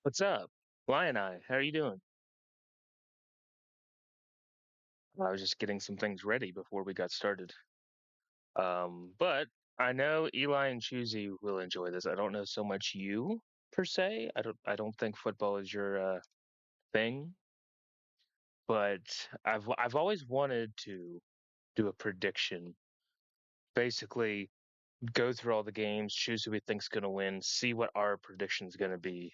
What's up? Lion Eye, how are you doing? I was just getting some things ready before we got started. But I know Eli and Chuzy will enjoy this. I don't know so much you per se. I don't think football is your thing, but I've always wanted to do a prediction. Basically, go through all the games, choose who we think's going to win, see what our prediction's going to be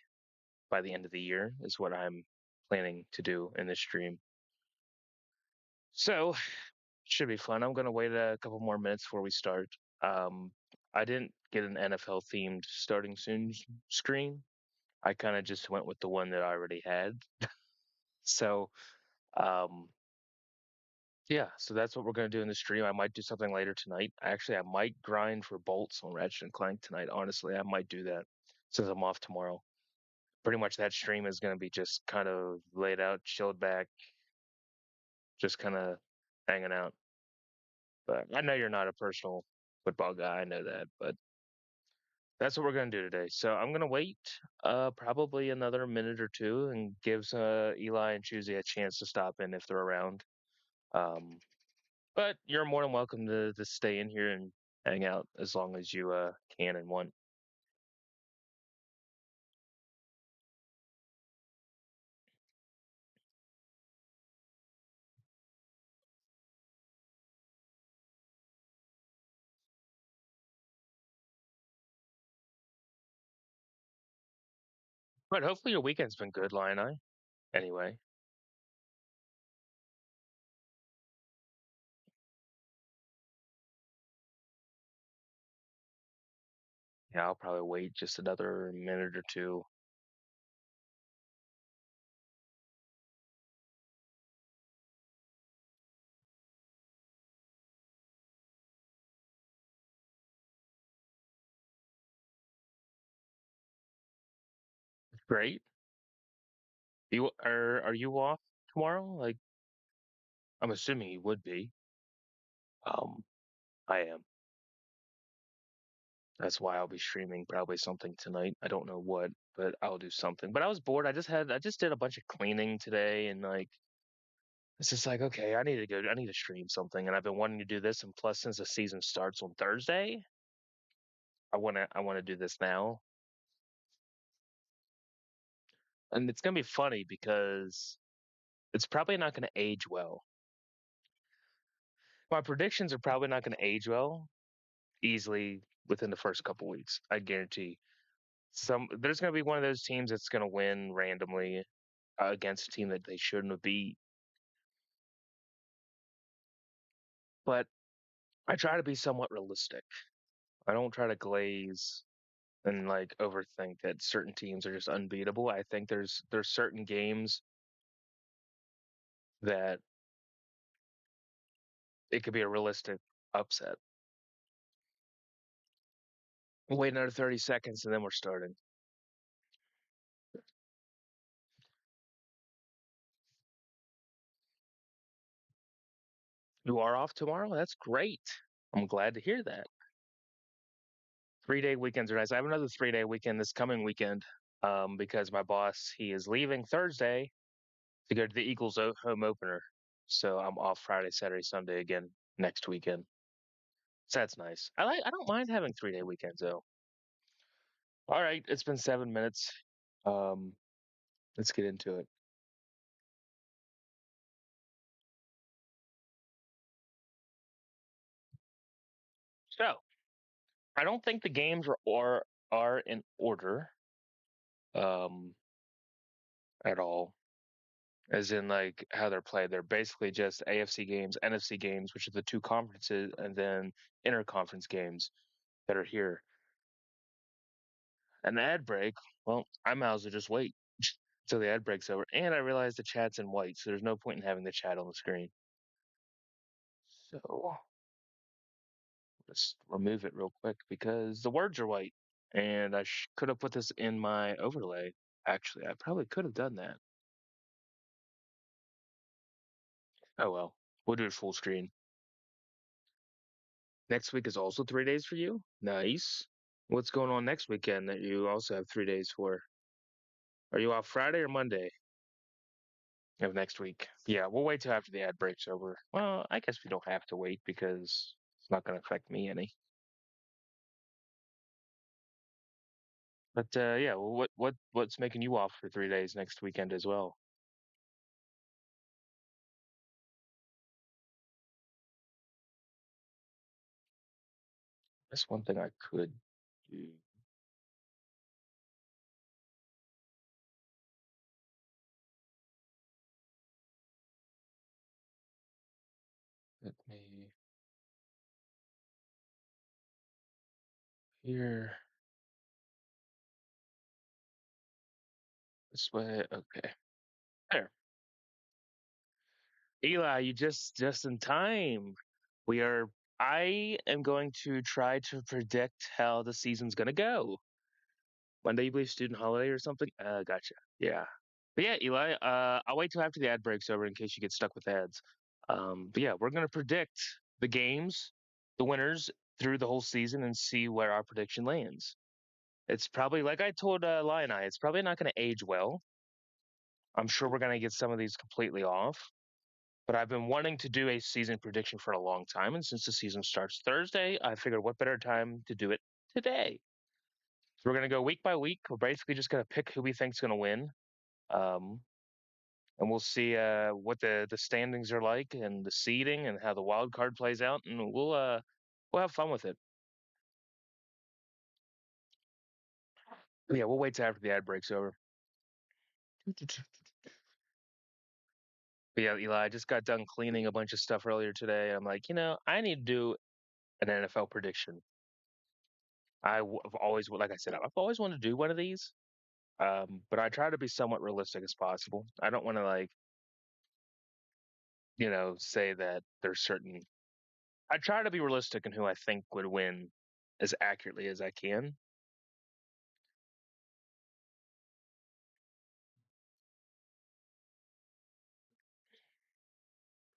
by the end of the year is what I'm planning to do in this stream. So, should be fun. I'm going to wait a couple more minutes before we start. Um, I didn't get an NFL themed starting soon screen. I kind of just went with the one that I already had. So, um, yeah, so that's what we're going to do in the stream. I might do something later tonight. Actually, I might grind for bolts on Ratchet and Clank tonight. Honestly, I might do that since I'm off tomorrow. Pretty much that stream is going to be just kind of laid out, chilled back, just kind of hanging out. But I know you're not a personal football guy. I know that, but that's what we're gonna do today. So I'm gonna wait probably another minute or two and gives Eli and Chuzy a chance to stop in if they're around. Um, but you're more than welcome to stay in here and hang out as long as you can and want. But hopefully your weekend's been good, Lion Eye. Anyway, yeah, I'll probably wait just another minute or two. Great. You are you off tomorrow? Like I'm assuming you would be. Um, I am. That's why I'll be streaming probably something tonight. I don't know what, but I'll do something. But I was bored. I just did a bunch of cleaning today and like it's just like, okay, I need to stream something. And I've been wanting to do this. And plus since the season starts on Thursday, I wanna do this now. And it's gonna be funny because it's probably not gonna age well. My predictions are probably not gonna age well easily within the first couple weeks. I guarantee. There's gonna be one of those teams that's gonna win randomly against a team that they shouldn't have beat. But I try to be somewhat realistic. I don't try to glaze and like overthink that certain teams are just unbeatable. I think there's certain games that it could be a realistic upset. Wait another 30 seconds and then we're starting. You are off tomorrow? That's great. I'm glad to hear that. 3 day weekends are nice. I have another 3 day weekend this coming weekend because my boss, he is leaving Thursday to go to the Eagles home opener. So I'm off Friday, Saturday, Sunday again next weekend. So that's nice. I don't mind having 3 day weekends though. All right, it's been 7 minutes. Um, let's get into it. So I don't think the games are in order um at all. As in like how they're played. They're basically just AFC games, NFC games, which are the two conferences, and then interconference games that are here. And the ad break, well, I might as well just wait till the ad break's over. And I realize the chat's in white, so there's no point in having the chat on the screen. So let's remove it real quick because the words are white. And I could have put this in my overlay. Actually, I probably could have done that. Oh well, we'll do it full screen. Next week is also 3 days for you? Nice. What's going on next weekend that you also have 3 days for? Are you off Friday or Monday of next week? Yeah, we'll wait till after the ad break's over. Well, I guess we don't have to wait because it's not going to affect me any. But yeah, well, what's making you off for 3 days next weekend as well? That's one thing I could do. Let me here this way. Okay, there. Eli, you just in time. We are. I am going to try to predict how the season's gonna go. Monday, you believe student holiday or something? Gotcha. Yeah. But yeah, Eli, I'll wait till after the ad breaks over in case you get stuck with ads. But yeah, we're gonna predict the games, the winners through the whole season, and see where our prediction lands. It's probably like I told Lion Eye, it's probably not gonna age well. I'm sure we're gonna get some of these completely off. But I've been wanting to do a season prediction for a long time, and since the season starts Thursday, I figured what better time to do it today. So we're gonna go week by week. We're basically just gonna pick who we think's gonna win. Um, and we'll see what the standings are like and the seeding and how the wild card plays out, and we'll have fun with it. But yeah, we'll wait till after the ad breaks over. But yeah, Eli, I just got done cleaning a bunch of stuff earlier today. I'm like, I need to do an NFL prediction. I've always, like I said, I've always wanted to do one of these, but I try to be somewhat realistic as possible. I don't want to say that there's certain. I try to be realistic in who I think would win as accurately as I can.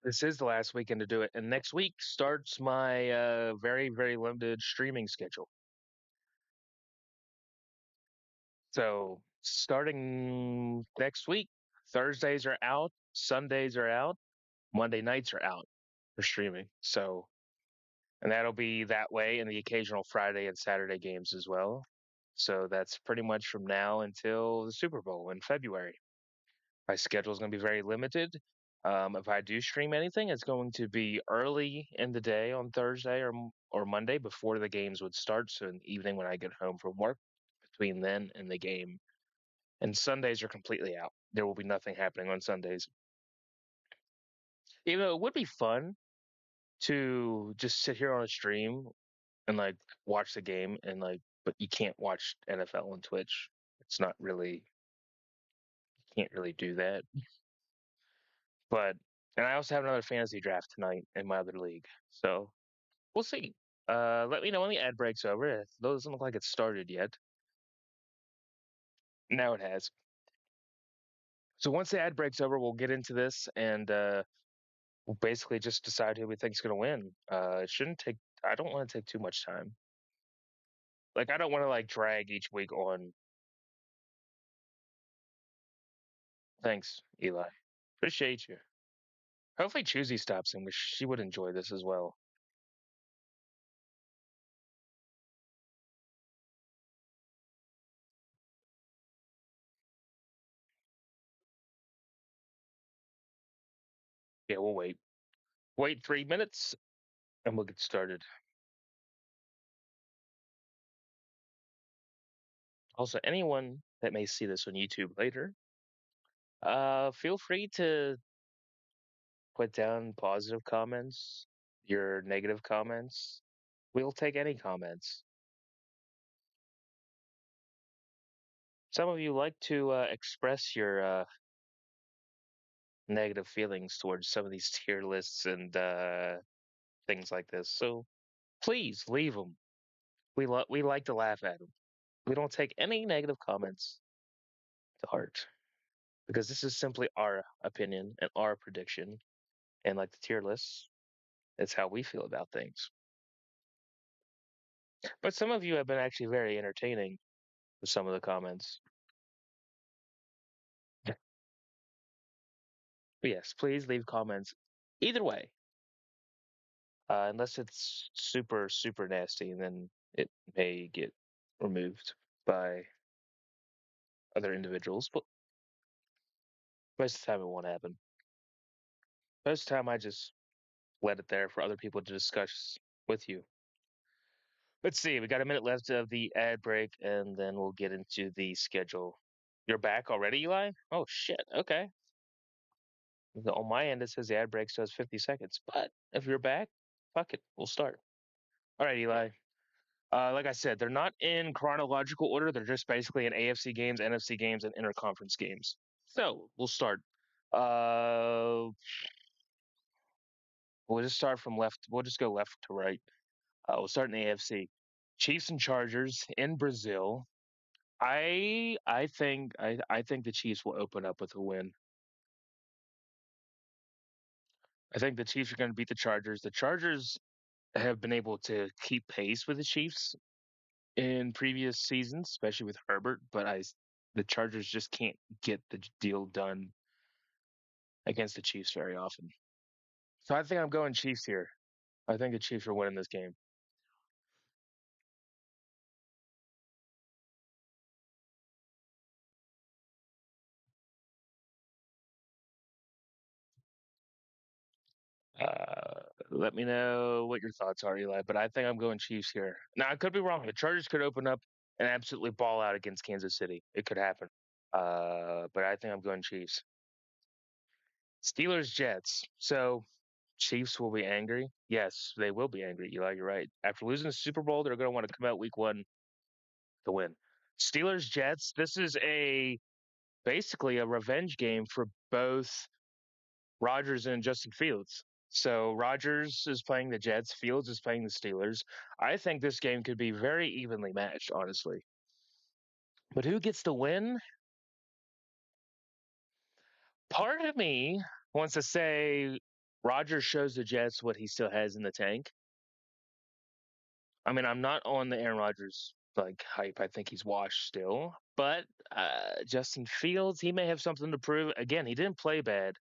This is the last weekend to do it, and next week starts my very, very limited streaming schedule. So starting next week, Thursdays are out, Sundays are out, Monday nights are out for streaming. So, and that'll be that way in the occasional Friday and Saturday games as well. So that's pretty much from now until the Super Bowl in February. My schedule is going to be very limited. If I do stream anything, it's going to be early in the day on Thursday or Monday before the games would start. So in the evening when I get home from work, between then and the game. And Sundays are completely out. There will be nothing happening on Sundays. Even though it would be fun to just sit here on a stream and watch the game and but you can't watch NFL on Twitch. It's not really you can't really do that. But and I also have another fantasy draft tonight in my other league. So we'll see. Let me know when the ad breaks over. Though it doesn't look like it's started yet. Now it has. So once the ad breaks over, we'll get into this and we'll basically just decide who we think is going to win. It shouldn't take. I don't want to take too much time. Like I don't want to drag each week on. Thanks, Eli. Appreciate you. Hopefully, Choosy stops him. She would enjoy this as well. Yeah, we'll wait. Wait 3 minutes and we'll get started. Also, anyone that may see this on YouTube later, feel free to put down positive comments, your negative comments. We'll take any comments. Some of you like to express your negative feelings towards some of these tier lists and things like this. So please leave them. We like to laugh at them. We don't take any negative comments to heart because this is simply our opinion and our prediction. And like the tier lists, it's how we feel about things. But some of you have been actually very entertaining with some of the comments. But yes, please leave comments. Either way, unless it's super, super nasty, and then it may get removed by other individuals. But most of the time, it won't happen. Most of the time, I just let it there for other people to discuss with you. Let's see. We got a minute left of the ad break, and then we'll get into the schedule. You're back already, Eli? Oh shit. Okay. On my end, it says the ad break still has 50 seconds. But if you're back, fuck it. We'll start. All right, Eli. Like I said, they're not in chronological order. They're just basically in AFC games, NFC games, and interconference games. So we'll start. Uh, we'll just start from left. We'll just go left to right. We'll start in the AFC. Chiefs and Chargers in Brazil. I think the Chiefs will open up with a win. I think the Chiefs are going to beat the Chargers. The Chargers have been able to keep pace with the Chiefs in previous seasons, especially with Herbert, but the Chargers just can't get the deal done against the Chiefs very often. So I think I'm going Chiefs here. I think the Chiefs are winning this game. Let me know what your thoughts are, Eli. But I think I'm going Chiefs here. Now I could be wrong. The Chargers could open up and absolutely ball out against Kansas City. It could happen. But I think I'm going Chiefs. Steelers Jets. So Chiefs will be angry. Yes, they will be angry, Eli. You're right. After losing the Super Bowl, they're going to want to come out week one to win. Steelers Jets. This is a basically a revenge game for both Rodgers and Justin Fields. So Rodgers is playing the Jets, Fields is playing the Steelers. I think this game could be very evenly matched, honestly. But who gets the win? Part of me wants to say Rodgers shows the Jets what he still has in the tank. I mean, I'm not on the Aaron Rodgers like hype. I think he's washed still. But Justin Fields, he may have something to prove. Again, he didn't play bad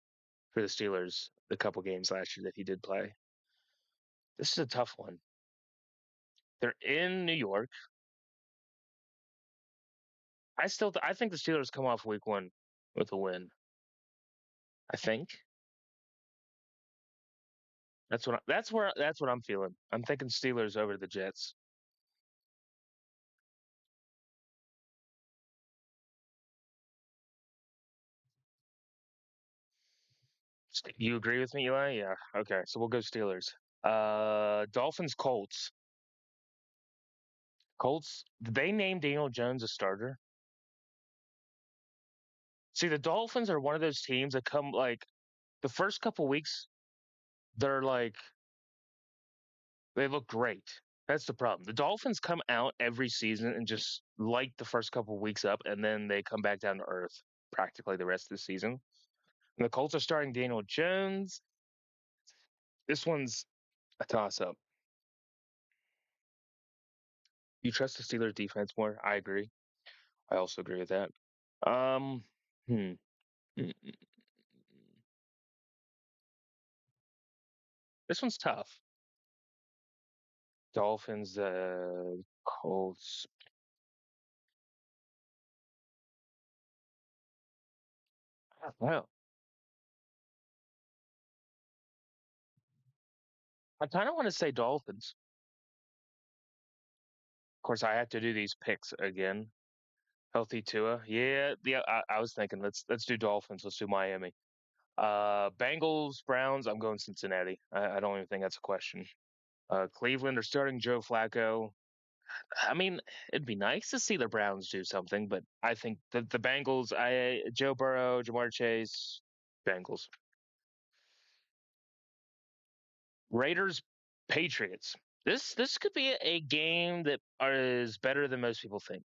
for the Steelers the couple games last year that he did play. This is a tough one. They're in New York. I think the Steelers come off week one with a win. I think that's what I'm feeling. I'm thinking Steelers over the Jets. You agree with me, Eli? Yeah. Okay, so we'll go Steelers. Dolphins Colts. Colts. Did they name Daniel Jones a starter? See, the Dolphins are one of those teams that come like the first couple weeks. They're like they look great. That's the problem. The Dolphins come out every season and just light the first couple weeks up, and then they come back down to earth practically the rest of the season. And the Colts are starting Daniel Jones. This one's a toss up. You trust the Steelers defense more? I agree. I also agree with that. Um, hmm. Mm, mm, mm. This one's tough. Dolphins, Colts. Well, I kind of want to say Dolphins. Of course, I have to do these picks again. Healthy Tua. Yeah, yeah. I was thinking let's do Dolphins. Let's do Miami. Bengals, Browns. I'm going Cincinnati. I don't even think that's a question. Cleveland are starting Joe Flacco. I mean, it'd be nice to see the Browns do something, but I think the Bengals. Joe Burrow, Jamar Chase, Bengals. Raiders, Patriots. This could be a game that is better than most people think.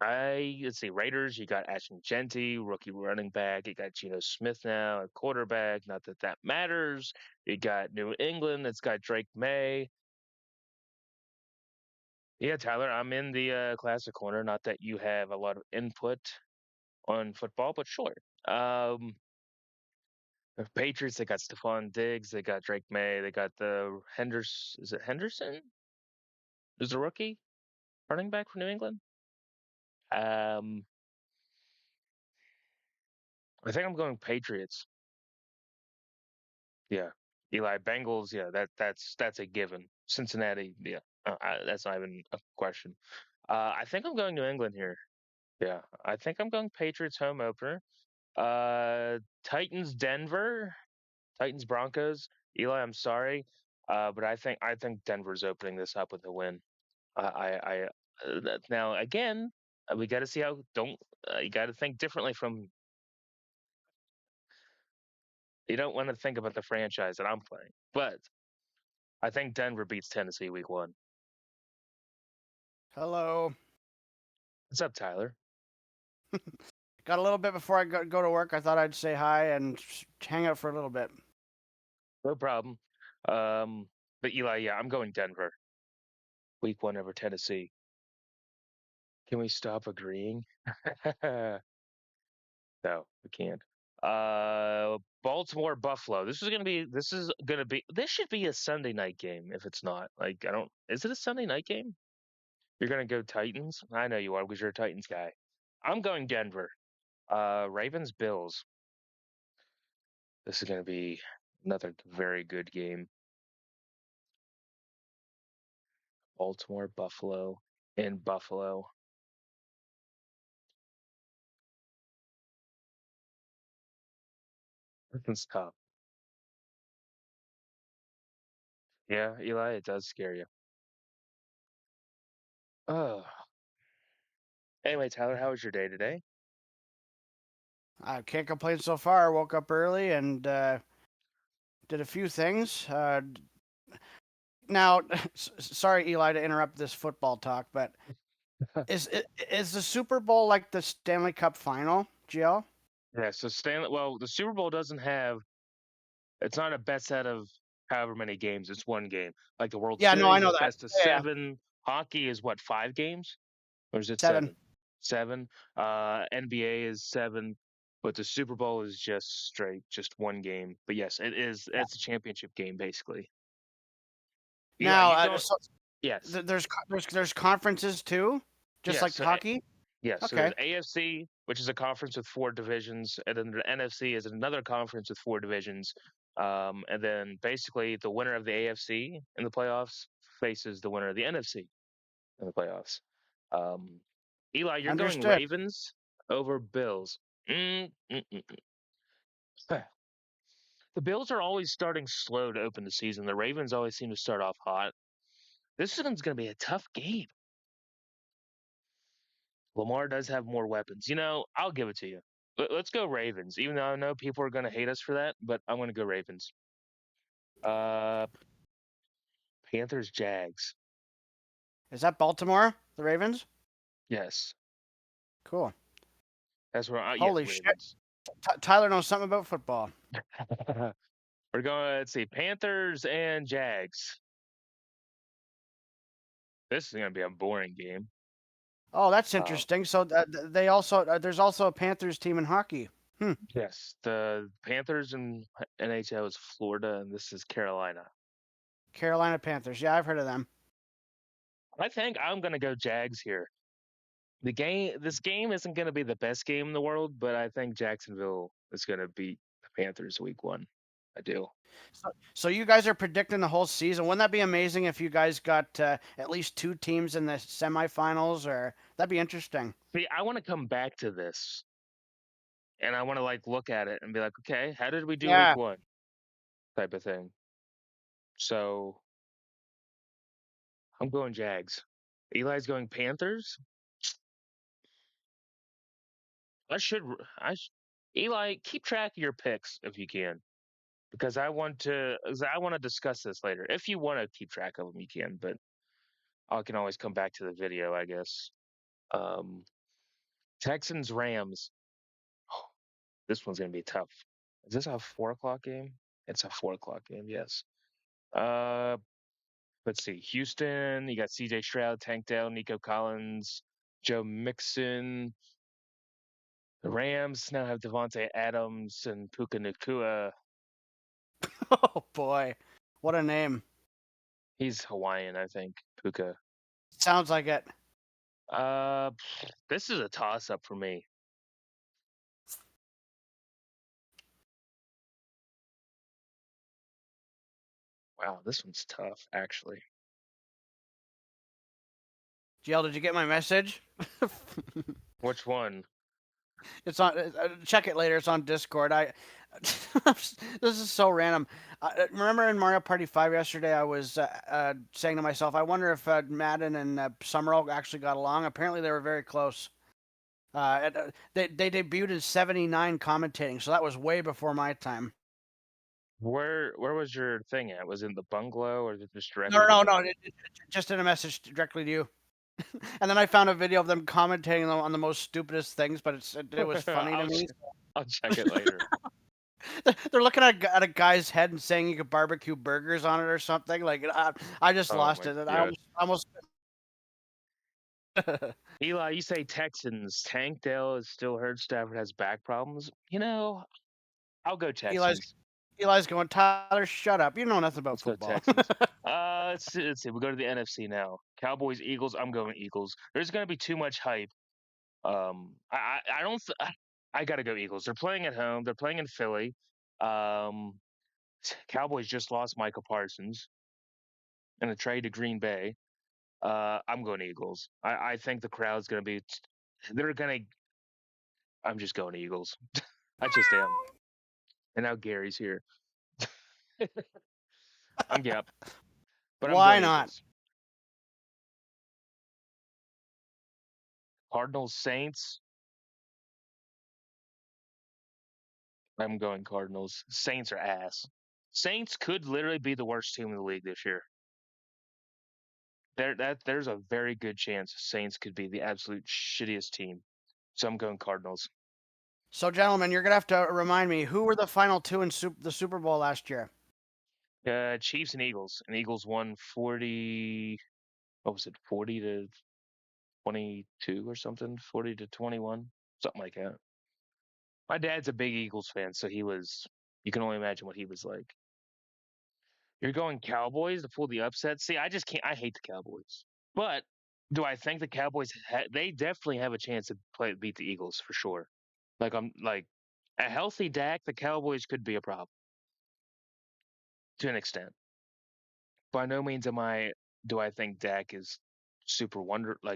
Let's see, Raiders, you got Ashton Genty, rookie running back. You got Geno Smith now, a quarterback. Not that that matters. You got New England, that's got Drake May. Yeah, Tyler, I'm in the classic corner. Not that you have a lot of input on football, but sure. Um, The Patriots, they got Stephon Diggs, they got Drake May, they got the Henderson. Is it Henderson? Who's the rookie running back for New England? Um, I think I'm going Patriots. Yeah, Eli Bengals. Yeah, that's a given. Cincinnati. Yeah, that's not even a question. I think I'm going New England here. Yeah, I think I'm going Patriots home opener. Titans Denver, Titans Broncos. Eli, I'm sorry, but I think Denver's opening this up with a win. Now again, we got to see how don't you got to think differently from you don't want to think about the franchise that I'm playing, but I think Denver beats Tennessee week one. Hello. What's up, Tyler? Got a little bit before I go to work. I thought I'd say hi and hang out for a little bit. No problem. Um, but Eli, yeah, I'm going Denver week one over Tennessee. Can we stop agreeing? No, we can't. Baltimore Buffalo. This should be a Sunday night game if it's not. Like I don't is it a Sunday night game? You're gonna go Titans? I know you are because you're a Titans guy. I'm going Denver. Ravens Bills. This is gonna be another very good game. Baltimore Buffalo in Buffalo. This is tough. Yeah, Eli, it does scare you. Oh. Anyway, Tyler, how was your day today? I can't complain so far. Woke up early and did a few things. Now, sorry, Eli, to interrupt this football talk, but is the Super Bowl like the Stanley Cup final, GL? Yeah, so Stanley, well, the Super Bowl doesn't have, it's not a best out of however many games, it's one game. Like the World Yeah, no, I Series know is that. best of Yeah, seven. Hockey is what, 5 games? Or is it seven. seven? Seven. NBA is seven, but the Super Bowl is just straight, just one game. But yes, Yeah. it's a championship game, basically. Eli, Now, you going, so yes. there's conferences too, just Yes. like So hockey. yes, so Okay, there's AFC, which is a conference with 4 divisions, and then the NFC is another conference with 4 divisions. And then basically the winner of the AFC in the playoffs faces the winner of the NFC in the playoffs. Um, Eli, you're going understood. Ravens over Bills. Mm, mm, mm, mm. The Bills are always starting slow to open the season. The Ravens always seem to start off hot. This one's going to be a tough game. Lamar does have more weapons. I'll give it to you. Let's go Ravens. Even though I know people are going to hate us for that, but I'm going to go Ravens. Uh, Panthers, Jags. Is that Baltimore, the Ravens? Yes, Cool. that's where. Yes, Holy shit. Ravens. Tyler knows something about football. We're going. Let's see, Panthers and Jags. This is going to be a boring game. Oh, that's Uh, interesting. So they also there's also a Panthers team in hockey. Hmm. yes, the Panthers and NHL is Florida, and this is Carolina. Carolina Panthers. Yeah, I've heard of them. I think I'm going to go Jags here. This game isn't going to be the best game in the world, but I think Jacksonville is going to beat the Panthers week one. I do. So you guys are predicting the whole season. Wouldn't that be amazing if you guys got at least two teams in the semifinals? Or that'd be interesting. See, I want to come back to this and I want to like look at it and be like, okay, how did we do week Yeah. one? Type of thing. So I'm going Jags. Eli's going Panthers. I should, Eli, keep track of your picks if you can, because I want to discuss this later. If you want to keep track of them, you can, but I can always come back to the video, I guess. Um, Texans Rams. This one's gonna be tough. Is this a 4 o'clock game? It's a 4 o'clock game. Yes. Uh, let's see. Houston. You got C.J. Stroud, Tank Dell, Nico Collins, Joe Mixon. The Rams now have Devontae Adams and Puka Nakua. Oh boy, what a name! He's Hawaiian, I think. Puka. Sounds like it. Uh, this is a toss up for me. Wow, this one's tough, actually. GL, did you get my message? Which one? It's on. Check it later. It's on Discord. This is so random. Remember in Mario Party 5 yesterday, I was saying to myself, I wonder if Madden and Summerall actually got along. Apparently, they were very close. They debuted in '79 commentating, so that was way before my time. Where was your thing at? Was it in the bungalow or just No, directly to no, no, me? just in a message directly to you. And then I found a video of them commentating on the most stupidest things, but it was funny to I'll me. I'll check it later. They're looking at a guy's head and saying you could barbecue burgers on it or something. Like I just Oh lost my it. And I gosh. almost Eli, you say Texans. Tank Dell is still hurt. Stafford has back problems. I'll go Eli's Texans. Eli's going, Tyler, shut up. You know nothing about Let's go football. Texans. Let's see. We go to the NFC now. Cowboys, Eagles. I'm going Eagles. There's going to be too much hype. I don't. I got to go Eagles. They're playing at home. They're playing in Philly. Um, Cowboys just lost Michael Parsons in a trade to Green Bay. I'm going Eagles. I think the crowd's going to be. They're going to. I'm just going Eagles. I just am. And now Gary's here. Yeah, but I'm Why going not? Eagles. Cardinals, Saints. I'm going Cardinals. Saints are ass. Saints could literally be the worst team in the league this year. There's a very good chance Saints could be the absolute shittiest team. So I'm going Cardinals. So, gentlemen, you're gonna have to remind me who were the final two in the Super Bowl last year. Chiefs and Eagles. And Eagles won 40. What was it? 40-22 or something. 40-21, something like that. My dad's a big Eagles fan, so he was. You can only imagine what he was like. You're going Cowboys to pull the upset. See, I just can't. I hate the Cowboys, but do I think the Cowboys? They definitely have a chance to beat the Eagles for sure. I'm like a healthy Dak, the Cowboys could be a problem to an extent. By no means am I. Do I think Dak is super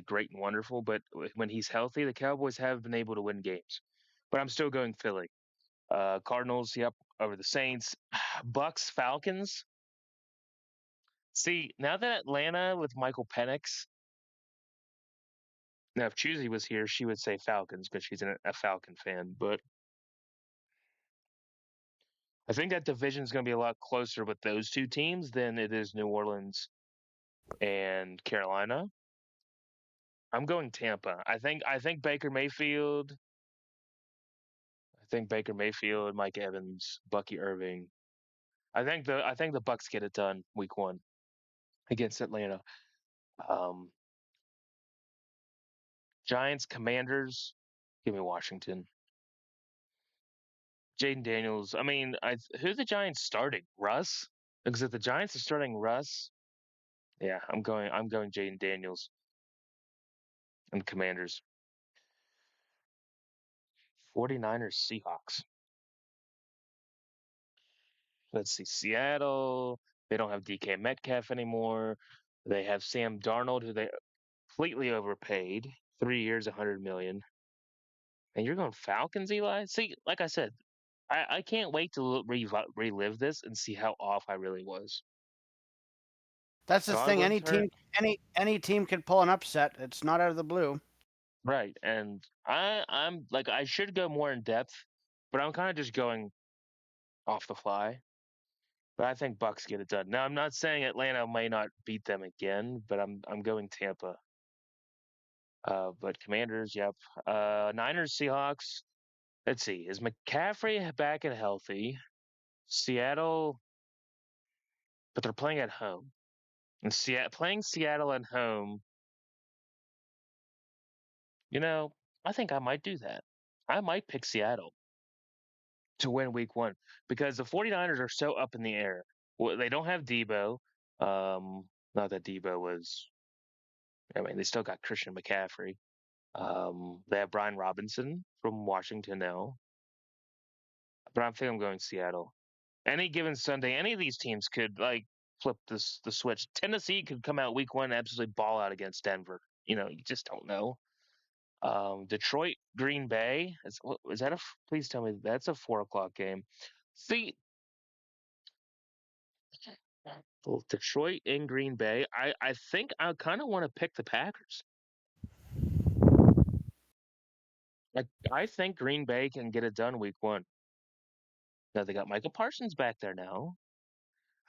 great and wonderful? But when he's healthy, the Cowboys have been able to win games. But I'm still going Philly. Cardinals, yep, over the Saints. Bucks, Falcons. See, now that Atlanta with Michael Penix. Now, if Chuzy was here, she would say Falcons because she's a Falcon fan. But I think that division is going to be a lot closer with those two teams than it is New Orleans and Carolina. I'm going Tampa. I think Baker Mayfield. I think Baker Mayfield, Mike Evans, Bucky Irving. I think the Bucks get it done week 1 against Atlanta. Um, Giants, Commanders. Give me Washington. Jaden Daniels. I mean, who's the Giants starting? Russ? Because if the Giants are starting Russ, yeah, I'm going Jaden Daniels and Commanders. 49ers, Seahawks. Let's see. Seattle. They don't have DK Metcalf anymore. They have Sam Darnold, who they completely overpaid. 3 years, 100 million. And you're going Falcons, Eli? See, like I said, I can't wait to relive this and see how off I really was. That's the thing. Godwin's hurt. Any team can pull an upset. It's not out of the blue. Right. And I'm like I should go more in depth, but I'm kind of just going off the fly. But I think Bucks get it done. Now I'm not saying Atlanta may not beat them again, but I'm going Tampa. But Commanders, yep. Niners, Seahawks. Let's see. Is McCaffrey back and healthy? Seattle, but they're playing at home. And playing Seattle at home, you know, I think I might do that. I might pick Seattle to win week one because the 49ers are so up in the air. Well, they don't have Debo. Not that Debo was, I mean, they still got Christian McCaffrey. They have Brian Robinson from Washington now, but I think I'm going Seattle. Any given Sunday, any of these teams could like flip the switch. Tennessee could come out week one and absolutely ball out against Denver. You just don't know. Detroit, Green Bay. Is that a? Please tell me that's a 4 o'clock game. See, well, Detroit and Green Bay. I think I kind of want to pick the Packers. I think Green Bay can get it done week one. Now they got Michael Parsons back there now.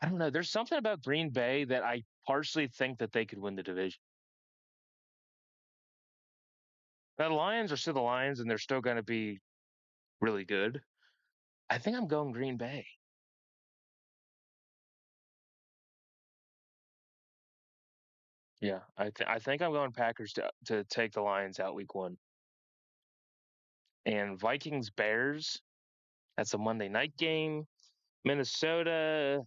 I don't know. There's something about Green Bay that I partially think that they could win the division. Now the Lions are still the Lions, and they're still going to be really good. I think I'm going Green Bay. Yeah, I think I'm going Packers to take the Lions out week one. And Vikings Bears. That's a Monday night game. Minnesota,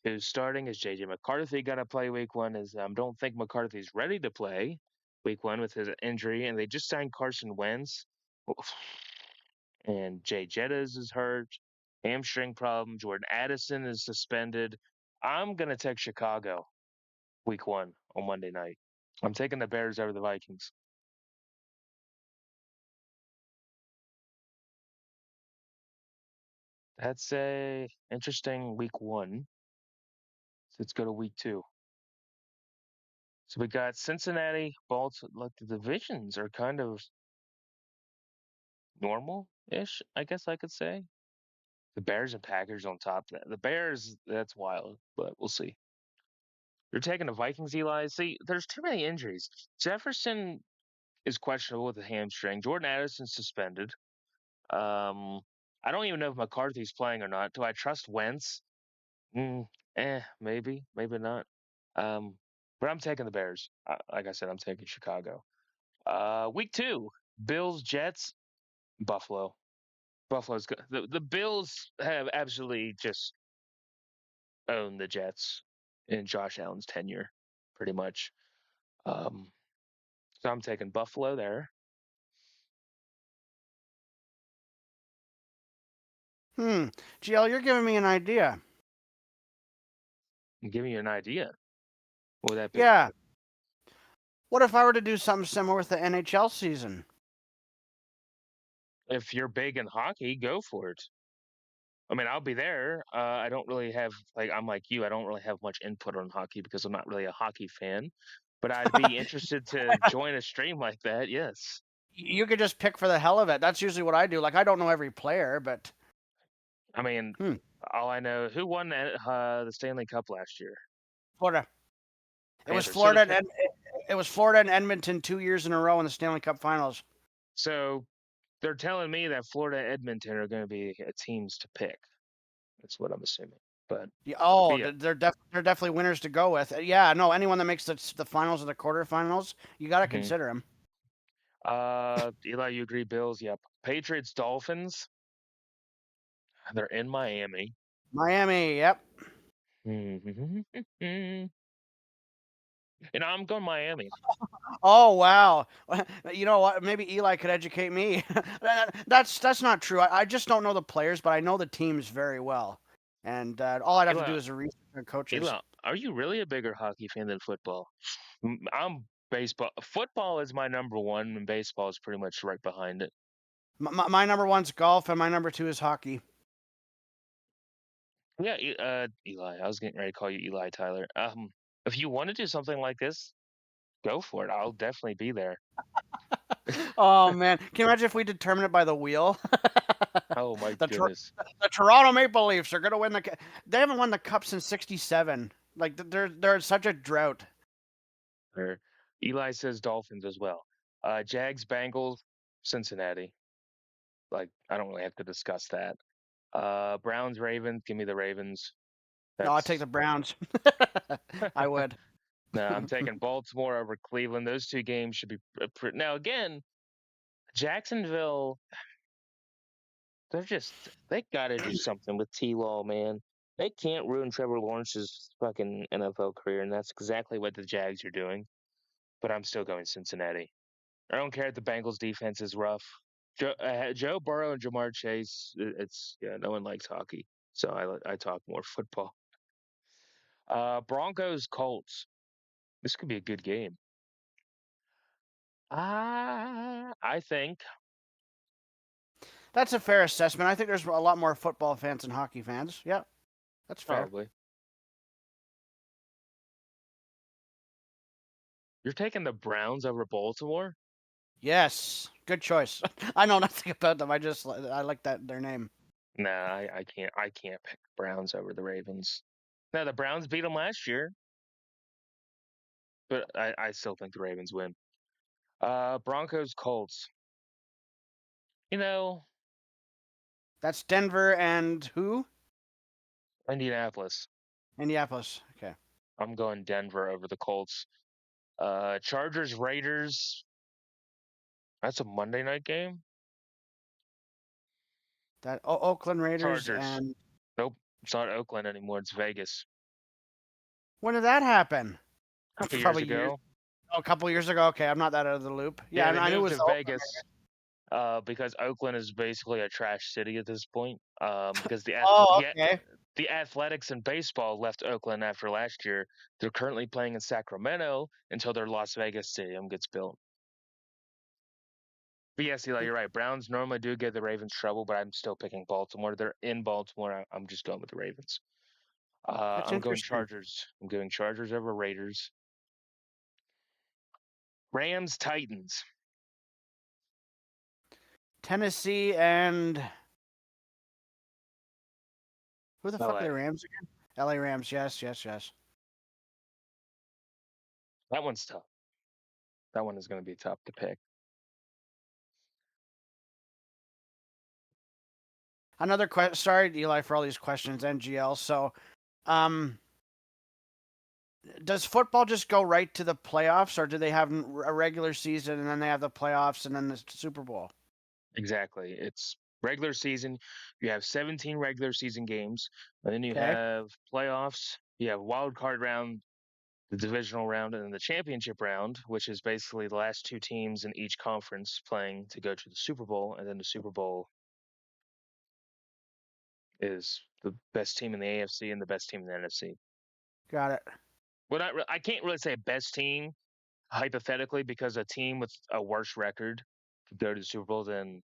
who's starting is JJ McCarthy. Got to play week one. Is don't think McCarthy's ready to play week one with his injury, and they just signed Carson Wentz. And Jay Jettas is hurt, hamstring problem. Jordan Addison is suspended. I'm gonna take Chicago week one on Monday night. I'm taking the Bears over the Vikings. That's a interesting week one. So let's go to week two. So we got Cincinnati, Baltimore. Like the divisions are kind of normal-ish, I guess I could say. The Bears and Packers on top. The Bears, that's wild, but we'll see. You're taking the Vikings, Eli. See, there's too many injuries. Jefferson is questionable with a hamstring. Jordan Addison's suspended. Um, I don't even know if McCarthy's playing or not. Do I trust Wentz? Mm, maybe, maybe not. Um, but I'm taking the Bears. Like I said, I'm taking Chicago. Week two, Bills, Jets, Buffalo. Buffalo's good. The Bills have absolutely just owned the Jets in Josh Allen's tenure, pretty much. Um, so I'm taking Buffalo there. GL, you're giving me an idea. And giving you an idea. What would that be? Yeah. What if I were to do something similar with the NHL season? If you're big in hockey, go for it. I mean, I'll be there. I don't really have I'm like you. I don't really have much input on hockey because I'm not really a hockey fan. But I'd be interested to join a stream like that. Yes. You could just pick for the hell of it. That's usually what I do. Like I don't know every player, but I mean, hmm, all I know, who won the Stanley Cup last year? Florida. It was Panthers. So the Florida and it was Florida and Edmonton 2 years in a row in the Stanley Cup Finals. so they're telling me that Florida and Edmonton are going to be teams to pick. That's what I'm assuming. Yeah, But oh, yeah. they're definitely winners to go with. Yeah, no, anyone that makes the finals or the quarterfinals, you got to Hmm. consider them. Eli, you agree? Bills. Yep. Patriots. Dolphins. They're in Miami. Miami, yep. And I'm going Miami. Oh wow. You know what? Maybe Eli could educate me. That's not true. I just don't know the players, but I know the teams very well. And all I'd have to do Eli, is research on coaches. Eli, are you really a bigger hockey fan than football? I'm baseball. Football is my number one, and baseball is pretty much right behind it. My number one's golf, and my number two is hockey. Yeah, Eli. I was getting ready to call you Eli Tyler. If you want to do something like this, go for it. I'll definitely be there. Oh man, can you imagine if we determine it by the wheel? Oh my the Tor- goodness. the Toronto Maple Leafs are gonna win They haven't won the cup since '67. Like they're in such a drought. Or Eli says Dolphins as well. Jags, Bengals, Cincinnati. Like I don't really have to discuss that. Browns, Ravens. Give me the Ravens. No, I'll take That's the Browns. I would. no. I'm taking Baltimore over Cleveland. Those two games should be now again. Jacksonville. They gotta do something with T-Law, man. They can't ruin Trevor Lawrence's fucking NFL career, and that's exactly what the Jags are doing. But I'm still going Cincinnati. I don't care if the Bengals defense is rough. Joe Burrow and Jamar Chase, it's yeah, no one likes hockey, so I talk more football. Broncos Colts. This could be a good game. I think That's a fair assessment. I think there's a lot more football fans than hockey fans. Yeah, that's fair. probably you're taking the Browns over Baltimore. Yes, good choice. I know nothing about them. I like that their name. Nah, I can't pick the Browns over the Ravens. Now the Browns beat them last year, but I still think the Ravens win. Broncos Colts. You know, That's Denver and who? Indianapolis. Indianapolis. Okay. I'm going Denver over the Colts. Chargers Raiders. That's a Monday night game. That Oakland Raiders Chargers. and Nope, it's not Oakland anymore. It's Vegas. when did that happen? A couple years Probably years. ago. Oh, a couple years ago. Okay, I'm not that out of the loop. Yeah, Yeah, and they I knew it moved was to the Oakland Vegas because Oakland is basically a trash city at this point. Because Oh, okay. the Athletics in baseball left Oakland after last year. They're currently playing in Sacramento until their Las Vegas stadium gets built. But yes, Eli, you're right. Browns normally do give the Ravens trouble, but I'm still picking Baltimore. They're in Baltimore. I'm just going with the Ravens. That's I'm going interesting. Chargers. I'm going Chargers over Raiders. Rams Titans. Tennessee and who the fuck are the LA. Rams again? LA Rams. Yes, yes, yes. That one's tough. That one is going to be tough to pick. Another question. Sorry, Eli, for all these questions. NGL. So, um, does football just go right to the playoffs, or do they have a regular season and then they have the playoffs and then the Super Bowl? Exactly. It's regular season. You have 17 regular season games, and then you Okay, have playoffs. You have wild card round, the divisional round, and then the championship round, which is basically the last two teams in each conference playing to go to the Super Bowl, and then the Super Bowl is the best team in the AFC and the best team in the NFC. got it. Well, I can't really say best team hypothetically because a team with a worse record could go to the Super Bowl than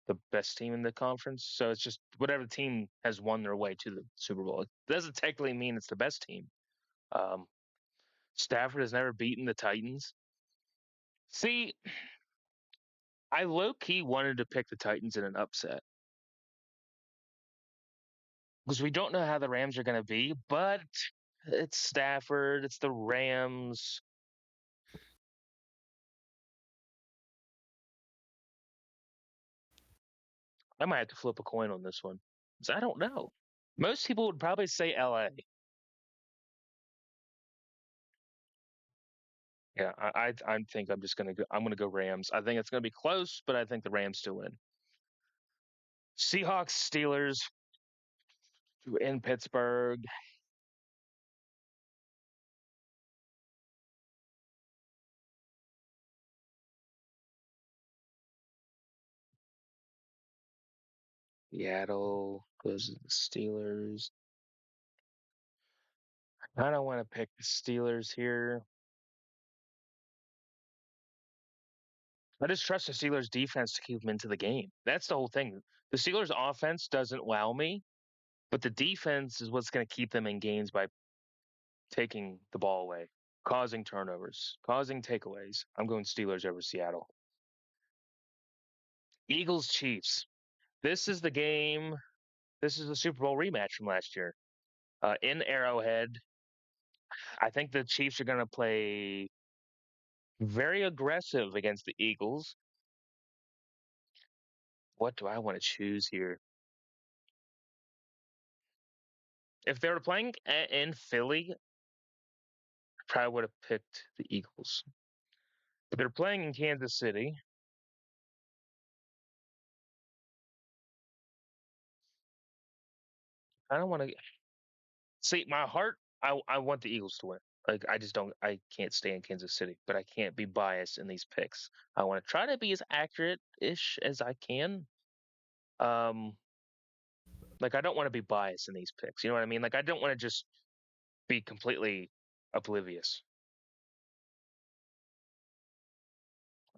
the best team in the conference. So it's just whatever team has won their way to the Super Bowl. It doesn't technically mean it's the best team. Um, Stafford has never beaten the Titans. See, I low key wanted to pick the Titans in an upset because we don't know how the Rams are going to be, but it's Stafford, it's the Rams. I might have to flip a coin on this one. 'Cause I don't know. Most people would probably say LA. Yeah, I think I'm just gonna go. I'm gonna go Rams. I think it's gonna be close, but I think the Rams still win. Seahawks Steelers in Pittsburgh. Seattle goes to the Steelers. I don't want to pick the Steelers here. I just trust the Steelers defense to keep them into the game. That's the whole thing. The Steelers offense doesn't wow me, but the defense is what's going to keep them in games by taking the ball away, causing turnovers, causing takeaways. I'm going Steelers over Seattle. Eagles Chiefs. This is the game. This is the Super Bowl rematch from last year. In Arrowhead, I think the Chiefs are going to play very aggressive against the Eagles. What do I want to choose here? If they were playing in Philly, I probably would have picked the Eagles. But they're playing in Kansas City. I don't want to see my heart. I want the Eagles to win. Like I just don't. I can't stay in Kansas City, but I can't be biased in these picks. I want to try to be as accurate ish as I can. Um, like I don't want to be biased in these picks. You know what I mean? Like I don't want to just be completely oblivious.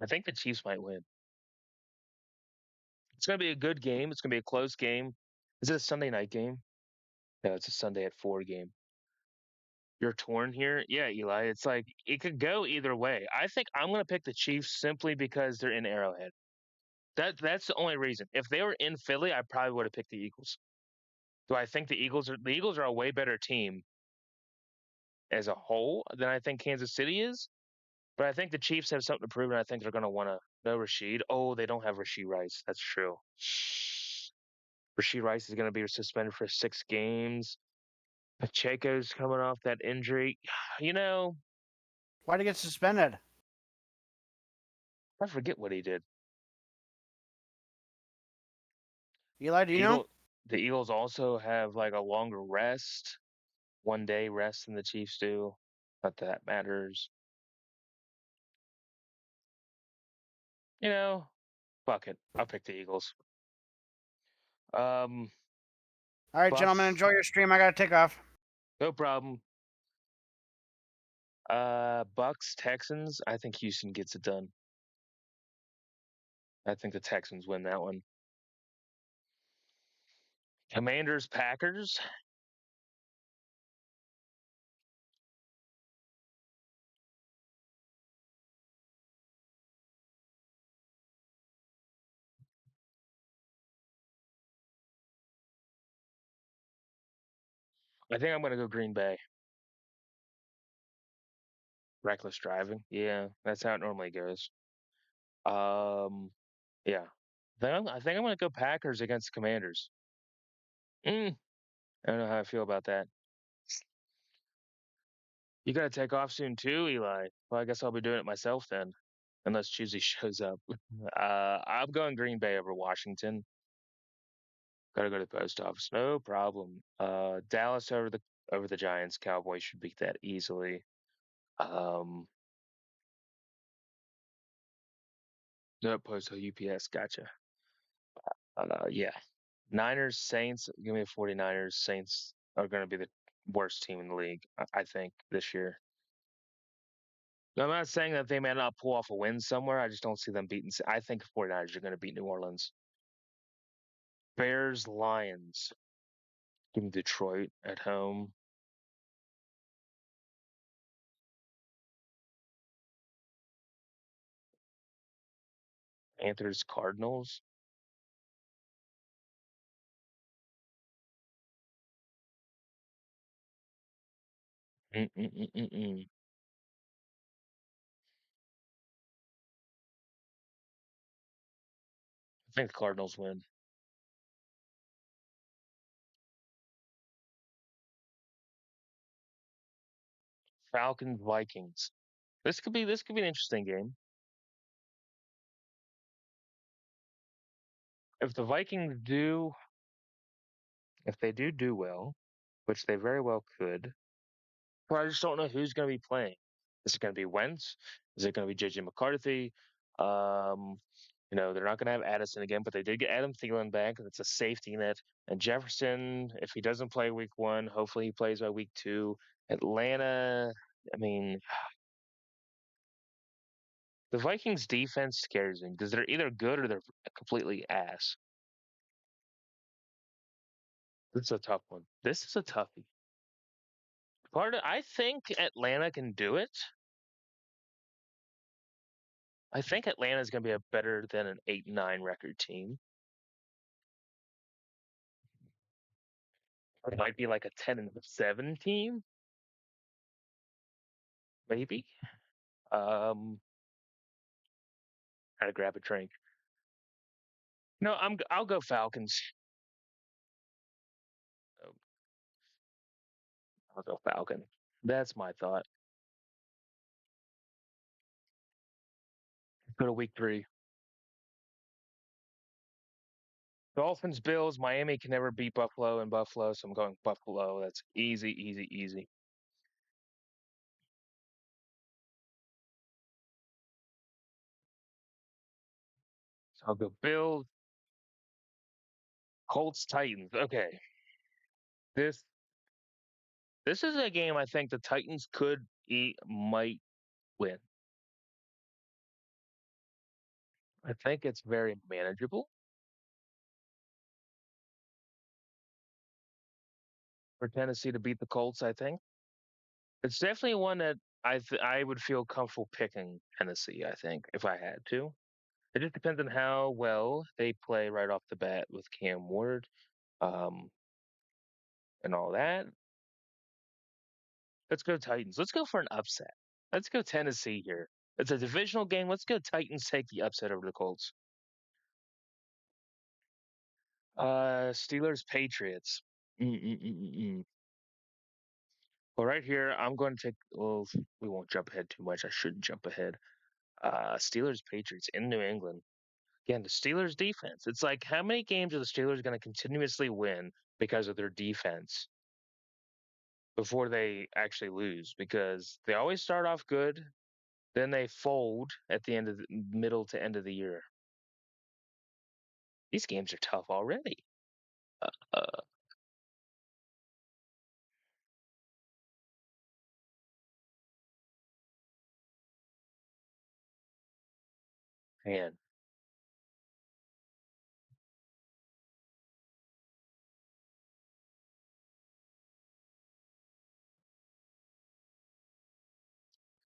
I think the Chiefs might win. It's going to be a good game. It's going to be a close game. Is it a Sunday night game? No, it's a Sunday at 4 game. You're torn here? Yeah, Eli. It's like it could go either way. I think I'm going to pick the Chiefs simply because they're in Arrowhead. That's the only reason. If they were in Philly, I probably would have picked the Eagles. Do I think the Eagles are a way better team as a whole than I think Kansas City is? But I think the Chiefs have something to prove, and I think they're going to want to know Rashid. Oh, they don't have Rashid Rice. That's true. Rashid Rice is going to be suspended for 6 games. Pacheco's coming off that injury. You know, Why did he get suspended? I forget what he did. Eli, do you know? Eagle, the Eagles also have like a longer rest, 1 day rest than the Chiefs do. Not that that matters. You know, fuck it. I'll pick the Eagles. Um, All right, gentlemen, Bucks, enjoy your stream. I gotta take off. no problem. Bucks, Texans. I think Houston gets it done. I think the Texans win that one. Commanders, Packers. I think I'm gonna go Green Bay. Reckless driving. Yeah, that's how it normally goes. Um, yeah. I think I'm gonna go Packers against Commanders. Mm, I don't know how I feel about that. You gotta take off soon too, Eli. Well, I guess I'll be doing it myself then, unless Choosy shows up. I'm going Green Bay over Washington. Gotta go to the post office. No problem. Dallas over the Giants. Cowboys should beat that easily. Um, no post UPS. Gotcha. Yeah. Niners, Saints. Give me the 49ers. Saints are going to be the worst team in the league, I think, this year. No, I'm not saying that they may not pull off a win somewhere. I just don't see them beating. I think the 49ers are going to beat New Orleans. Bears, Lions. Give me Detroit at home. Panthers, Cardinals. Mm-mm-mm-mm-mm. I think the Cardinals win. Falcons, Vikings. This could be an interesting game. If the Vikings do, if they do well, which they very well could, but I just don't know who's going to be playing. Is it going to be Wentz? Is it going to be JJ McCarthy? Um, they're not going to have Addison again, but they did get Adam Thielen back. That's a safety net. And Jefferson, if he doesn't play week 1, hopefully he plays by week 2. Atlanta, I mean, the Vikings defense scares me because they're either good or they're completely ass. This is a tough one. This is a toughie. I think Atlanta can do it. I think Atlanta is going to be a better than an 8-9 record team. It might be like a 10-7 team, maybe. Gotta grab a drink. No, I'll go Falcons. Oh, I'll go Falcon. That's my thought. Go to week 3. Dolphins, Bills, Miami can never beat Buffalo and Buffalo, so I'm going Buffalo. That's easy, easy, easy. So I'll go Bills, Colts, Titans. Okay, this this is a game I think the Titans might win. I think it's very manageable for Tennessee to beat the Colts. I think it's definitely one that I would feel comfortable picking Tennessee. I think if I had to. It just depends on how well they play right off the bat with Cam Ward, um, and all that. Let's go Titans. Let's go for an upset. Let's go Tennessee here. It's a divisional game. Let's go Titans take the upset over the Colts. Steelers Patriots. Mm-mm-mm-mm. Well, right here, I'm going to take. Well, we won't jump ahead too much. I shouldn't jump ahead. Steelers Patriots in New England. Again, the Steelers defense. It's like how many games are the Steelers going to continuously win because of their defense before they actually lose? Because they always start off good, then they fold at the end of the middle to end of the year. These games are tough already. Uh, man,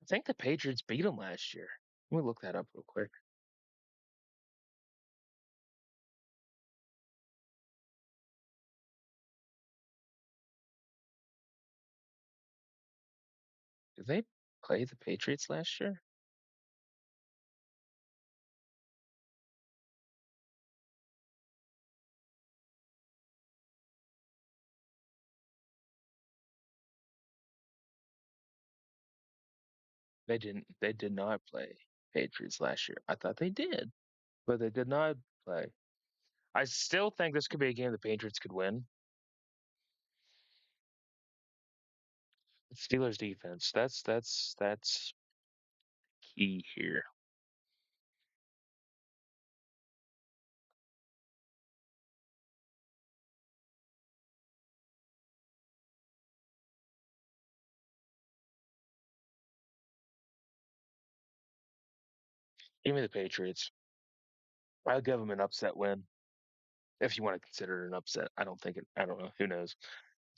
I think the Patriots beat them last year. Let me look that up real quick. Did they play the Patriots last year? They didn't. They did not play Patriots last year. I thought they did, but they did not play. I still think this could be a game the Patriots could win. Steelers defense. That's key here. Give me the Patriots. I'll give them an upset win if you want to consider it an upset. I don't think it. I don't know. Who knows?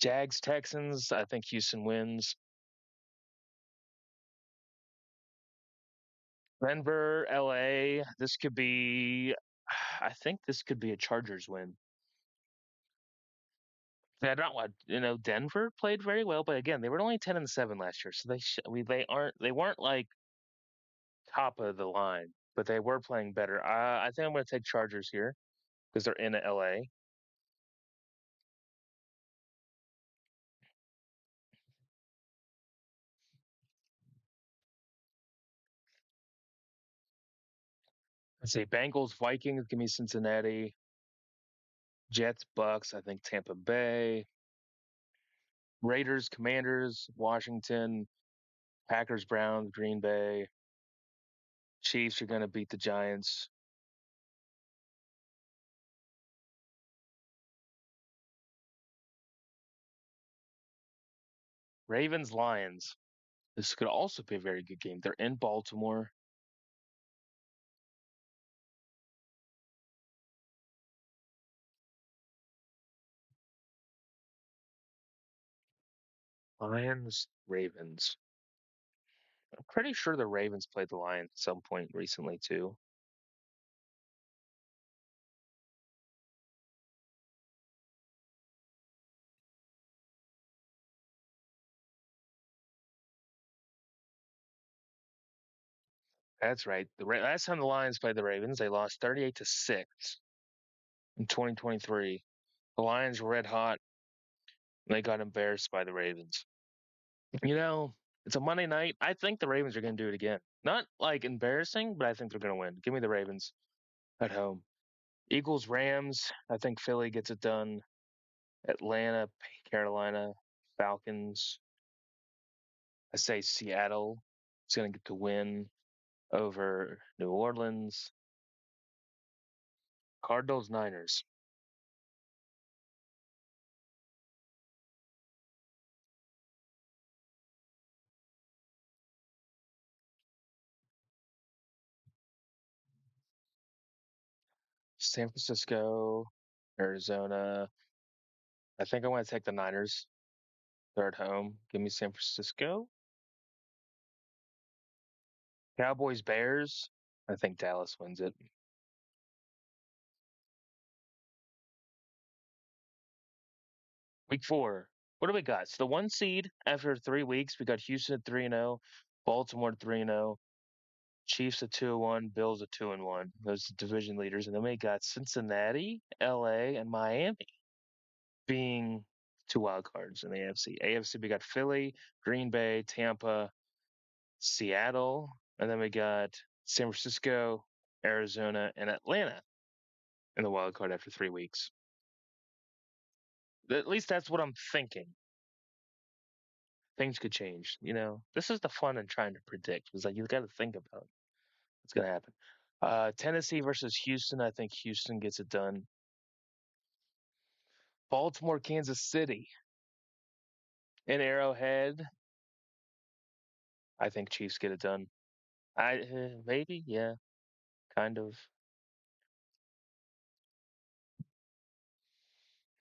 Jags Texans. I think Houston wins. Denver LA. This could be. I think this could be a Chargers win. They're not what Denver played very well, but again, they were only 10-7 last year, so they weren't like top of the line, but they were playing better. I think I'm going to take Chargers here because they're in LA. Let's say Bengals Vikings. Give me Cincinnati. Jets Bucks. I think Tampa Bay. Raiders Commanders. Washington. Packers Browns. Green Bay. Chiefs are going to beat the Giants. Ravens Lions. This could also be a very good game. They're in Baltimore. Lions, Ravens. I'm pretty sure the Ravens played the Lions at some point recently too. That's right. Last time the Lions played the Ravens, they lost 38-6 in 2023. The Lions were red hot. And they got embarrassed by the Ravens. You know, it's a Monday night. I think the Ravens are going to do it again. Not like embarrassing, but I think they're going to win. Give me the Ravens at home. Eagles, Rams. I think Philly gets it done. Atlanta, Carolina, Falcons. I say Seattle is going to get the win over New Orleans. Cardinals, Niners. San Francisco, Arizona. I think I want to take the Niners. They're at home. Give me San Francisco. Cowboys, Bears. I think Dallas wins it. Week 4. What do we got? So the one seed after 3 weeks, we got Houston at 3-0, Baltimore at 3-0, Chiefs at 2-1, Bills at 2-1. Those are the division leaders. And then we got Cincinnati, LA, and Miami being two wild cards in the AFC. AFC, we got Philly, Green Bay, Tampa, Seattle, and then we got San Francisco, Arizona, and Atlanta in the wild card after 3 weeks. At least that's what I'm thinking. Things could change. This is the fun in trying to predict. It's like you got to think about what's going to happen. Tennessee versus Houston. I think Houston gets it done. Baltimore, Kansas City, in Arrowhead. I think Chiefs get it done. Maybe, yeah, kind of.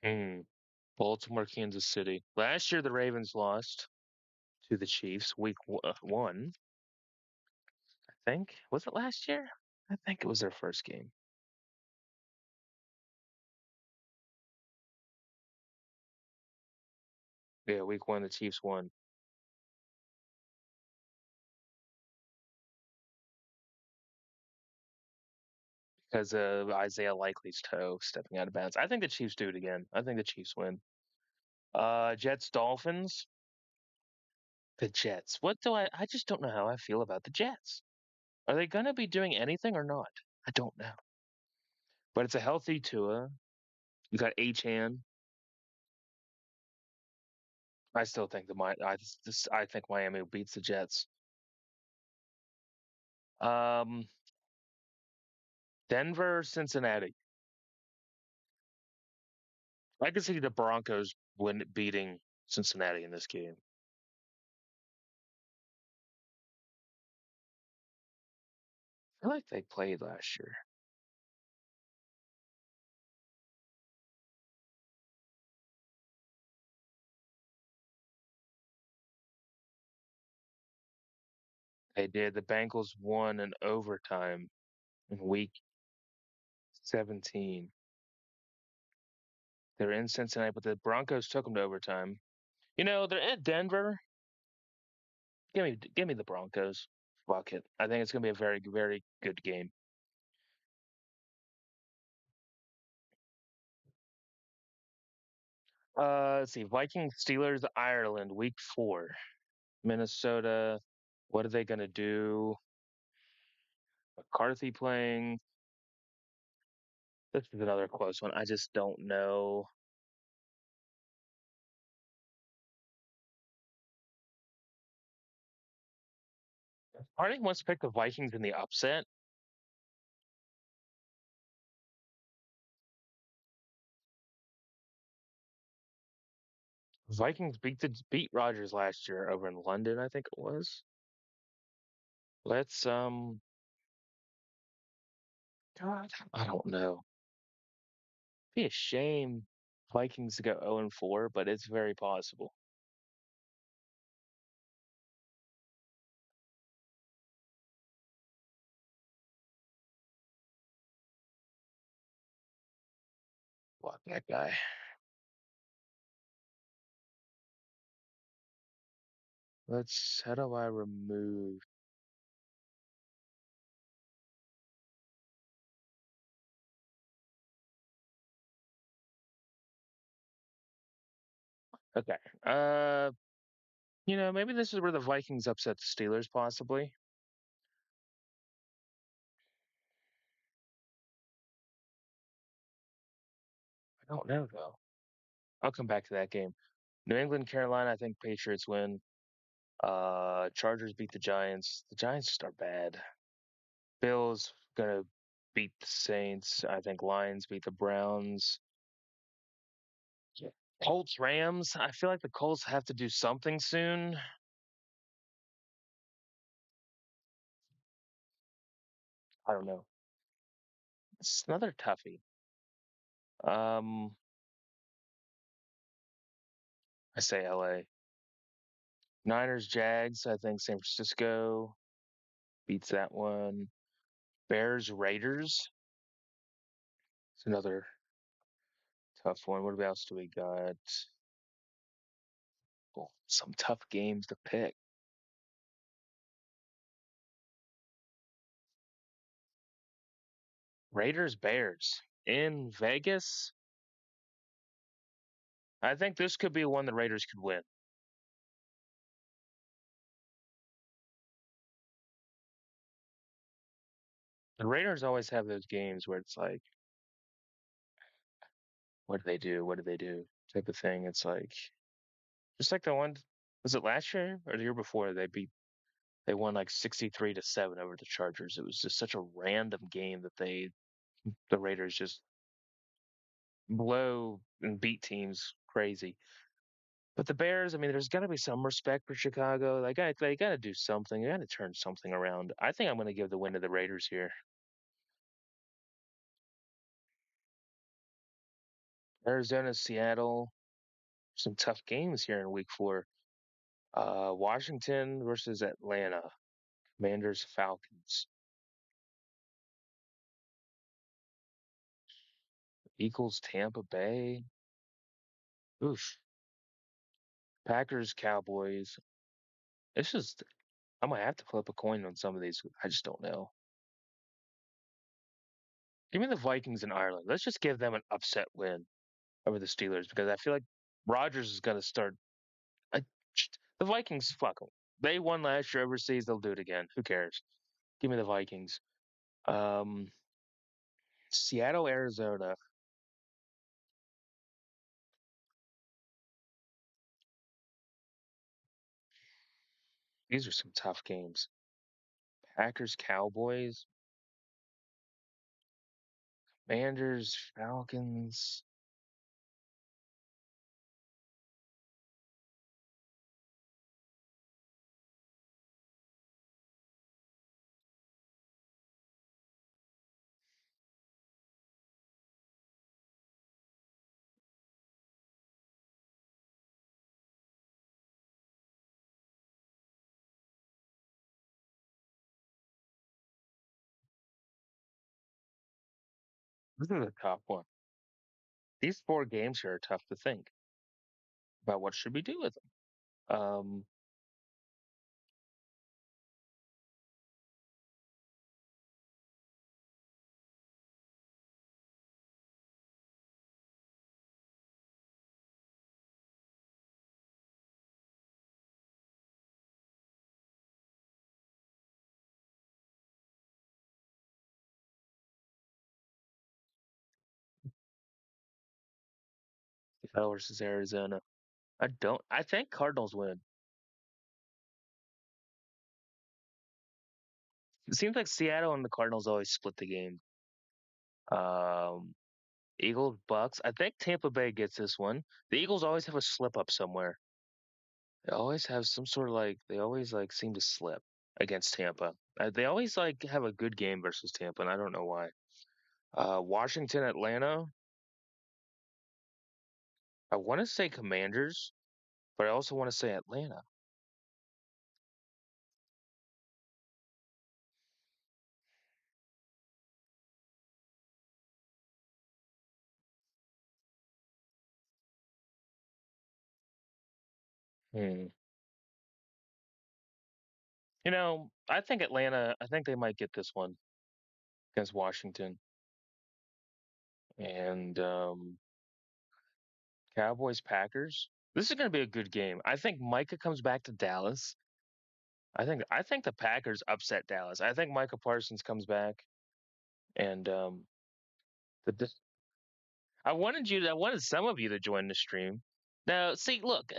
Hmm. Baltimore, Kansas City. Last year the Ravens lost to the Chiefs week 1. I think was it last year? I think it was their first game. Yeah, week 1 the Chiefs won because of Isaiah Likely's toe stepping out of bounds. I think the Chiefs do it again. I think the Chiefs win. Jets, Dolphins. The Jets. What do I just don't know how I feel about the Jets. Are they going to be doing anything or not? I don't know. But it's a healthy Tua. You got Achan. I still think I think Miami beats the Jets. Um, Denver, Cincinnati. I can see the Broncos beating Cincinnati in this game. I feel like they played last year. They did. The Bengals won in overtime in week 17. They're in Cincinnati, but the Broncos took them to overtime. They're at Denver. Give me the Broncos. Fuck it. I think it's gonna be a very, very good game. Let's see. Vikings, Steelers, Ireland, week 4. Minnesota. What are they gonna do? McCarthy playing. This is another close one. I just don't know. Harding wants to pick the Vikings in the upset. Vikings beat Rogers last year over in London, I think it was. Let's God, I don't know. Be a shame Vikings to go 0-4, but it's very possible. Fuck that guy. How do I remove? Okay. Maybe this is where the Vikings upset the Steelers, possibly. I don't know though. I'll come back to that game. New England, Carolina. I think Patriots win. Chargers beat the Giants. The Giants just are bad. Bills gonna beat the Saints. I think Lions beat the Browns. Yeah. Colts, Rams. I feel like the Colts have to do something soon. I don't know. It's another toughie. Um, I say LA. Niners, Jags. I think San Francisco beats that one. Bears, Raiders. It's another tough one. What else do we got? Oh, some tough games to pick. Raiders, Bears in Vegas. I think this could be one the Raiders could win. The Raiders always have those games where it's like, what do they do? What do they do? Type of thing. It's like just like the one, was it last year or the year before? They won like 63-7 over the Chargers. It was just such a random game that the Raiders just blow and beat teams crazy. But the Bears, I mean, there's got to be some respect for Chicago. They got to do something. They got to turn something around. I think I'm going to give the win to the Raiders here. Arizona, Seattle, some tough games here in Week 4. Washington versus Atlanta. Commanders, Falcons. Eagles, Tampa Bay. Oof. Packers, Cowboys. It's just I might have to flip a coin on some of these. I just don't know. Give me the Vikings in Ireland. Let's just give them an upset win over the Steelers because I feel like Rodgers is going to start. I, the Vikings, fuck them. They won last year overseas. They'll do it again. Who cares? Give me the Vikings. Um, Seattle, Arizona. These are some tough games. Packers, Cowboys. Commanders, Falcons. This is a tough one. These 4 games here are tough to think about what should we do with them. Seattle versus Arizona. I don't. I think Cardinals win. It seems like Seattle and the Cardinals always split the game. Um, Eagles, Bucks. I think Tampa Bay gets this one. The Eagles always have a slip up somewhere. They always have some sort of like. They always like seem to slip against Tampa. They always like have a good game versus Tampa, and I don't know why. Washington, Atlanta. I want to say Commanders, but I also want to say Atlanta. Hmm. I think Atlanta. I think they might get this one against Washington. And Cowboys Packers. This is going to be a good game. I think Micah comes back to Dallas. I think the Packers upset Dallas. I think Micah Parsons comes back and the I wanted some of you to join the stream. Now, see, look.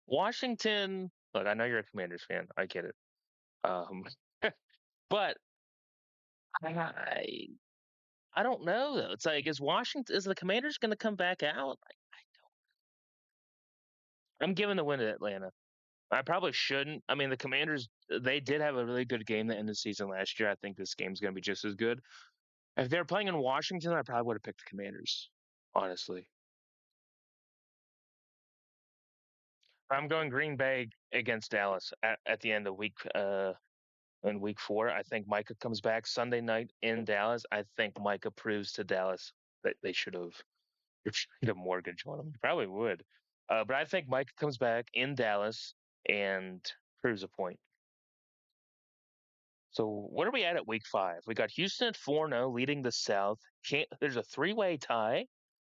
Washington. Look, I know you're a Commanders fan. I get it. Um, but I I don't know though. It's like is the Commanders going to come back out? I'm giving the win to Atlanta. I probably shouldn't. I mean, the Commanders they did have a really good game to end the season last year. I think this game's going to be just as good. If they were playing in Washington, I probably would have picked the Commanders. Honestly, I'm going Green Bay against Dallas at the end of week in week 4. I think Micah comes back Sunday night in Dallas. I think Micah proves to Dallas that they should have the mortgage on him. He probably would. But I think Micah comes back in Dallas and proves a point. So what are we at week 5? We got Houston at 4-0 leading the South. There's a three-way tie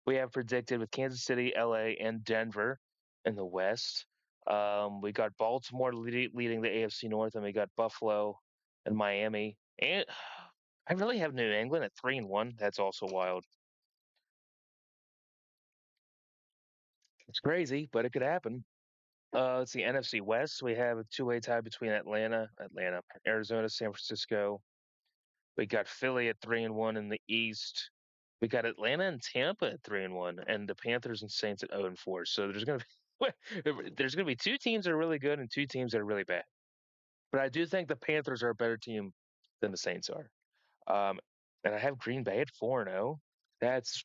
we have predicted with Kansas City, LA, and Denver in the West. We got Baltimore leading the AFC North, and we got Buffalo and Miami. And I really have New England at 3-1. That's also wild. It's crazy, but it could happen. Let's see, NFC West. We have a two-way tie between Arizona, San Francisco. We got Philly at 3-1 in the East. We got Atlanta and Tampa at 3-1, and the Panthers and Saints at 0-4. So there's gonna be two teams that are really good and two teams that are really bad. But I do think the Panthers are a better team than the Saints are. Um, and I have Green Bay at 4-0. That's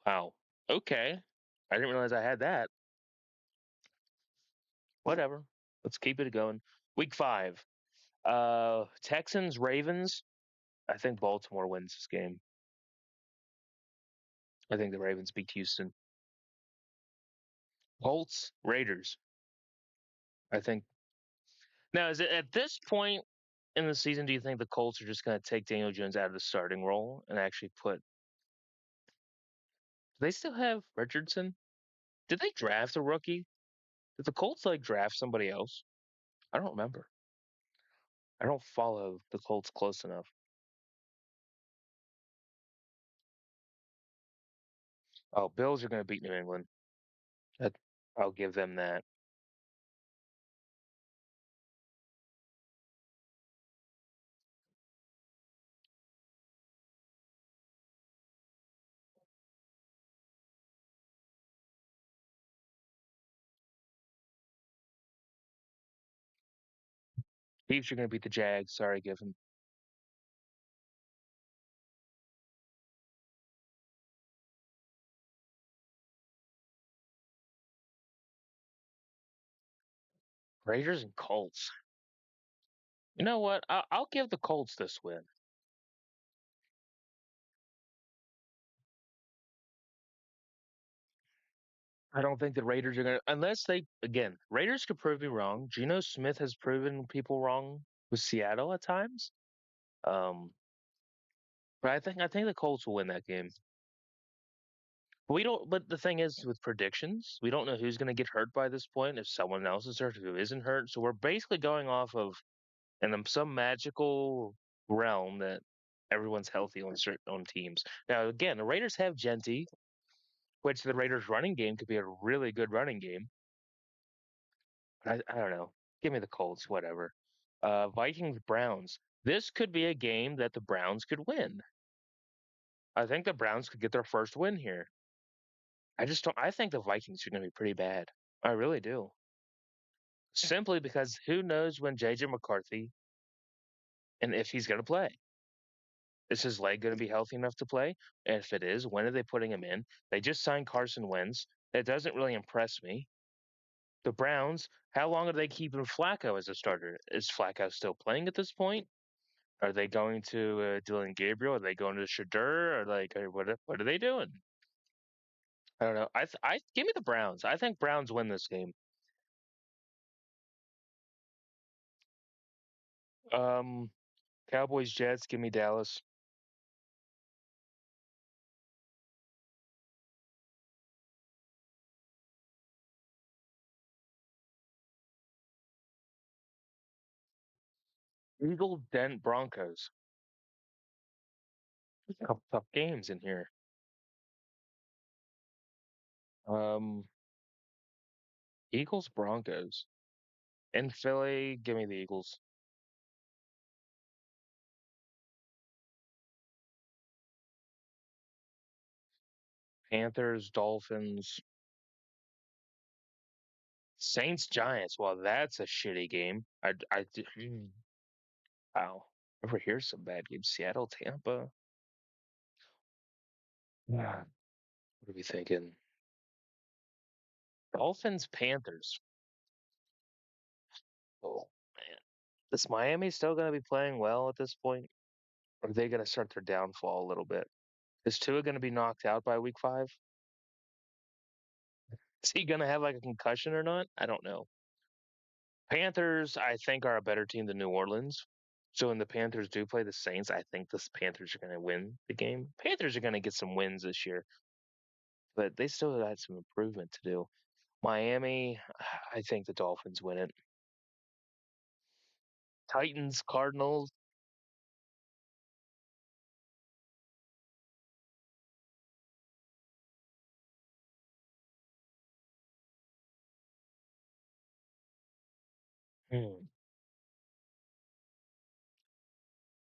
wow. Okay, I didn't realize I had that. Whatever. Let's keep it going. Week 5. Texans, Ravens. I think Baltimore wins this game. I think the Ravens beat Houston. Colts, Raiders. I think. Now, is it at this point in the season, do you think the Colts are just going to take Daniel Jones out of the starting role and actually put. Do they still have Richardson? Did they draft a rookie? Did the Colts like draft somebody else? I don't remember. I don't follow the Colts close enough. Oh, Bills are going to beat New England. That, I'll give them that. Chiefs are going to beat the Jags. Sorry, give them. Raiders and Colts. You know what? I'll give the Colts this win. I don't think the Raiders are going to, unless again, Raiders could prove me wrong. Geno Smith has proven people wrong with Seattle at times. Um, but I think the Colts will win that game. We don't, but the thing is with predictions, we don't know who's going to get hurt by this point, if someone else is hurt, who isn't hurt. So we're basically going off of, and in some magical realm that everyone's healthy on teams. Now, again, the Raiders have Genty, which the Raiders' running game could be a really good running game. I don't know. Give me the Colts, whatever. Vikings Browns. This could be a game that the Browns could win. I think the Browns could get their first win here. I just don't. I think the Vikings are going to be pretty bad. I really do. Simply because who knows when JJ McCarthy and if he's going to play. Is his leg going to be healthy enough to play? And if it is, when are they putting him in? They just signed Carson Wentz. That doesn't really impress me. The Browns, how long are they keeping Flacco as a starter? Is Flacco still playing at this point? Are they going to Dylan Gabriel? Are they going to Shadur? Or what are they doing? I don't know. I give me the Browns. I think Browns win this game. Um, Cowboys Jets. Give me Dallas. Eagle Dent Broncos. A couple tough games in here. Um, Eagles, Broncos. In Philly, give me the Eagles. Panthers, Dolphins, Saints, Giants. Well, that's a shitty game. Wow. Over here's some bad games. Seattle, Tampa. Yeah. What are we thinking? Dolphins, Panthers. Oh man, is Miami still going to be playing well at this point? Or are they going to start their downfall a little bit? Is Tua going to be knocked out by week 5? Is he going to have like a concussion or not? I don't know. Panthers, I think, are a better team than New Orleans. So when the Panthers do play the Saints, I think the Panthers are going to win the game. Panthers are going to get some wins this year, but they still had some improvement to do. Miami, I think the Dolphins win it. Titans, Cardinals. Hmm.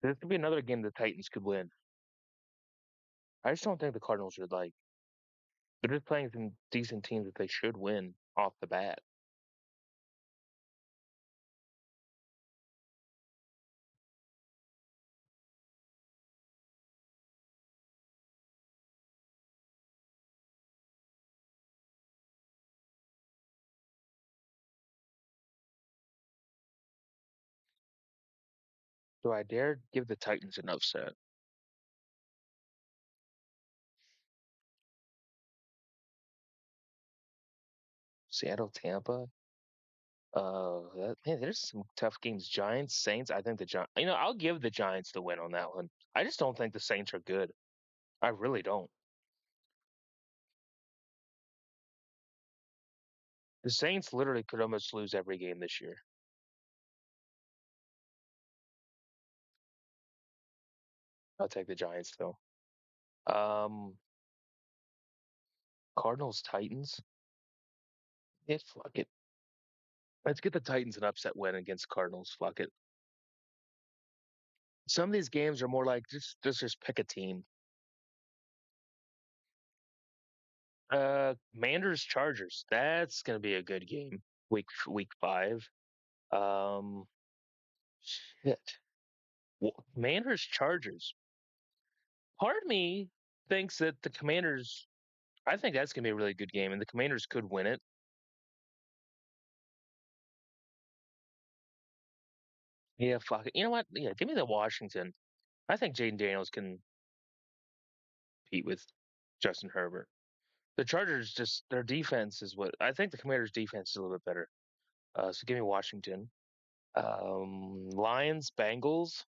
This could be another game the Titans could win. I just don't think the Cardinals are like they're just playing some decent teams that they should win off the bat. Do I dare give the Titans an upset? Seattle, Tampa. Man, there's some tough games. Giants, Saints. I think the Giants. I'll give the Giants the win on that one. I just don't think the Saints are good. I really don't. The Saints literally could almost lose every game this year. I'll take the Giants though. Um, Cardinals, Titans. Yeah, fuck it. Let's get the Titans an upset win against Cardinals. Fuck it. Some of these games are more like just pick a team. Commanders, Chargers. That's gonna be a good game. Week 5. Um, shit. Commanders, Chargers. Part of me thinks that the Commanders. I think that's gonna be a really good game, and the Commanders could win it. Yeah, fuck it. You know what? Yeah, give me the Washington. I think Jaden Daniels can compete with Justin Herbert. The Chargers just their defense is what I think the Commanders' defense is a little bit better. So give me Washington. Lions, Bengals.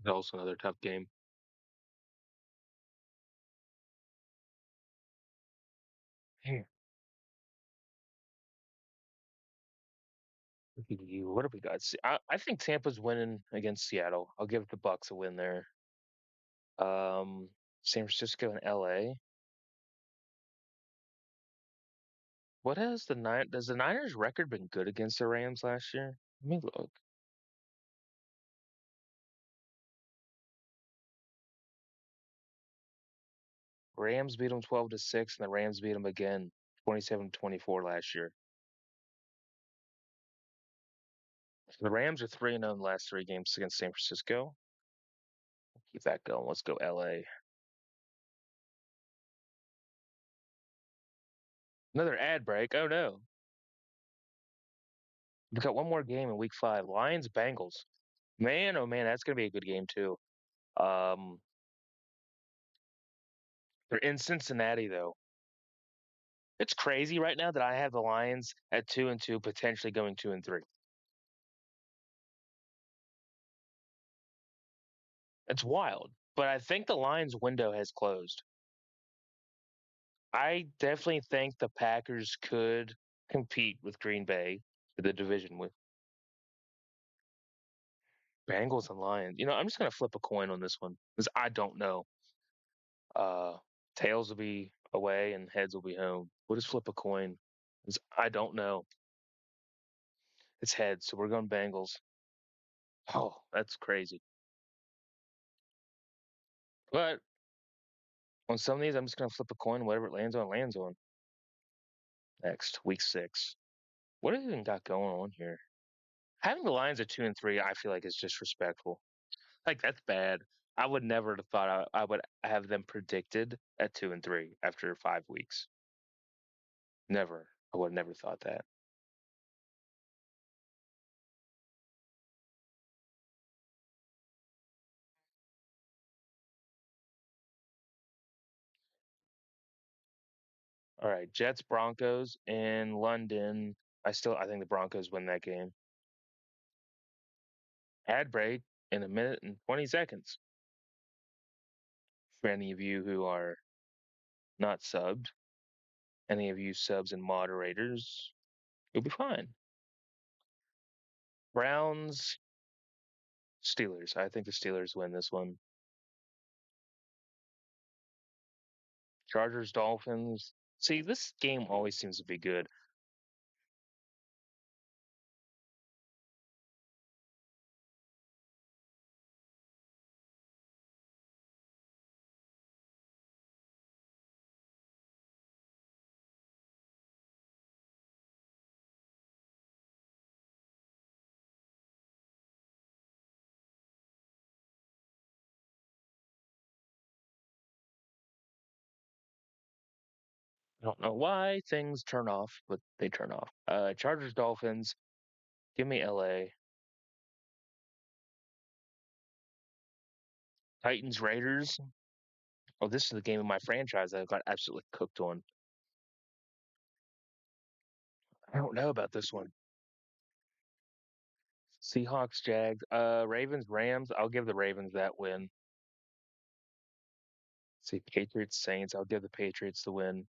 That's also another tough game. Hmm. What have we got? I think Tampa's winning against Seattle. I'll give the Bucks a win there. Um, San Francisco and LA. What has the nine? Does the Niners' record been good against the Rams last year? Let me look. Rams beat them 12-6, and the Rams beat them again 27-24 last year. So the Rams are 3-0 in the last 3 games against San Francisco. Keep that going. Let's go LA. Another ad break. Oh no. We've got one more game in week 5. Lions, Bengals. Man, oh man, that's gonna be a good game too. Um, they're in Cincinnati though. It's crazy right now that I have the Lions at 2-2, potentially going 2-3. It's wild, but I think the Lions window has closed. I definitely think the Packers could compete with Green Bay for the division Bengals and Lions. I'm just gonna flip a coin on this one because I don't know. Uh, tails will be away and heads will be home. We'll just flip a coin 'cause I don't know. It's heads, so we're going Bengals. Oh, that's crazy. But on some of these, I'm just gonna flip a coin. Whatever it lands on, lands on. Next, week 6. What have we even got going on here? Having the Lions at 2-3, I feel like is disrespectful. Like that's bad. I would never have thought I would have them predicted at 2-3 after 5 weeks. Never. I would have never thought that. All right, Jets Broncos in London. I think the Broncos win that game. Ad break in a minute and 20 seconds. For any of you who are not subbed, any of you subs and moderators, you'll be fine. Browns, Steelers. I think the Steelers win this one. Chargers, Dolphins. See, this game always seems to be good. I don't know why things turn off, but they turn off. Chargers, Dolphins. Give me LA. Titans, Raiders. Oh, this is the game of my franchise that I got absolutely cooked on. I don't know about this one. Seahawks, Jags, Ravens, Rams. I'll give the Ravens that win. See, Patriots, Saints. I'll give the Patriots the win.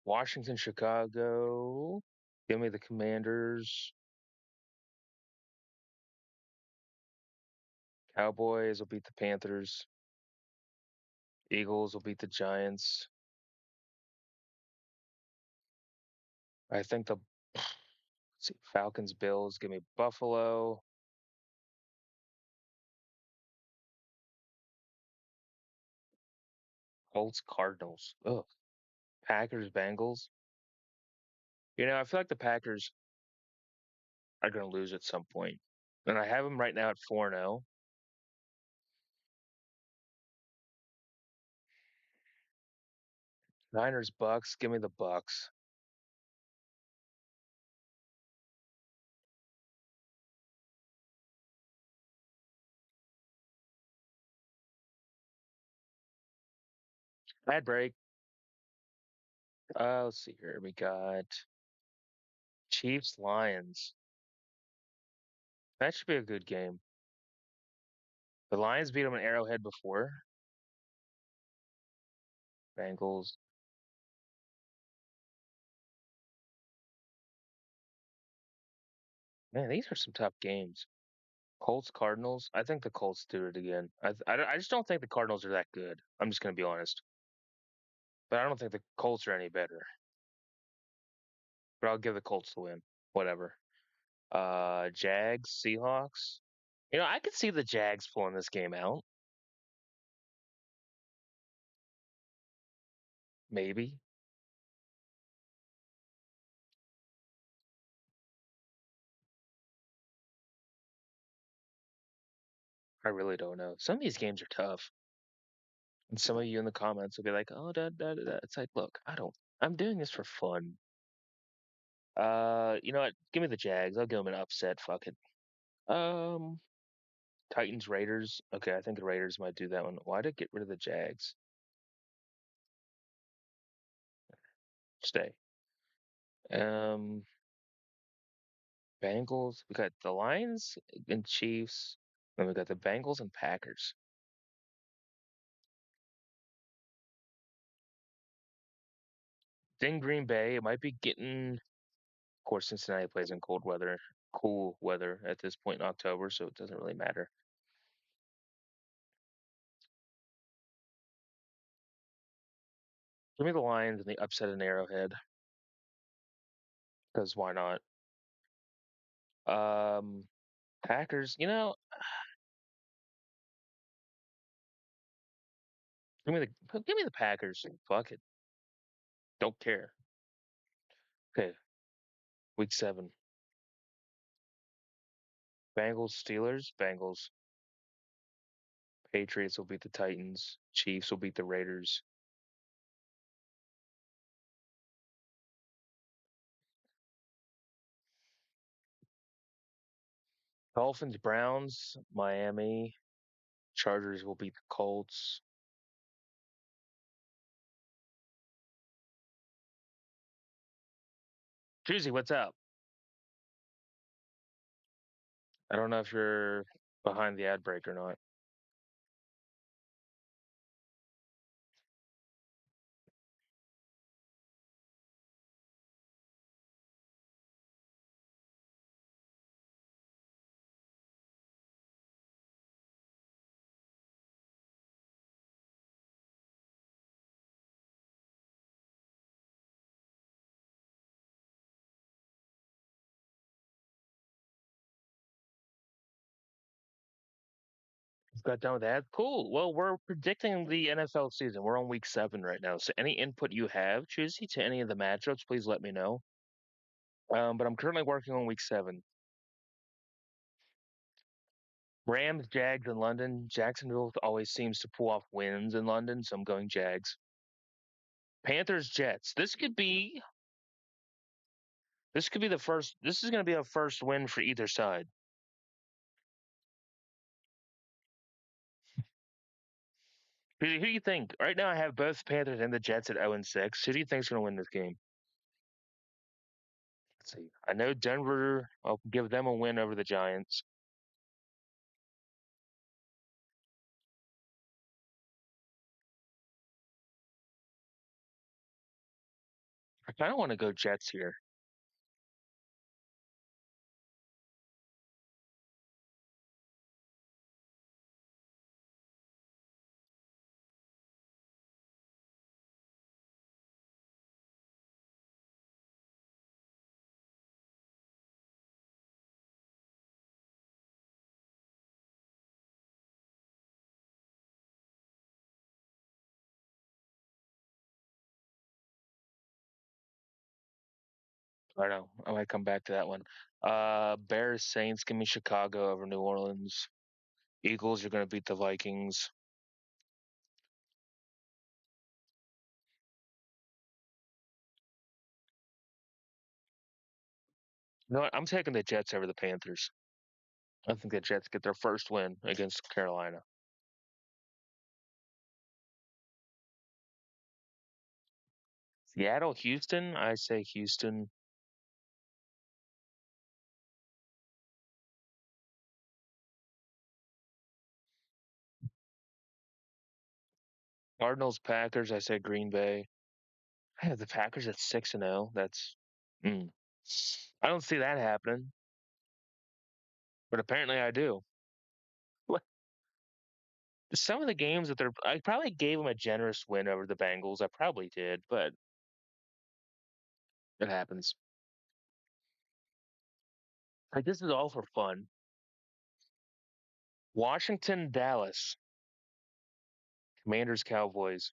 Washington, Chicago. Give me the Commanders. Cowboys will beat the Panthers. Eagles will beat the Giants. I think the let's see, Falcons, Bills. Give me Buffalo. Colts, Cardinals. Ugh. Packers, Bengals. I feel like the Packers are going to lose at some point. And I have them right now at 4-0. Niners, Bucks. Give me the Bucks. Bad break. Let's see here. We got Chiefs, Lions. That should be a good game. The Lions beat them in Arrowhead before. Bengals. Man, these are some tough games. Colts, Cardinals. I think the Colts do it again. I just don't think the Cardinals are that good. I'm just going to be honest. But I don't think the Colts are any better. But I'll give the Colts the win. Whatever. Jags, Seahawks. I could see the Jags pulling this game out. Maybe. I really don't know. Some of these games are tough. And some of you in the comments will be like, oh, da, da, da, da. It's like, look, I'm doing this for fun. You know what? Give me the Jags. I'll give them an upset. Fuck it. Um, Titans, Raiders. Okay, I think the Raiders might do that one. Why did get rid of the Jags? Stay. Um, Bengals. We got the Lions and Chiefs. Then we got the Bengals and Packers. Then Green Bay. It might be getting. Of course, Cincinnati plays in cool weather at this point in October, so it doesn't really matter. Give me the Lions and the upset in Arrowhead, because why not? Um, Packers. Give me the Packers. Fuck it. Don't care. Okay, week 7. Bengals, Steelers, Bengals. Patriots will beat the Titans. Chiefs will beat the Raiders. Dolphins, Browns, Miami. Chargers will beat the Colts. Juicy, what's up? I don't know if you're behind the ad break or not. Got done with that. Cool. Well, we're predicting the NFL season. We're on week 7 right now. So any input you have, Juicy, to any of the matchups, please let me know. But I'm currently working on week 7. Rams, Jags in London. Jacksonville always seems to pull off wins in London, so I'm going Jags. Panthers, Jets. This could be the first. This is going to be a first win for either side. Who do you think? Right now, I have both Panthers and the Jets at 0-6. Who do you think is going to win this game? Let's see. I know Denver. I'll give them a win over the Giants. I kind of want to go Jets here. I know. I might come back to that one. Bears, Saints. Give me Chicago over New Orleans. Eagles are going to beat the Vikings. You know what? I'm taking the Jets over the Panthers. I think the Jets get their first win against Carolina. Seattle, Houston. I say Houston. Cardinals, Packers. I say Green Bay. I have the Packers at 6-0. That's. Mm. I don't see that happening, but apparently I do. What- Some of the games that I probably gave them a generous win over the Bengals. I probably did, but it happens. Like this is all for fun. Washington, Dallas, Commanders, Cowboys.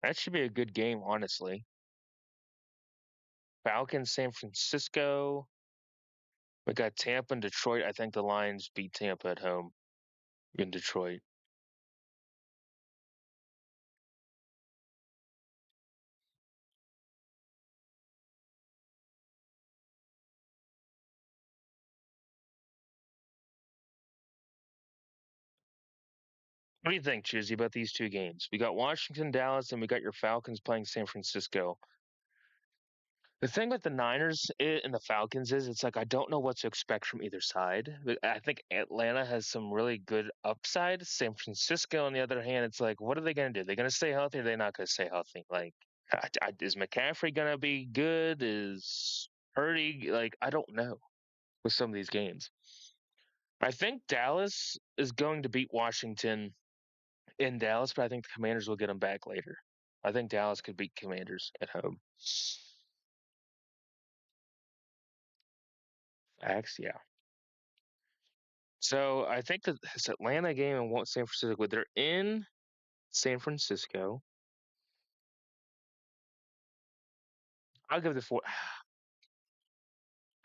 That should be a good game, honestly. Falcons, San Francisco. We got Tampa and Detroit. I think the Lions beat Tampa at home in Detroit. What do you think, Chizzy, about these two games? We got Washington, Dallas, and we got your Falcons playing San Francisco. The thing with the Niners and the Falcons is it's like I don't know what to expect from either side. I think Atlanta has some really good upside. San Francisco, on the other hand, it's like, what are they going to do? They're going to stay healthy or are they not going to stay healthy? Like, is McCaffrey going to be good? Is Purdy, like, I don't know with some of these games. I think Dallas is going to beat Washington in Dallas, but I think the Commanders will get them back later. I think Dallas could beat Commanders at home. Facts, yeah. So I think that this Atlanta game and what San Francisco, they're in San Francisco. I'll give the four.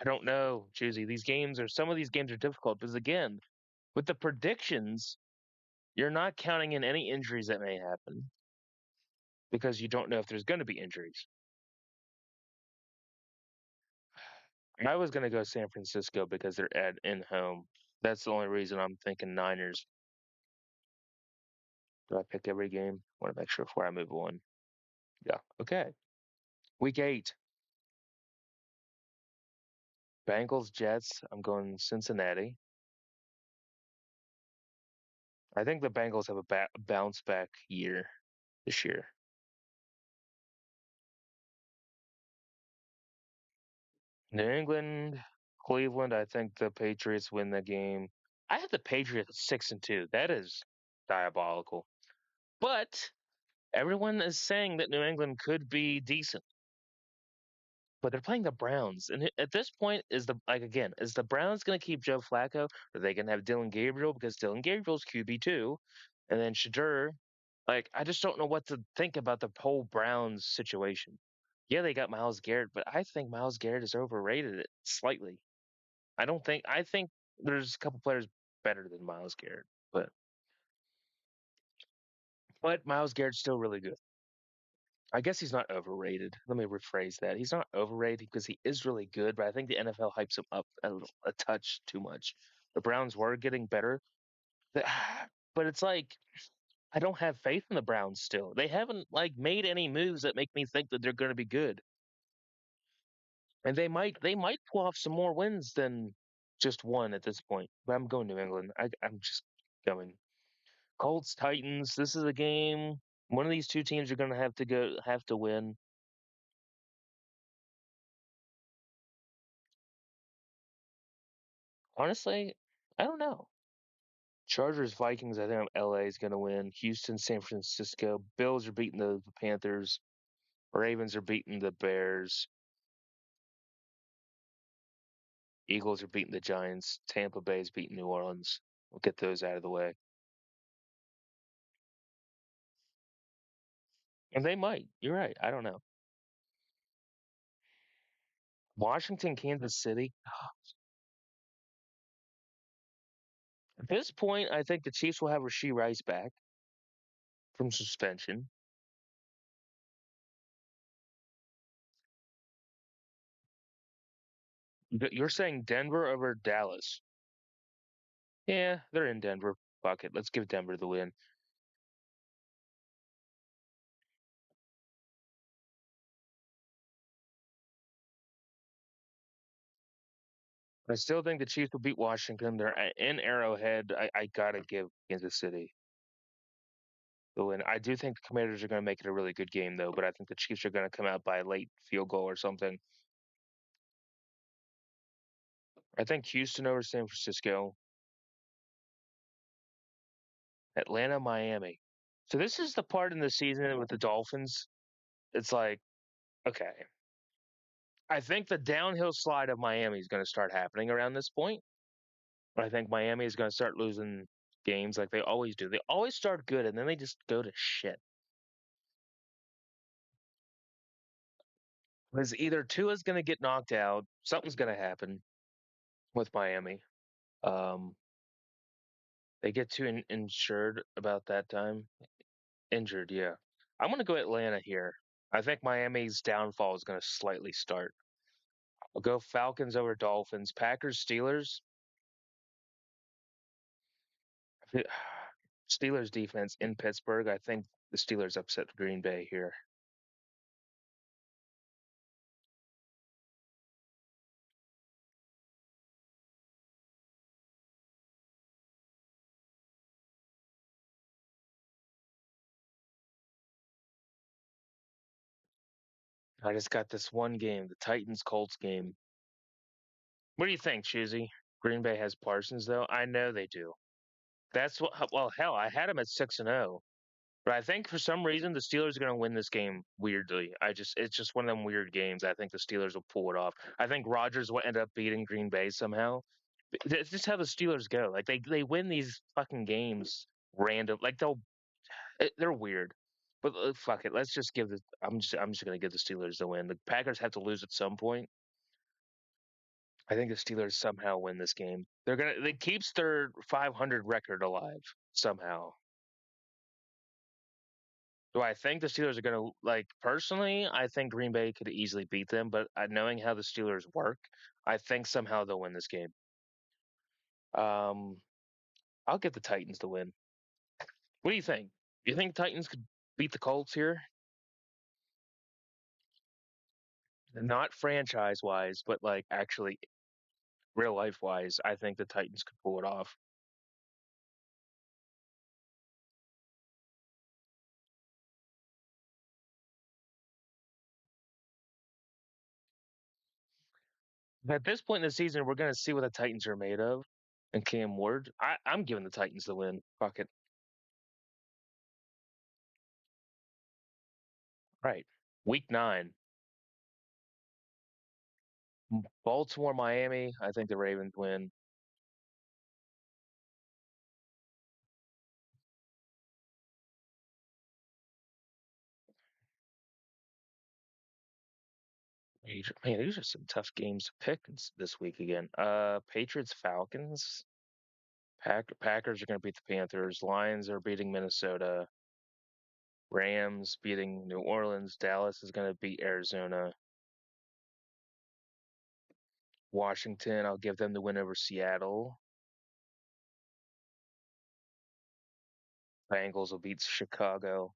I don't know, Juicy. Some of these games are difficult because again, with the predictions, you're not counting in any injuries that may happen because you don't know if there's going to be injuries. I was going to go San Francisco because they're at in home. That's the only reason I'm thinking Niners. Do I pick every game? Want to make sure before I move on. Yeah. Okay. Week 8. Bengals, Jets. I'm going Cincinnati. I think the Bengals have a bounce back year this year. New England, Cleveland. I think the Patriots win the game. I have the Patriots at 6-2. That is diabolical. But everyone is saying that New England could be decent. But they're playing the Browns, and at this point, is the Browns going to keep Joe Flacco? Are they going to have Dylan Gabriel because Dylan Gabriel's QB2, and then Shadur? Like, I just don't know what to think about the whole Browns situation. Yeah, they got Miles Garrett, but I think Miles Garrett is overrated slightly. I think there's a couple players better than Miles Garrett, but Miles Garrett's still really good. I guess he's not overrated. Let me rephrase that. He's not overrated because he is really good, but I think the NFL hypes him up a touch too much. The Browns were getting better, but it's like I don't have faith in the Browns still. They haven't like made any moves that make me think that they're going to be good. And they might pull off some more wins than just one at this point. But I'm going New England. I'm just going Colts Titans. This is a game. One of these two teams are going to have to win. Honestly, I don't know. Chargers Vikings. I think LA is going to win. Houston San Francisco. Bills are beating the Panthers. Ravens are beating the Bears. Eagles are beating the Giants. Tampa Bay is beating New Orleans. We'll get those out of the way. And they might. You're right. I don't know. Washington, Kansas City. At this point, I think the Chiefs will have Rasheed Rice back from suspension. You're saying Denver over Dallas. Yeah, they're in Denver. Fuck it. Let's give Denver the win. I still think the Chiefs will beat Washington. They're in Arrowhead. I gotta give Kansas City the win. I do think the Commanders are going to make it a really good game, though. But I think the Chiefs are going to come out by a late field goal or something. I think Houston over San Francisco, Atlanta, Miami. So this is the part in the season with the Dolphins. It's like, okay, I think the downhill slide of Miami is going to start happening around this point. I think Miami is going to start losing games like they always do. They always start good and then they just go to shit. Because either Tua's going to get knocked out, something's going to happen with Miami. Um, they get too insured about that time. Injured, yeah. I'm going to go Atlanta here. I think Miami's downfall is going to slightly start. I'll go Falcons over Dolphins. Packers, Steelers. Steelers defense in Pittsburgh. I think the Steelers upset Green Bay here. I just got this one game, the Titans Colts game. What do you think, Choosy? Green Bay has Parsons though. I know they do. That's what. Well, hell, I had them at 6-0, but I think for some reason the Steelers are going to win this game. Weirdly, it's just one of them weird games. I think the Steelers will pull it off. I think Rodgers will end up beating Green Bay somehow. It's just how the Steelers go. Like they win these fucking games random. Like they're weird. But fuck it. Let's just give the. I'm just gonna give the Steelers the win. The Packers have to lose at some point. I think the Steelers somehow win this game. It keeps their 500 record alive somehow. Do I think the Steelers are gonna like personally? I think Green Bay could easily beat them, but knowing how the Steelers work, I think somehow they'll win this game. Um, I'll get the Titans to win. What do you think? You think Titans could beat the Colts here? Not franchise wise, but like actually real life wise, I think the Titans could pull it off. At this point in the season, we're going to see what the Titans are made of. And Cam Ward, I'm giving the Titans the win. Fuck it. Right. Week 9, Baltimore, Miami. I think the Ravens win. Man, these are some tough games to pick this week again. Patriots, Falcons. Packers are going to beat the Panthers. Lions are beating Minnesota. Rams beating New Orleans. Dallas is going to beat Arizona. Washington, I'll give them the win over Seattle. Bengals will beat Chicago.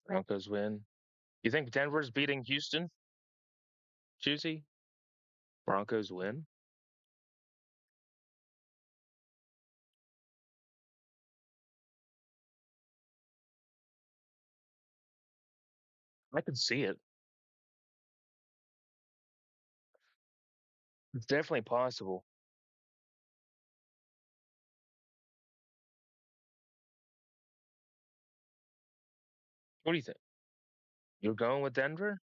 Broncos win. You think Denver's beating Houston? Juicy? Broncos win? I could see it. It's definitely possible. What do you think? You're going with Denver?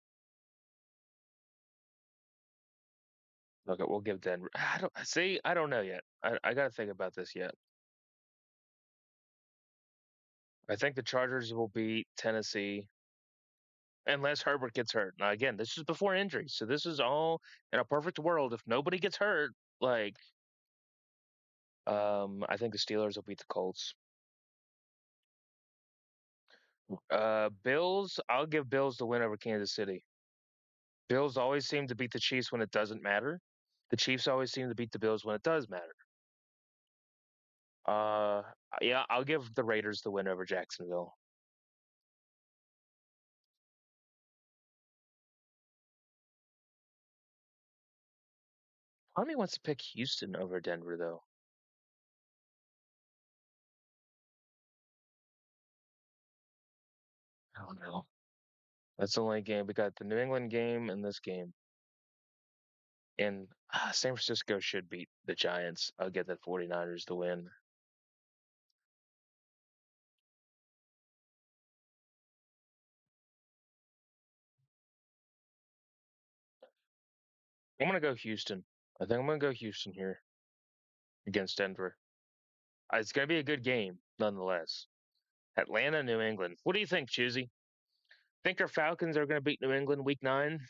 Okay, we'll give Denver. I don't see. I don't know yet. I got to think about this yet. I think the Chargers will beat Tennessee unless Herbert gets hurt. Now, again, this is before injury, so this is all in a perfect world. If nobody gets hurt, like, I think the Steelers will beat the Colts. Bills. I'll give Bills the win over Kansas City. Bills always seem to beat the Chiefs when it doesn't matter. The Chiefs always seem to beat the Bills when it does matter. Uh, yeah, I'll give the Raiders the win over Jacksonville. Part of me wants to pick Houston over Denver, though. I don't know. That's the only game. We got the New England game and this game. And San Francisco should beat the Giants. I'll get the 49ers to win. I'm going to go Houston. I think I'm going to go Houston here against Denver. It's going to be a good game, nonetheless. Atlanta, New England. What do you think, Choosy? Think our Falcons are going to beat New England week 9?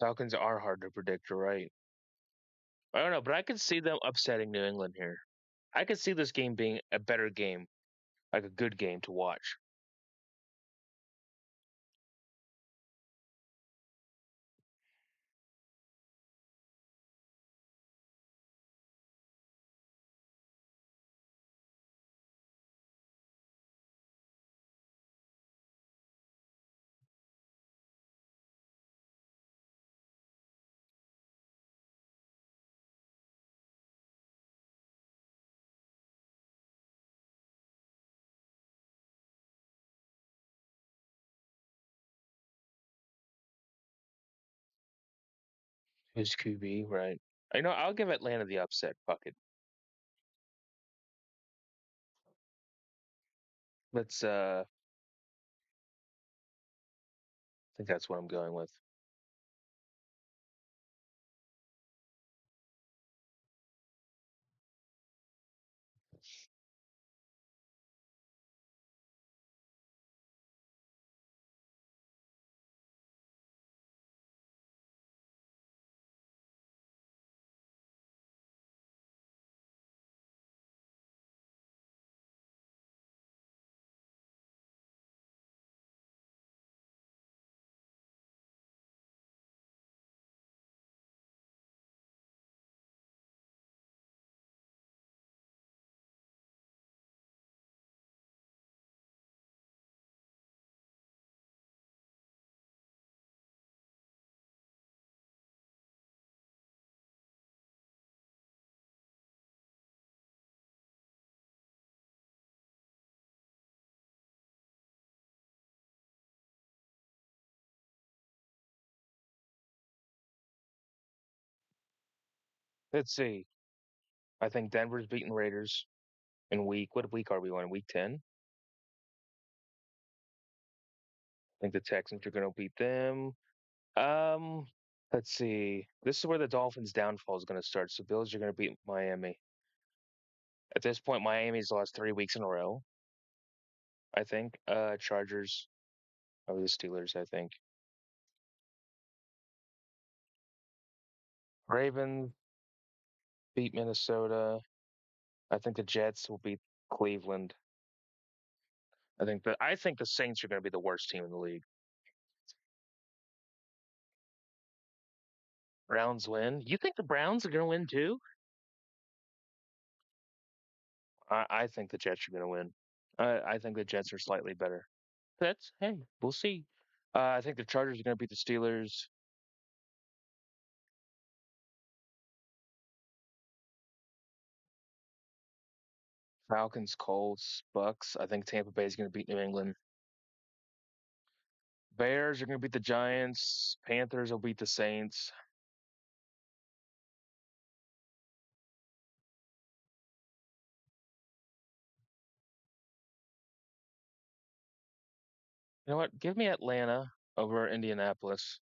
Falcons are hard to predict, you're right. I don't know, but I could see them upsetting New England here. I could see this game being a better game, like a good game to watch. Who's QB, right? I'll give Atlanta the upset. Fuck it. I think that's what I'm going with. Let's see. I think Denver's beating Raiders in what week are we on? Week 10? I think the Texans are going to beat them. Um, let's see. This is where the Dolphins' downfall is going to start. So Bills are going to beat Miami. At this point, Miami's lost 3 weeks in a row. I think. Chargers over the Steelers. I think. Ravens beat Minnesota. I think the Jets will beat Cleveland. I think the Saints are going to be the worst team in the league. Browns win. You think the Browns are going to win too? I think the Jets are going to win. I think the Jets are slightly better. That's hey, we'll see. I think the Chargers are going to beat the Steelers. Falcons, Colts, Bucks. I think Tampa Bay is going to beat New England. Bears are going to beat the Giants. Panthers will beat the Saints. You know what? Give me Atlanta over Indianapolis.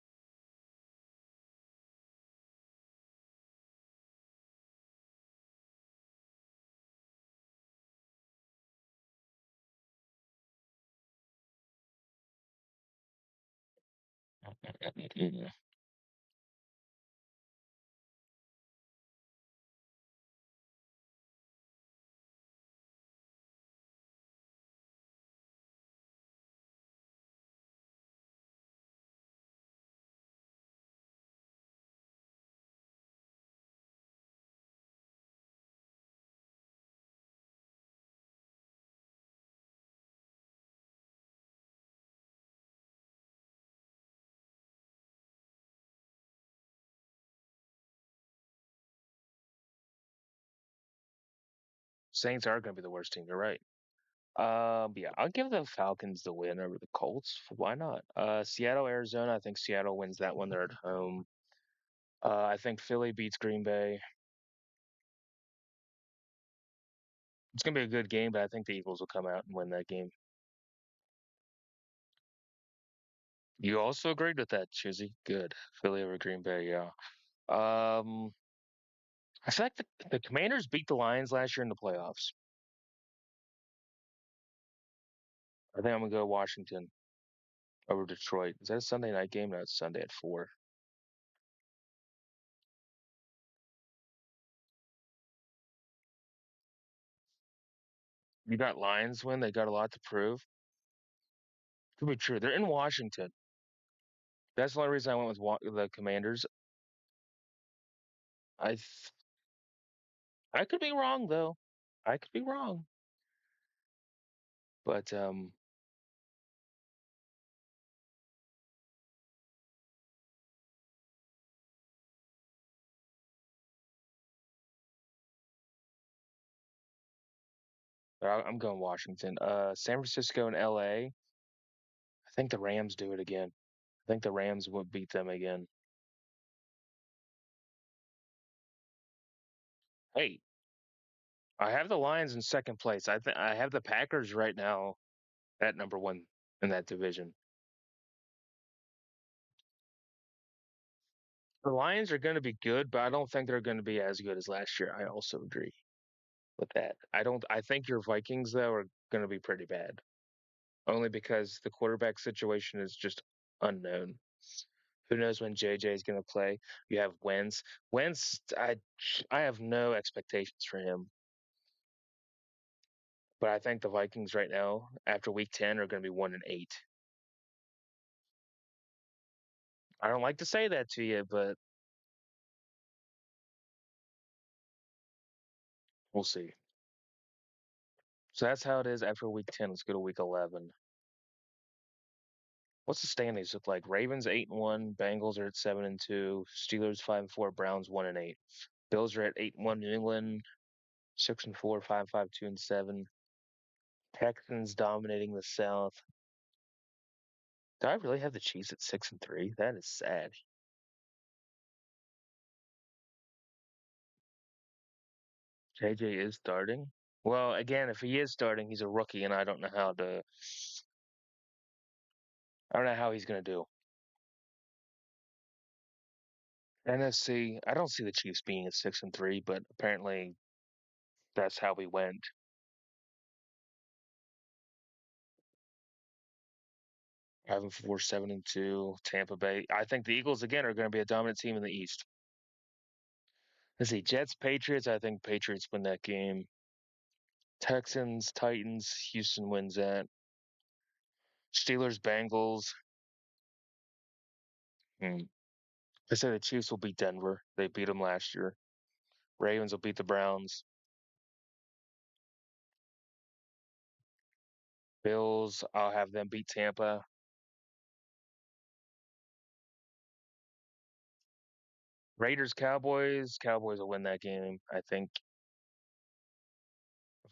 Saints are going to be the worst team. You're right. Yeah, I'll give the Falcons the win over the Colts. Why not? Seattle, Arizona. I think Seattle wins that one. They're at home. I think Philly beats Green Bay. It's gonna be a good game, but I think the Eagles will come out and win that game. You also agreed with that, Chizzy. Good. Philly over Green Bay, yeah. Um, I feel like the Commanders beat the Lions last year in the playoffs. I think I'm gonna go Washington over Detroit. Is that a Sunday night game? No, it's Sunday at 4. You got Lions win. They got a lot to prove. Could be true. They're in Washington. That's the only reason I went with the Commanders. I th- I could be wrong though. I could be wrong, but I'm going Washington. San Francisco and LA. I think the Rams do it again. I think the Rams would beat them again. Hey, I have the Lions in second place. I think I have the Packers right now at number one in that division. The Lions are going to be good, but I don't think they're going to be as good as last year. I also agree with that. I don't. I think your Vikings though are going to be pretty bad, only because the quarterback situation is just unknown. Who knows when JJ is going to play? You have Wentz. Wentz, I have no expectations for him. But I think the Vikings right now, after Week 10, are going to be 1-8. I don't like to say that to you, but we'll see. So that's how it is after Week 10. Let's go to Week 11. What's the standings look like? Ravens 8-1, Bengals are at 7-2, Steelers 5-4, Browns 1-8. Bills are at 8-1, New England 6-4, 5-5, 2-7. Texans dominating the South. Do I really have the Chiefs at 6-3? That is sad. JJ is starting. Well, again, if he is starting, he's a rookie, and I don't know how he's gonna do. NFC, I don't see the Chiefs being at 6-3, but apparently that's how we went. 5-4, 7-2, Tampa Bay. I think the Eagles again are going to be a dominant team in the East. Let's see, Jets, Patriots. I think Patriots win that game. Texans, Titans. Houston wins that. Steelers, Bengals. Hmm. I say the Chiefs will beat Denver. They beat them last year. Ravens will beat the Browns. Bills, I'll have them beat Tampa. Raiders, Cowboys. Cowboys will win that game. I think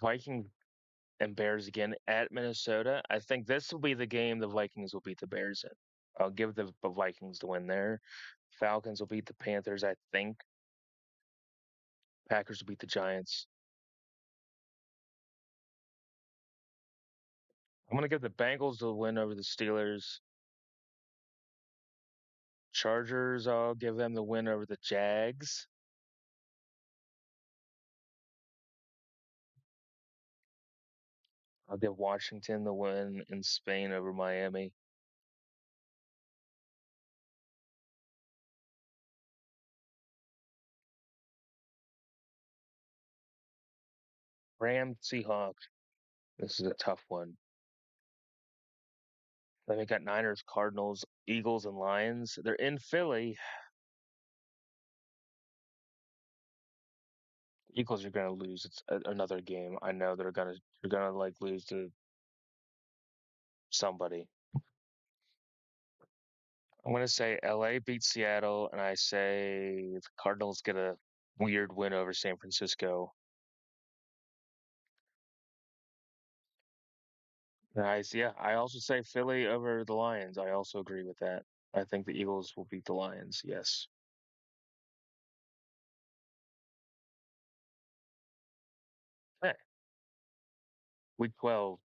Vikings and Bears again at Minnesota. I think this will be the game the Vikings will beat the Bears in. I'll give the Vikings the win there. Falcons will beat the Panthers, I think. Packers will beat the Giants. I'm going to give the Bengals the win over the Steelers. Chargers, I'll give them the win over the Jags. I'll give Washington the win in Spain over Miami. Rams, Seahawks. This is a tough one. Then we got Niners, Cardinals, Eagles, and Lions. They're in Philly. Eagles are going to lose. It's another game. I know they're gonna like lose to somebody. I'm going to say LA beats Seattle, and I say the Cardinals get a weird win over San Francisco. Nice. Yeah, I also say Philly over the Lions. I also agree with that. I think the Eagles will beat the Lions. Yes. Hey, week 12.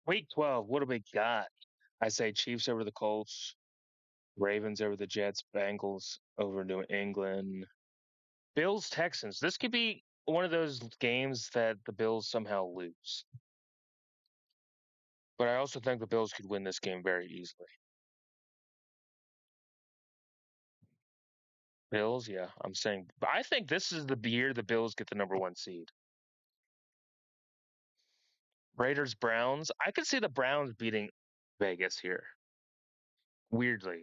Week 12. What do we got? I say Chiefs over the Colts, Ravens over the Jets, Bengals over New England, Bills, Texans. This could be one of those games that the Bills somehow lose. But I also think the Bills could win this game very easily. Bills, yeah, I'm saying. But I think this is the year the Bills get the number one seed. Raiders, Browns. I could see the Browns beating Vegas here. Weirdly,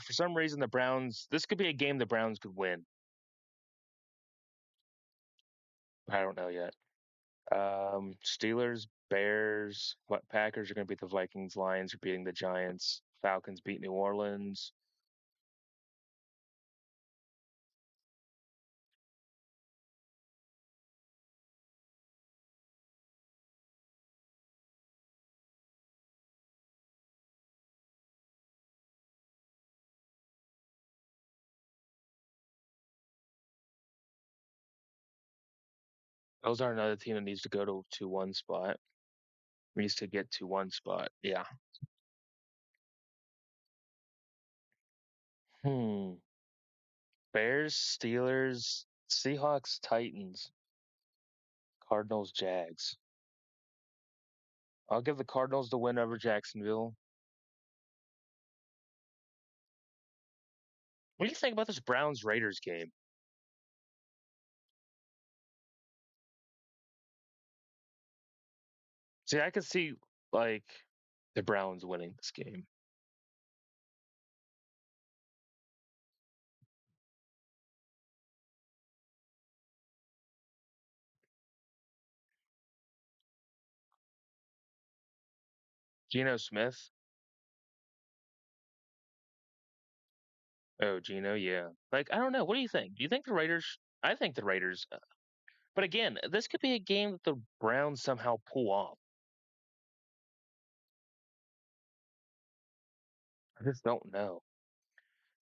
for some reason the Browns. This could be a game the Browns could win. I don't know yet. Steelers, Bears. What Packers are going to beat the Vikings? Lions are beating the Giants. Falcons beat New Orleans. Those are another team that needs to go to one spot. Needs to get to one spot. Yeah. Hmm. Bears, Steelers, Seahawks, Titans, Cardinals, Jags. I'll give the Cardinals the win over Jacksonville. What do you think about this Browns Raiders game? See, I could see like the Browns winning this game. Geno Smith. Oh, Geno, yeah. Like I don't know. What do you think? Do you think the Raiders? I think the Raiders. But again, this could be a game that the Browns somehow pull off. I just don't know.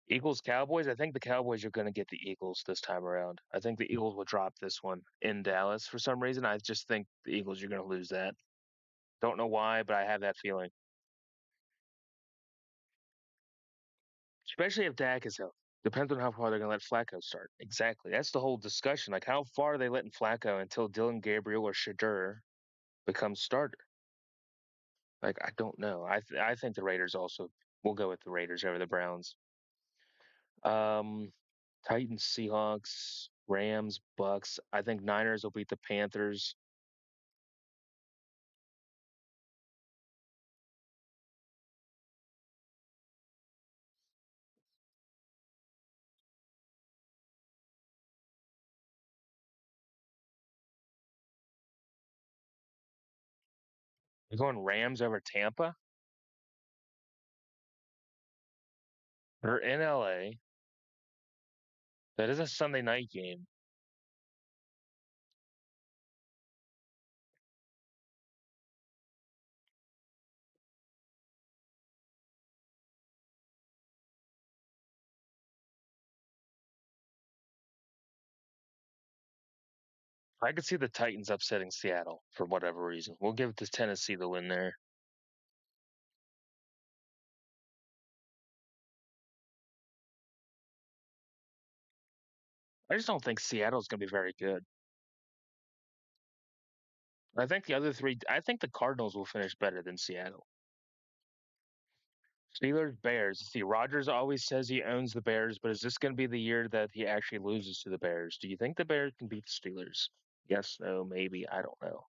Eagles Cowboys. I think the Cowboys are going to get the Eagles this time around. I think the Eagles will drop this one in Dallas for some reason. I just think the Eagles are going to lose that. Don't know why, but I have that feeling. Especially if Dak is healthy. Depends on how far they're going to let Flacco start. Exactly. That's the whole discussion. Like, how far are they letting Flacco until Dylan Gabriel or Shadur becomes starter? Like, I don't know. I think the Raiders also will go with the Raiders over the Browns. Um, Titans, Seahawks, Rams, Bucks. I think Niners will beat the Panthers. You're going Rams over Tampa. They're in LA. That is a Sunday night game. I could see the Titans upsetting Seattle for whatever reason. We'll give it to Tennessee the win there. I just don't think Seattle's going to be very good. I think the other three, I think the Cardinals will finish better than Seattle. Steelers, Bears. See, Rogers always says he owns the Bears, but is this going to be the year that he actually loses to the Bears? Do you think the Bears can beat the Steelers? Yes, no, maybe. I don't know.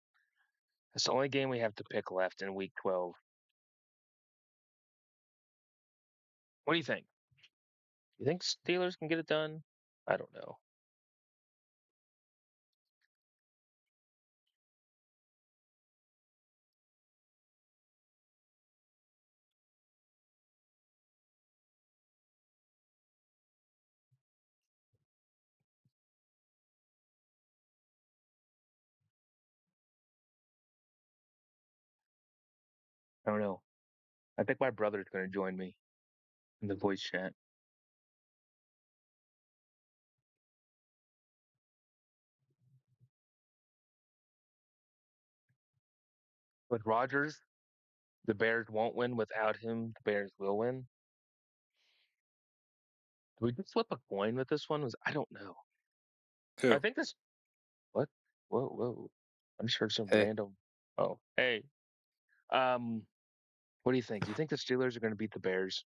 It's the only game we have to pick left in week 12. What do you think? You think Steelers can get it done? I don't know. I don't know. I think my brother's going to join me in the voice chat. With Rogers, the Bears won't win. Without him, the Bears will win. Do we just flip a coin with this one? Was I don't know. I Who? think this. What? Whoa, whoa! I just heard some Hey. random. Oh, hey. What do you think? Do you think the Steelers are going to beat the Bears?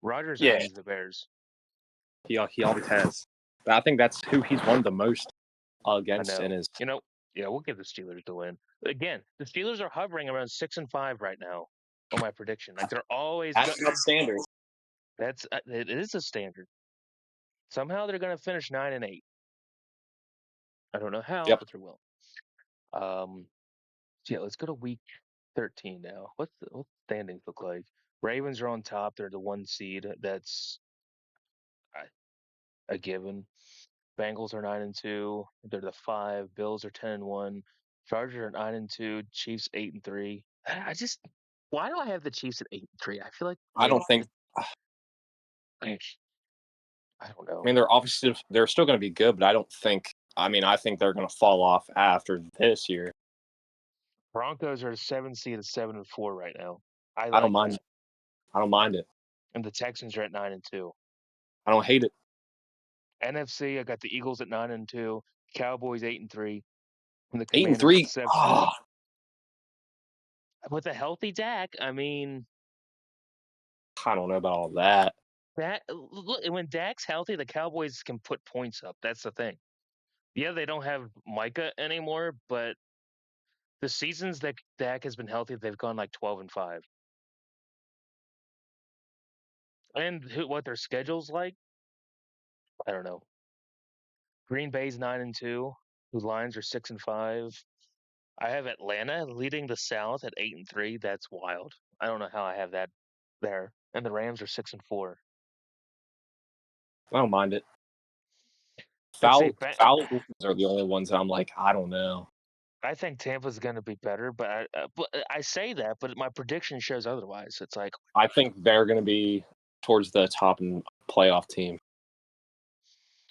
Rodgers Yeah, owns the Bears. he always has. But I think that's who he's won the most I against in know. his. Yeah, we'll give the Steelers the win. Again, the Steelers are hovering around 6-5 right now on my prediction. Like they're always That's not standard. that's it is a standard. Somehow they're going to finish 9-8. I don't know how, Yep. but they will. Um, so yeah, let's go to week 13 now. What's the standings look like? Ravens are on top. They're the 1 seed. That's a given. Bengals are 9-2. They're the 5. Bills are 10-1. Chargers are 9-2. Chiefs 8-3. I just why do I have the Chiefs at 8-3? I feel like I don't think. I don't I know. mean, they're obviously they're still going to be good, but I don't think. I mean, I think they're going to fall off after this year. Broncos are a 7 seed at 7-4 right now. I I don't like mind. that. I don't mind it. And the Texans are at 9-2. I don't hate it. NFC, I got the Eagles at 9-2. Cowboys 8-3. And the Eight and Commanders at three. 7. Oh, With a healthy Dak, I mean, I don't know about all that. that look when Dak's healthy, the Cowboys can put points up. That's the thing. Yeah, they don't have Micah anymore, but the seasons that Dak has been healthy, they've gone like 12-5. And what their schedule's like, I don't know. Green Bay's 9-2. The Lions are 6-5. I have Atlanta leading the South at 8-3. That's wild. I don't know how I have that there. And the Rams are 6-4. I don't mind it. Let's see. Foul are the only ones that I'm like, I don't know. I think Tampa's going to be better, but I say that, but my prediction shows otherwise. It's like I think they're going to be towards the top and playoff team.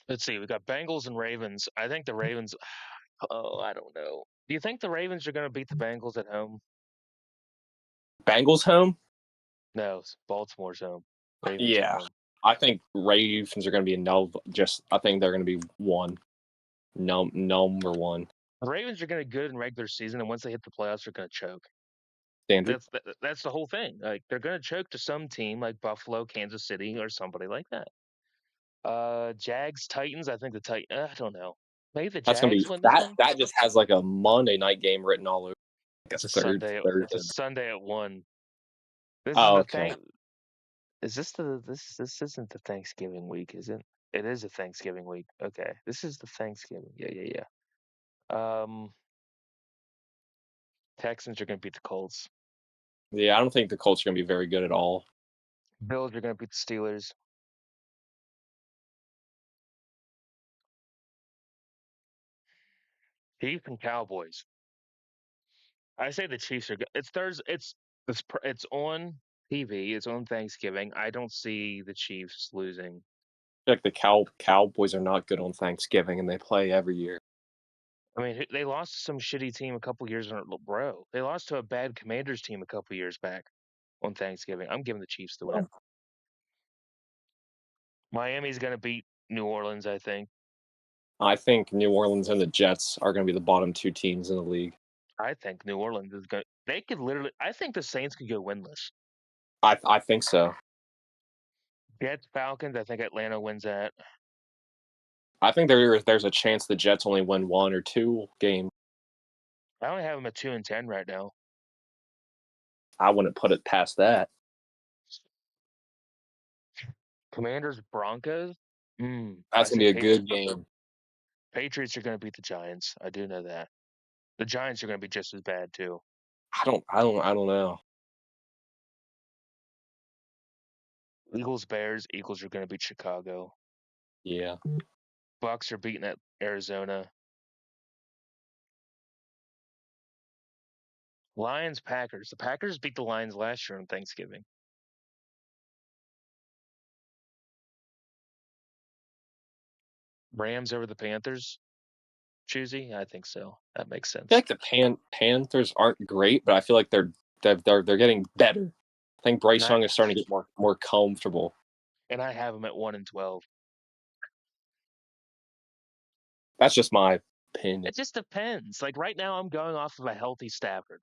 let's see. We got Bengals and Ravens. I think the Ravens. Oh, I don't know. Do you think the Ravens are going to beat the Bengals at home? Bengals home? No, Baltimore's home. Ravens at Yeah. home. I think Ravens are going to be I think they're going to be number one. The Ravens are going to be good in regular season, and once they hit the playoffs, they're going to choke. Standard. That's the whole thing. Like they're going to choke to some team like Buffalo, Kansas City, or somebody like that. Jags, Titans. I think the Titans. I don't know. Maybe the That's going to be Jags win this one. that just has like a Monday night game written all over. Like It's a third. Sunday. It's a Sunday at 1. This is Oh, the okay. thing. Is this the this isn't the Thanksgiving week, is it? It is a Thanksgiving week. Okay. This is the Thanksgiving. Yeah. Texans are gonna beat the Colts. Yeah, I don't think the Colts are going to be very good at all. Bills are gonna beat the Steelers. Chiefs and Cowboys. I say the Chiefs are good. It's Thursday. It's on TV. It's on Thanksgiving. I don't see the Chiefs losing. I feel like the Cowboys are not good on Thanksgiving, and they play every year. I mean, they lost to some shitty team a couple years in a row. They lost to a bad Commanders team a couple years back on Thanksgiving. I'm giving the Chiefs the win. Miami's going to beat New Orleans, I think. I think New Orleans and the Jets are going to be the bottom two teams in the league. I think New Orleans is going. They could literally. I think the Saints could go winless. I think so. Jets, Falcons. I think Atlanta wins that. I think there's a chance the Jets only win 1 or 2 games. I only have them at 2-10 right now. I wouldn't put it past that. Commanders, Broncos. That's going to be a good game. Patriots are going to beat the Giants. I do know that. The Giants are going to be just as bad too. I don't know. Eagles, Bears. Eagles are going to beat Chicago. Yeah. Bucks are beating at Arizona. Lions, Packers. The Packers beat the Lions last year on Thanksgiving. Rams over the Panthers. Choosy? I think so. That makes I feel sense. like the Panthers aren't great, but I feel like they're getting better. I think Bryce Young is starting to get more comfortable. And I have them at 1-12. That's just my opinion. It just depends. Like right now, I'm going off of a healthy Stafford.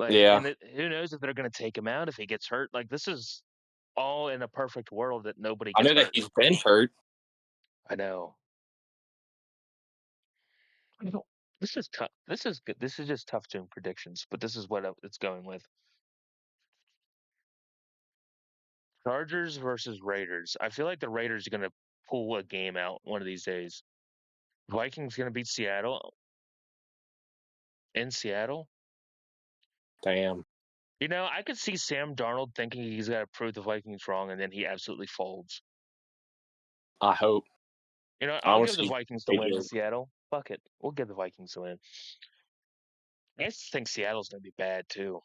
Like, Yeah. and who knows if they're going to take him out if he gets hurt? Like, this is all in a perfect world that nobody I gets know that hurt. he's been hurt. I know. I don't- This is tough. This is good. This is just tough doing predictions, but this is what it's going with. Chargers versus Raiders. I feel like the Raiders are going to pull a game out one of these days. Vikings going to beat Seattle in Seattle. Damn. You know, I could see Sam Darnold thinking he's got to prove the Vikings wrong, and then he absolutely folds. I hope. You know, I I'll want to give the see Vikings the win in AJ. Seattle. Fuck it. We'll give the Vikings the win. I just think Seattle's going to be bad, too.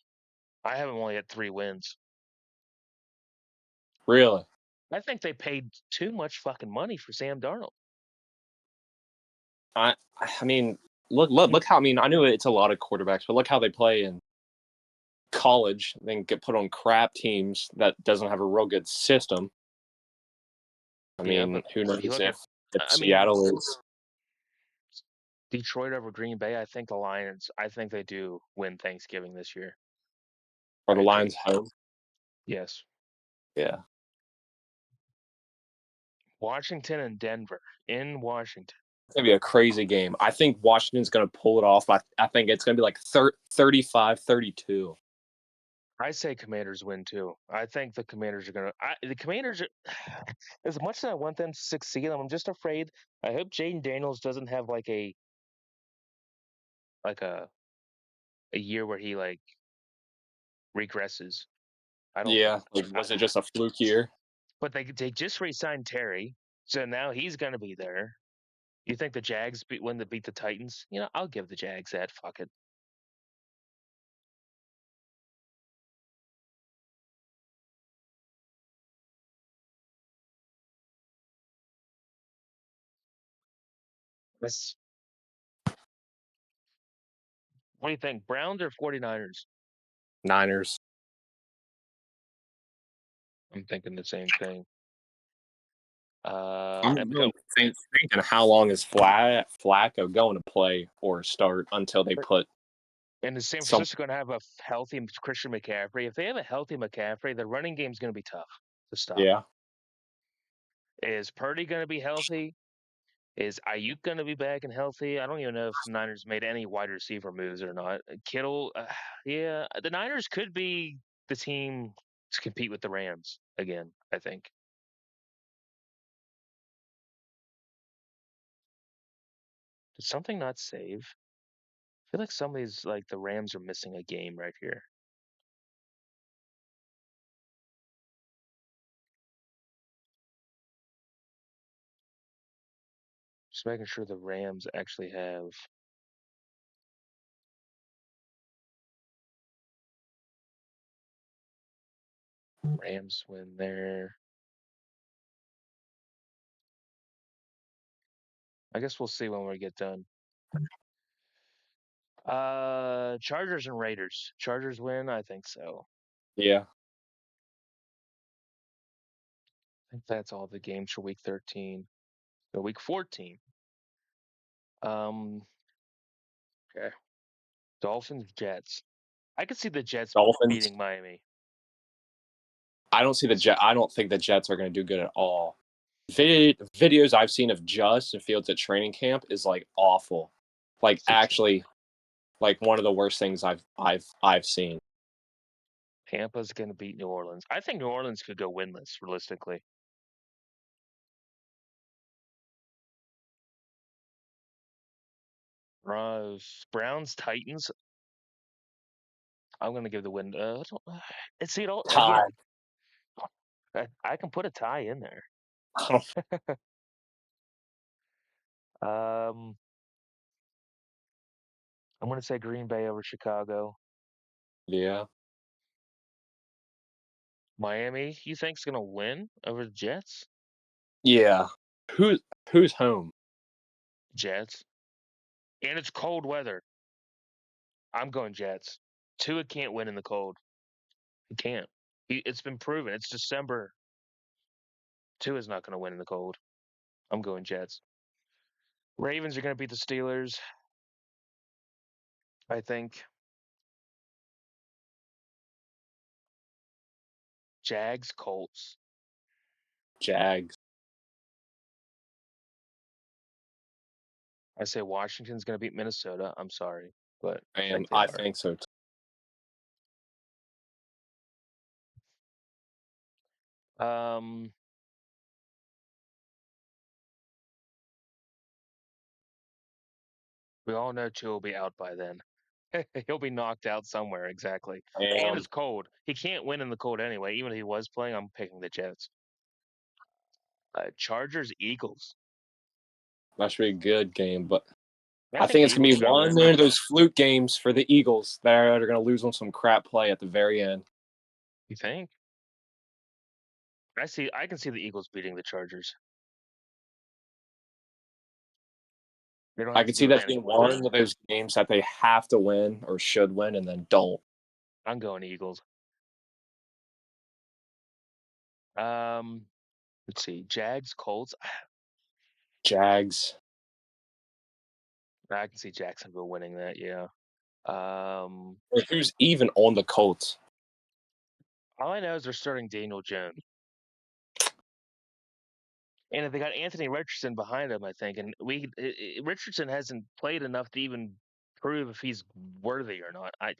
I have them only at 3 wins. Really? I think they paid too much fucking money for Sam Darnold. I mean, look how, I mean, I know it's a lot of quarterbacks, but look how they play in college, then get put on crap teams that doesn't have a real good system. I Yeah, mean, but who knows you look at, if I mean, Seattle is, Detroit over Green Bay. I think the Lions, I think they do win Thanksgiving this year. are the I Lions think. home? Yes. Yeah. Washington and Denver in Washington. It's going to be a crazy game. I think Washington's going to pull it off. I think it's going to be like 35-32. I say Commanders win too. I think the Commanders are going to. The Commanders are. As much as I want them to succeed, I'm just afraid. I hope Jaden Daniels doesn't have like like a year where he like regresses. I don't. Yeah. Like, was it just a fluke year? But they just re-signed Terry, so now he's going to be there. You think the Jags win to beat the Titans? You know, I'll give the Jags that. Fuck it. That's, what do you think? Browns or 49ers? Niners. I'm thinking the same thing. I'm And really thinking how long is Flacco going to play or start until they put And is San some. Francisco going to have a healthy Christian McCaffrey? If they have a healthy McCaffrey, the running game is going to be tough to stop. Yeah. Is Purdy going to be healthy? Is Ayuk going to be back and healthy? I don't even know if the Niners made any wide receiver moves or not. Kittle, yeah, the Niners could be the team to compete with the Rams again, I think. Did something not save? I feel like some of these, like the Rams, are missing a game right here. Just making sure the Rams actually have. Rams win there. I guess we'll see when we get done. Chargers and Raiders. Chargers win, I think so. Yeah. I think that's all the games for week 13. So week 14. Um, okay. Dolphins, Jets. I could see the Jets Dolphins. beating Miami. I don't see the Jet. I don't think the Jets are going to do good at all. Videos I've seen of Justin Fields at training camp is like awful. Like actually, like one of the worst things I've seen. Tampa's going to beat New Orleans. I think New Orleans could go winless, realistically. Browns, Titans. I'm going to give the win. See it all Tie. again. I can put a tie in there. Um, I'm going to say Green Bay over Chicago. Yeah. Miami, you think's going to win over the Jets? Yeah. Who's home? Jets. And it's cold weather. I'm going Jets. Tua can't win in the cold. He can't. It's been proven. It's December. Tua's not going to win in the cold. I'm going Jets. Ravens are going to beat the Steelers, I think. Jags, Colts. Jags. I say Washington's going to beat Minnesota. I'm sorry, but I think so. Um, we all know Tua will be out by then. He'll be knocked out somewhere, exactly. And it's cold. He can't win in the cold anyway. Even if he was playing, I'm picking the Jets. Chargers, Eagles. That should be a good game, but I think it's going to Eagles be are gonna one win. of those fluke games for the Eagles that are going to lose on some crap play at the very end. You think? I can see the Eagles beating the Chargers. They don't I have can to see do that being anything with it. one of those games that they have to win or should win and then don't. I'm going Eagles. Let's see. Jags, Colts. Jags. I can see Jacksonville winning that, yeah. Who's even on the Colts? All I know is they're starting Daniel Jones. And they got Anthony Richardson behind him, I think. And Richardson hasn't played enough to even prove if he's worthy or not. I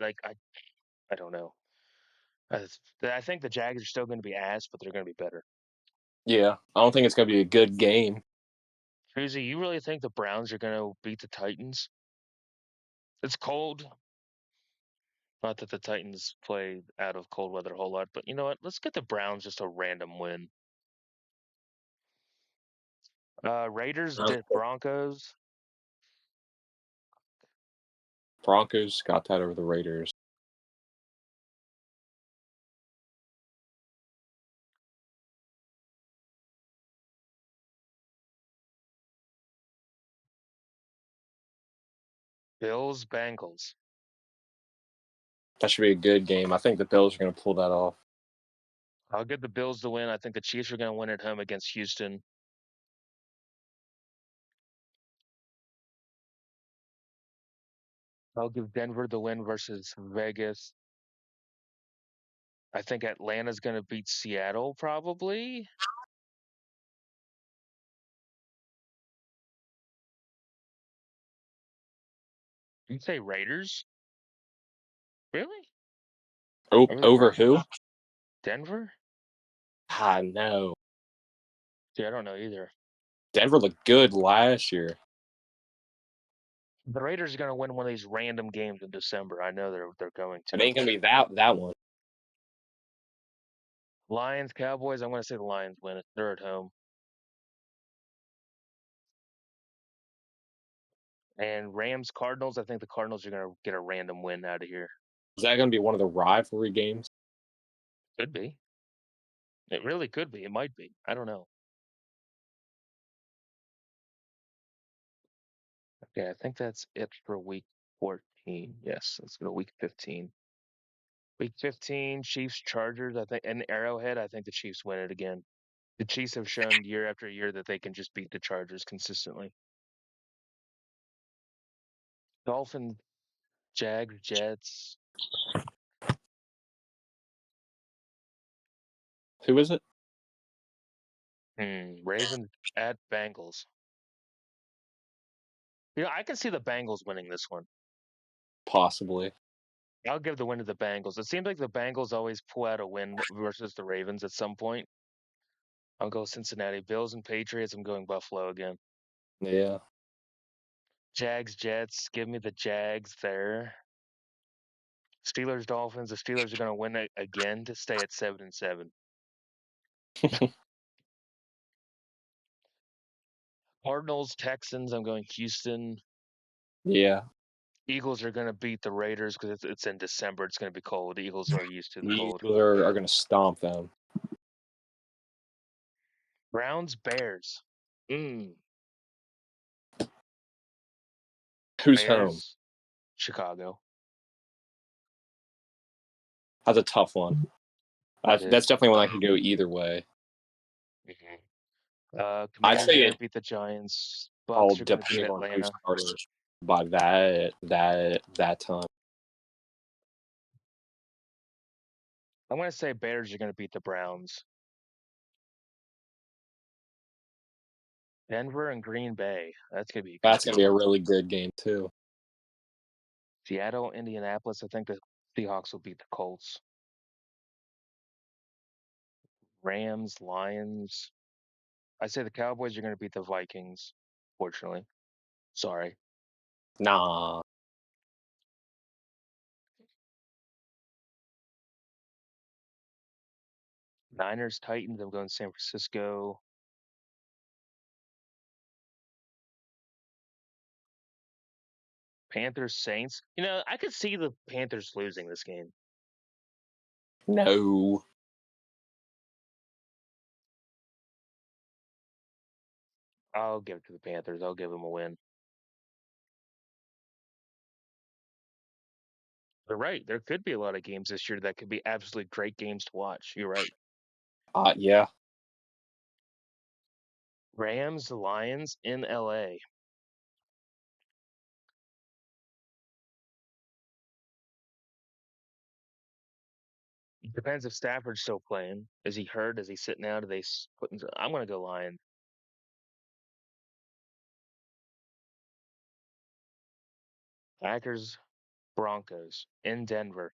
don't know. I think the Jags are still going to be ass, but they're going to be better. Yeah, I don't think it's going to be a good game. Susie, you really think the Browns are going to beat the Titans? It's cold. Not that the Titans play out of cold weather a whole lot, but you know what? Let's get the Browns just a random win. Raiders, Broncos. Broncos got that over the Raiders. Bills, Bengals. That should be a good game. I think the Bills are going to pull that off. I'll get the Bills to win. I think the Chiefs are going to win at home against Houston. I'll give Denver the win versus Vegas. I think Atlanta's going to beat Seattle probably. You say Raiders? Really? Over who? Denver? No. See, I don't know either. Denver looked good last year. The Raiders are going to win one of these random games in December. I know they're going to. It ain't going to be that one. Lions, Cowboys. I'm going to say the Lions win it. They're at home. And Rams, Cardinals. I think the Cardinals are going to get a random win out of here. Is that going to be one of the rivalry games? Could be. It really could be. It might be. I don't know. Okay, I think that's it for week 14. Yes, let's go to week 15. Week 15, Chiefs, Chargers. I think, and Arrowhead. I think the Chiefs win it again. The Chiefs have shown year after year that they can just beat the Chargers consistently. Dolphins, Jags, Jets. Who is it? Ravens at Bengals. You know, I can see the Bengals winning this one. Possibly. I'll give the win to the Bengals. It seems like the Bengals always pull out a win versus the Ravens at some point. I'll go Cincinnati. Bills and Patriots. I'm going Buffalo again. Yeah. Jags, Jets. Give me the Jags there. Steelers, Dolphins. The Steelers are going to win it again to stay at 7-7. Cardinals, Texans. I'm going Houston. Yeah. Eagles are going to beat the Raiders because it's in December. It's going to be cold. The Eagles are used to the The cold. Eagles are going to stomp them. Browns, Bears. Who's home? Bears, Chicago. That's a tough one. That's definitely one I could go either way. Commanders say are going it- to beat the Giants. All Bucks are going to beat depending on who's Atlanta. starting by that time. I'm going to say Bears are going to beat the Browns. Denver and Green Bay. That's going to be a good That's gonna be game. a really good game too. Seattle, Indianapolis. I think the Seahawks will beat the Colts. Rams, Lions. I say the Cowboys are going to beat the Vikings. Fortunately, sorry. Nah. Niners, Titans. I'm going San Francisco. Panthers, Saints. I could see the Panthers losing this game. No. I'll give it to the Panthers. I'll give them a win. They're right. There could be a lot of games this year that could be absolutely great games to watch. You're right. Yeah. Rams, Lions in LA. Depends if Stafford's still playing. Is he hurt? Is he sitting out? I'm going to go Lions. Packers, Broncos in Denver.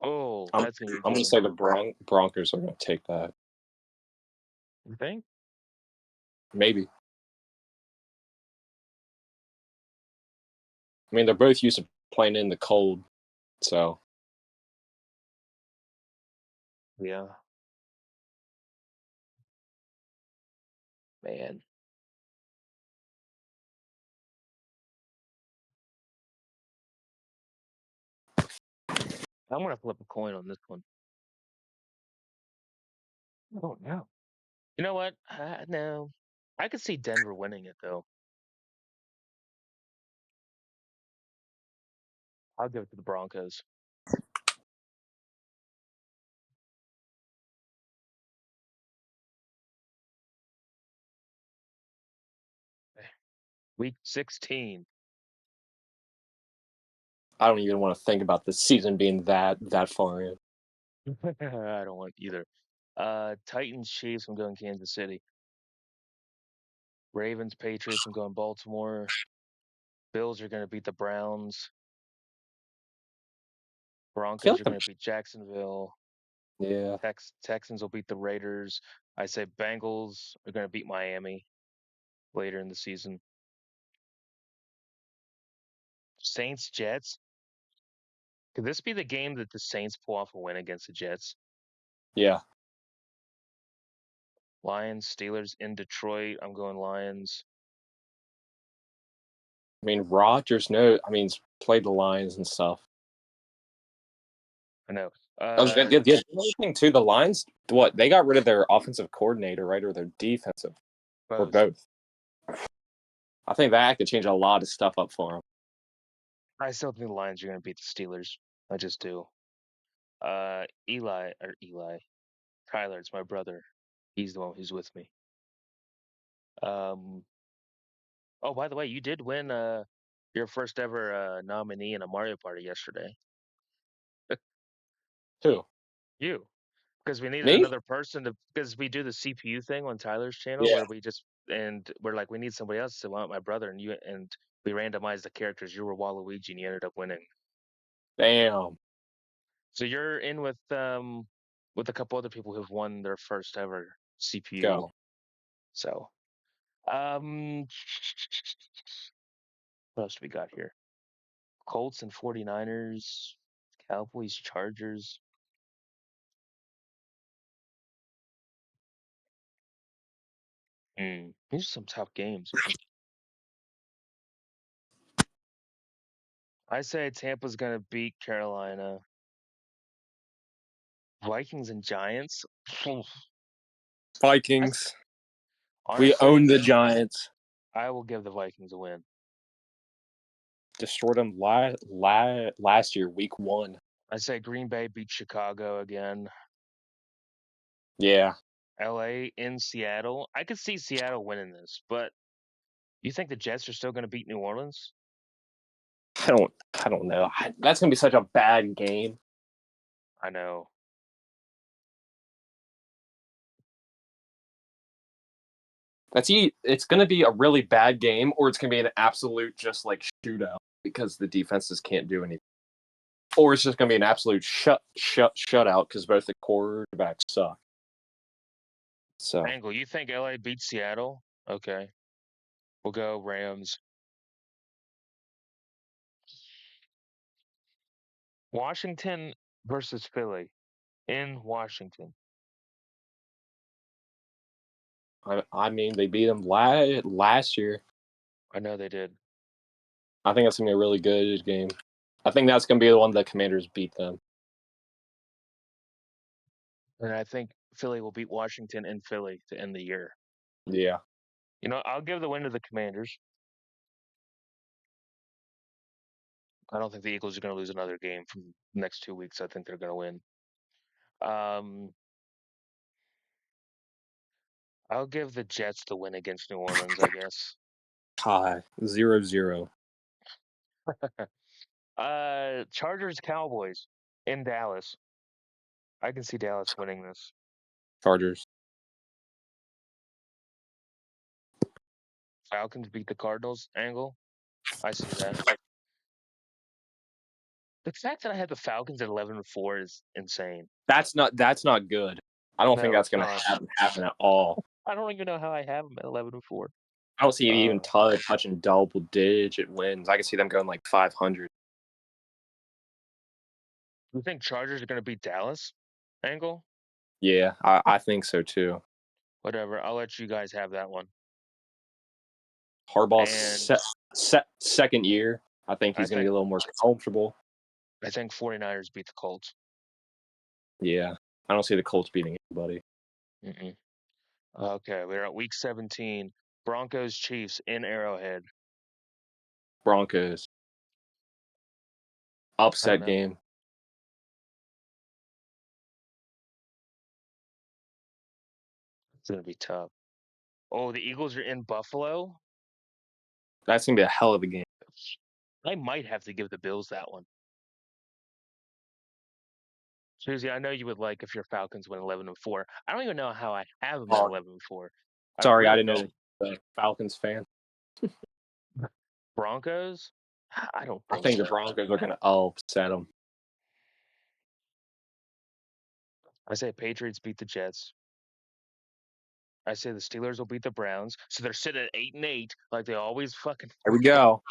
Oh, I'm, that's going to be a I'm good gonna one. say the Broncos are gonna take that. You think? Maybe. I mean, they're both used to playing in the cold, so Yeah. Man. I'm going to flip a coin on this one. I don't know. You know what? No. I could see Denver winning it, though. I'll give it to the Broncos. Week 16. I don't even want to think about the season being that far in. I don't want either. Titans, Chiefs. I'm going Kansas City. Ravens, Patriots. I'm going Baltimore. Bills are going to beat the Browns. I feel Broncos are like going to beat Jacksonville. yeah. Texans will beat the Raiders. I say Bengals are going to beat Miami later in the season. Saints, Jets. Could this be the game that the Saints pull off a win against the Jets? Yeah. Lions, Steelers in Detroit. I'm going Lions. I mean, Rodgers. No, I mean, he's played the Lions and stuff. I know. The other thing too, the Lions. What they got rid of their offensive coordinator, right, or their defensive, or Both. both. I think that could change a lot of stuff up for them. I still think the Lions are going to beat the Steelers. I just do. Eli. Tyler, it's my brother. He's the one who's with me. Oh, by the way, you did win your first ever nominee in a Mario Party yesterday. Who? You, because we needed Me? another person because we do the CPU thing on Tyler's channel Yeah. where we're like we need somebody else to want my brother and we randomized the characters. You were Waluigi and you ended up winning. Damn. So you're in with a couple other people who've won their first ever CPU. Go. So what else do we got here? Colts and 49ers, Cowboys, Chargers. These are some tough games. I say Tampa's gonna beat Carolina. Vikings and Giants. Vikings. We own Honestly, the Giants. I will give the Vikings a win. Destroyed them last year, week 1. I say Green Bay beat Chicago again. Yeah. LA in Seattle. I could see Seattle winning this, but you think the Jets are still going to beat New Orleans? I don't know. That's gonna be such a bad game. I know. It's going to be a really bad game, or it's going to be an absolute just like shootout because the defenses can't do anything, or it's just going to be an absolute shutout because both the quarterbacks suck. So Angle, you think LA beats Seattle? Okay. We'll go Rams. Washington versus Philly in Washington. I mean, they beat them last year. I know they did. I think that's going to be a really good game. I think that's going to be the one the Commanders beat them. And I think Philly will beat Washington in Philly to end the year. Yeah. You know, I'll give the win to the Commanders. I don't think the Eagles are going to lose another game from the next 2 weeks. I think they're going to win. I'll give the Jets the win against New Orleans, I guess. Hi. 0-0. Chargers Cowboys in Dallas. I can see Dallas winning this. Chargers. Falcons beat the Cardinals. Angle. I see that. The fact that I had the Falcons at 11-4 is insane. That's not good. I don't think No, that's it's going not. to happen at all. I don't even know how I have them at 11-4. I don't see it even touching double-digit wins. I can see them going like 500. You think Chargers are going to beat Dallas? Angle? Yeah, I think so too. Whatever. I'll let you guys have that one. Harbaugh's second year. I think he's going to be a little more comfortable. I think 49ers beat the Colts. Yeah, I don't see the Colts beating anybody. Mm-mm. Okay, we're at week 17. Broncos Chiefs in Arrowhead. Broncos. Upset game. It's going to be tough. Oh, the Eagles are in Buffalo? That's going to be a hell of a game. I might have to give the Bills that one. Susie, I know you would like if your Falcons win 11-4. I don't even know how I have them at 11-4. Sorry, I didn't know the Falcons fan. Broncos? I don't think I think so. the Broncos are going to upset them. I say Patriots beat the Jets. I say the Steelers will beat the Browns. So they're sitting at 8-8 like they always fucking. There we go.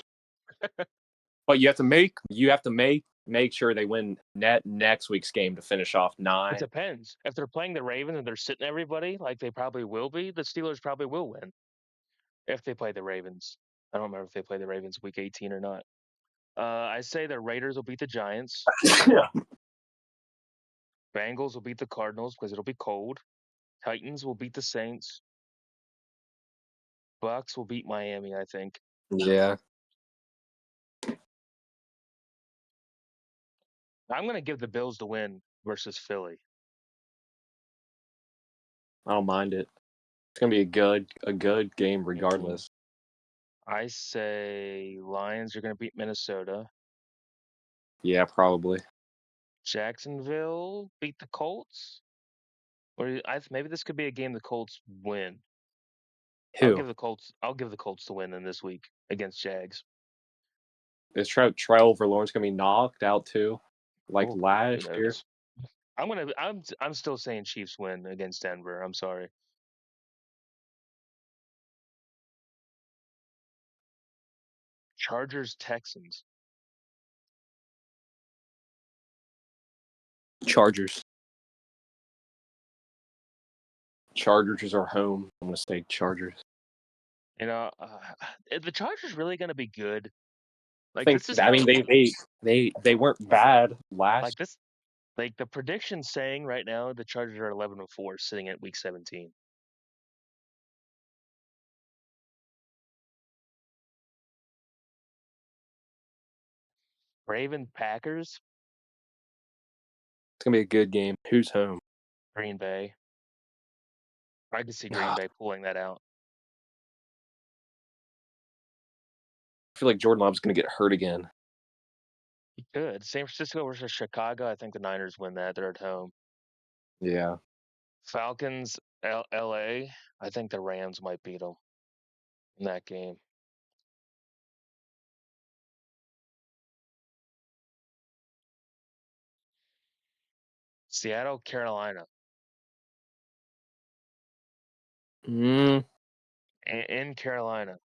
But you have to make sure they win next week's game to finish off 9. It depends. If they're playing the Ravens and they're sitting everybody like they probably will be, the Steelers probably will win. If they play the Ravens. I don't remember if they play the Ravens week 18 or not. I say the Raiders will beat the Giants. Yeah. Bengals will beat the Cardinals because it'll be cold. Titans will beat the Saints. Bucks will beat Miami, I think. Yeah. I'm going to give the Bills the win versus Philly. I don't mind it. It's going to be a good game regardless. I say Lions are going to beat Minnesota. Yeah, probably. Jacksonville beat the Colts. Or maybe this could be a game the Colts win. Who? I'll give the Colts the win in this week against Jags. Is Trevor Lawrence going to be knocked out too, like last year? I'm still saying Chiefs win against Denver. I'm sorry. Chargers Texans. Chargers. Chargers are home. I'm going to say Chargers. You know, the Chargers really going to be good. Like they weren't bad last. Like this, like the prediction saying right now, the Chargers are 11-4, sitting at week 17. Raven Packers. It's gonna be a good game. Who's home? Green Bay. I could see Green Bay pulling that out. I feel like Jordan Love's gonna get hurt again. Good. San Francisco versus Chicago. I think the Niners win that. They're at home. Yeah. Falcons, LA. I think the Rams might beat them in that game. Seattle, Carolina. Mm, In Carolina.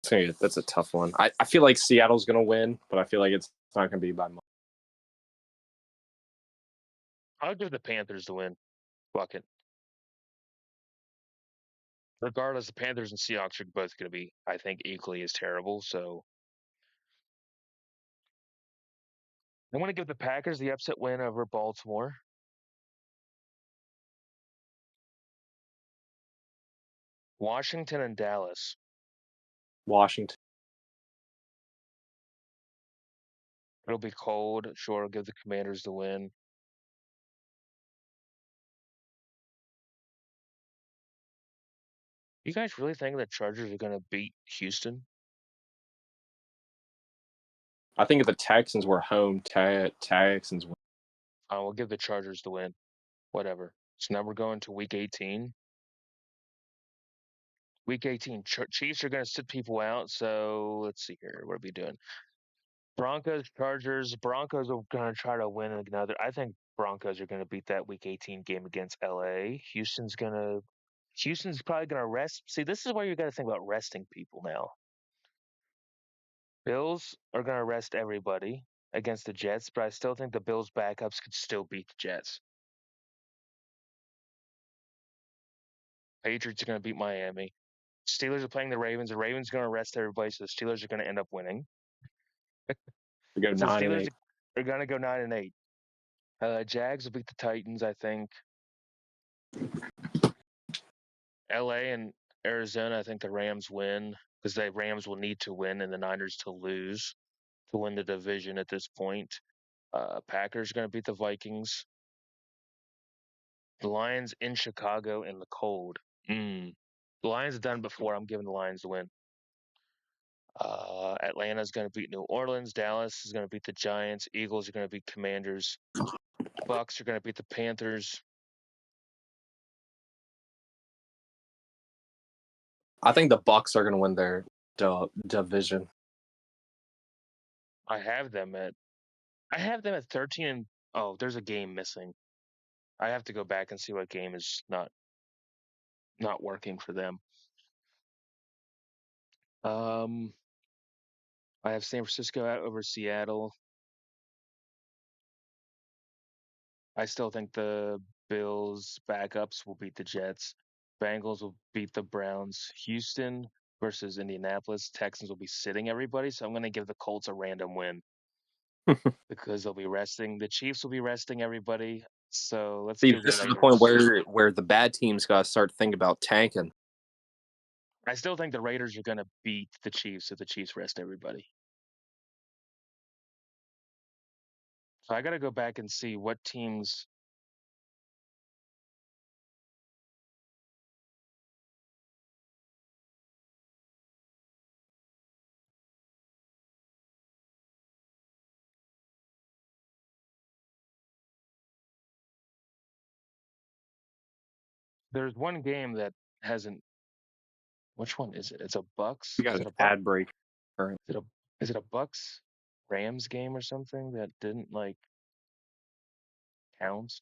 that's a tough one. I feel like Seattle's gonna win, but I feel like it's not gonna be by much. I'll give the Panthers the win. Fuck it. Regardless, the Panthers and Seahawks are both going to be, I think, equally as terrible. So I want to give the Packers the upset win over Baltimore. Washington and Dallas. Washington. It'll be cold. Sure, I'll give the Commanders the win. You guys really think the Chargers are going to beat Houston? I think if the Texans were home, Texans win. I will give the Chargers the win. Whatever. So now we're going to week 18. Week 18, Chiefs are going to sit people out. So let's see here. What are we doing? Broncos, Chargers. Broncos are going to try to win another. I think Broncos are going to beat that Week 18 game against LA. Houston's probably going to rest. See, this is where you got to think about resting people now. Bills are going to rest everybody against the Jets, but I still think the Bills' backups could still beat the Jets. Patriots are going to beat Miami. Steelers are playing the Ravens. The Ravens are going to rest everybody, so the Steelers are going to end up winning. We go So the 9-8. Steelers are going to go 9-8. Jags will beat the Titans, I think. LA and Arizona, I think the Rams win because the Rams will need to win and the Niners to lose to win the division at this point. Packers are going to beat the Vikings. The Lions in Chicago in the cold. The Lions have done before. I'm giving the Lions the win. Atlanta's going to beat New Orleans. Dallas is going to beat the Giants. Eagles are going to beat Commanders. Bucks are going to beat the Panthers. I think the Bucks are gonna win their division. I have them at 13 and oh, there's a game missing. I have to go back and see what game is not working for them. Um, I have San Francisco out over Seattle. I still think the Bills backups will beat the Jets. Bengals will beat the Browns. Houston versus Indianapolis. Texans will be sitting everybody. So I'm going to give the Colts a random win because they'll be resting. The Chiefs will be resting everybody. So let's See, give the this is the point Raiders. where the bad teams got to start thinking about tanking. I still think the Raiders are going to beat the Chiefs if the Chiefs rest everybody. So I got to go back and see what teams. There's one game that hasn't. Which one is it? It's a Bucks. We got Is an it a Buck? ad break. Is it a is it a Bucks Rams game or something that didn't like count?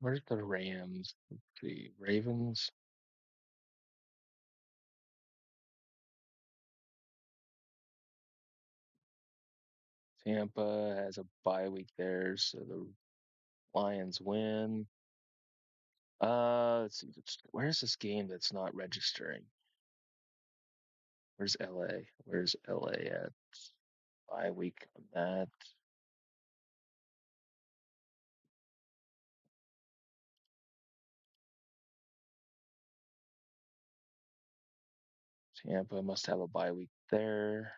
Where's the Rams? The Ravens. Tampa has a bye week there, so the Lions win. Let's see. Where's this game that's not registering? Where's LA? Where's LA at? Bye week on that. Tampa must have a bye week there.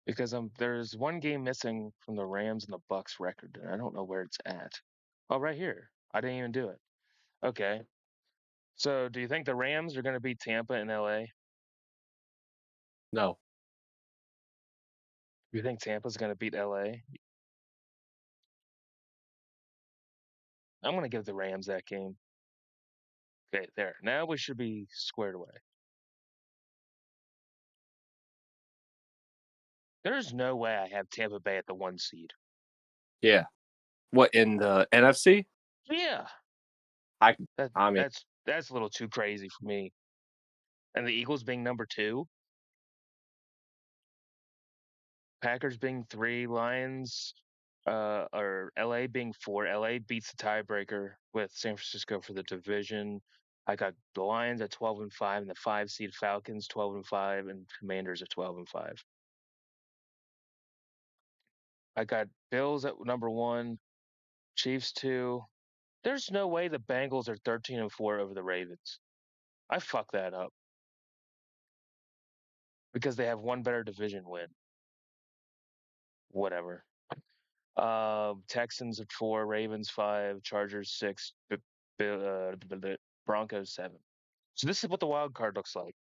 Because there's one game missing from the Rams and the Bucks record, and I don't know where it's at. Oh, right here. I didn't even do it. Okay. So, do you think the Rams are going to beat Tampa in LA? No. Do you think Tampa's going to beat LA? I'm going to give the Rams that game. Okay, there. Now we should be squared away. There's no way I have Tampa Bay at the 1 seed. Yeah. What, in the NFC? Yeah. I mean, That's a little too crazy for me. And the Eagles being number 2, Packers being 3, Lions or LA being 4. LA beats the tiebreaker with San Francisco for the division. I got the Lions at 12-5 and the 5 seed Falcons 12-5 and Commanders at 12-5. I got Bills at number 1, Chiefs 2. There's no way the Bengals are 13-4 over the Ravens. I fuck that up because they have one better division win. Whatever. Texans at 4, Ravens 5, Chargers 6, Broncos 7. So this is what the wild card looks like.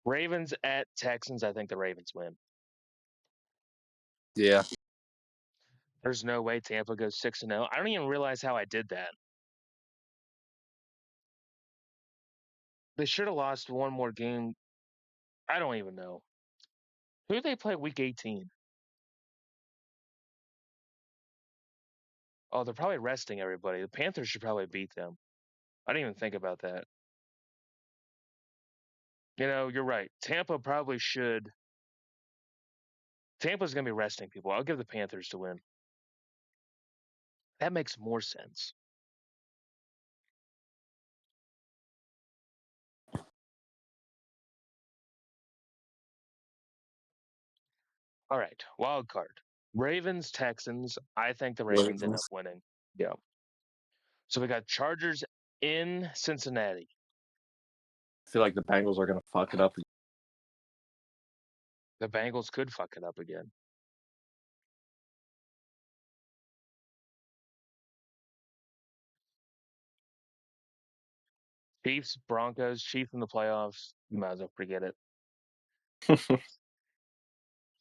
Ravens at Texans. I think the Ravens win. yeah. There's no way Tampa goes 6-0. I don't even realize how I did that. They should have lost one more game. I don't even know. Who do they play week 18? Oh, they're probably resting everybody. The Panthers should probably beat them. I didn't even think about that. You're right. Tampa probably should. Tampa's going to be resting people. I'll give the Panthers to win. That makes more sense. All right, wild card. Ravens, Texans. I think the Ravens end up winning. Yeah. So we got Chargers in Cincinnati. I feel like the Bengals are going to fuck it up. The Bengals could fuck it up again. Chiefs, Broncos, Chiefs in the playoffs. You might as well forget it.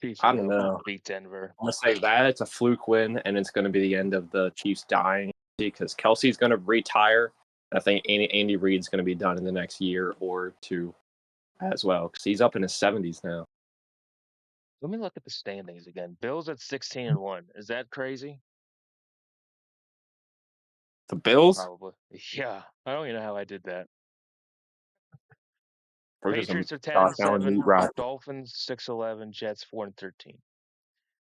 Chiefs I don't know. beat Denver. I'm going to say that it's a fluke win, and it's going to be the end of the Chiefs dying because Kelsey's going to retire. I think Andy Reid's going to be done in the next year or 2 as well because he's up in his 70s now. Let me look at the standings again. Bills at 16-1. Is that crazy? The Bills? Probably. Yeah. I don't even know how I did that. Patriots Patriots are 10-7. Right. Dolphins 6-11. Jets 4-13.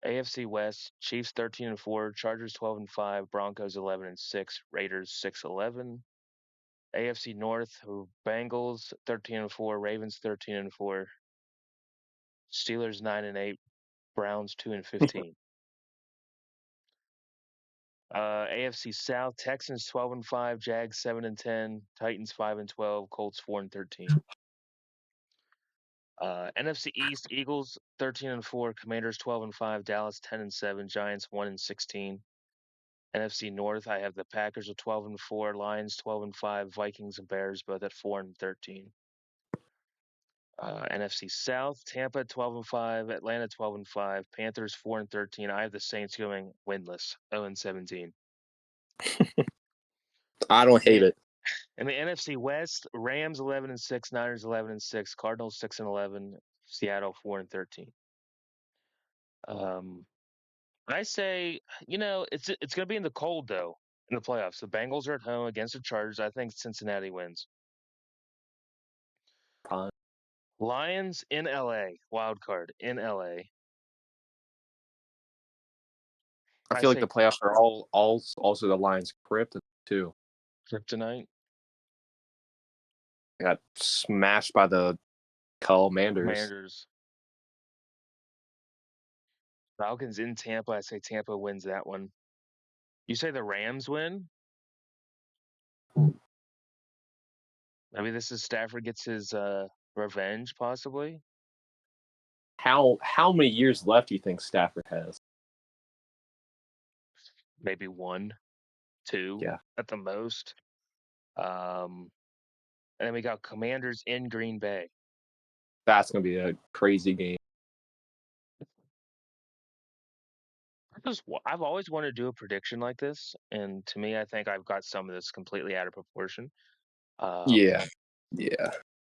AFC West, Chiefs 13-4, Chargers 12-5, Broncos 11-6, Raiders 6-11. AFC North, Bengals 13-4, Ravens 13-4, Steelers 9-8, Browns 2-15. AFC South, Texans 12-5, Jags 7-10, Titans 5-12, Colts 4-13. NFC East, Eagles 13-4, Commanders 12-5, Dallas 10-7, Giants 1-16. NFC North, I have the Packers at 12-4, Lions 12-5, Vikings and Bears both at 4-13. NFC South, Tampa 12-5, Atlanta 12-5, Panthers 4-13. I have the Saints going winless, 0-17. I don't hate it. In the NFC West, Rams 11-6, Niners 11-6, Cardinals 6-11, Seattle 4-13. I say, it's gonna be in the cold though in the playoffs. The Bengals are at home against the Chargers. I think Cincinnati wins. Fine. Lions in LA, wild card in LA. I I feel like say the playoffs are all also the Lions' crypt too. kryptonite. They got smashed by the Commanders. Commanders. Falcons in Tampa. I say Tampa wins that one. You say the Rams win? Maybe this is Stafford gets his revenge, possibly. How many years left do you think Stafford has? Maybe 1, 2 Yeah. at the most. And then we got Commanders in Green Bay. That's gonna be a crazy game. I've always wanted to do a prediction like this, and to me, I think I've got some of this completely out of proportion. Yeah.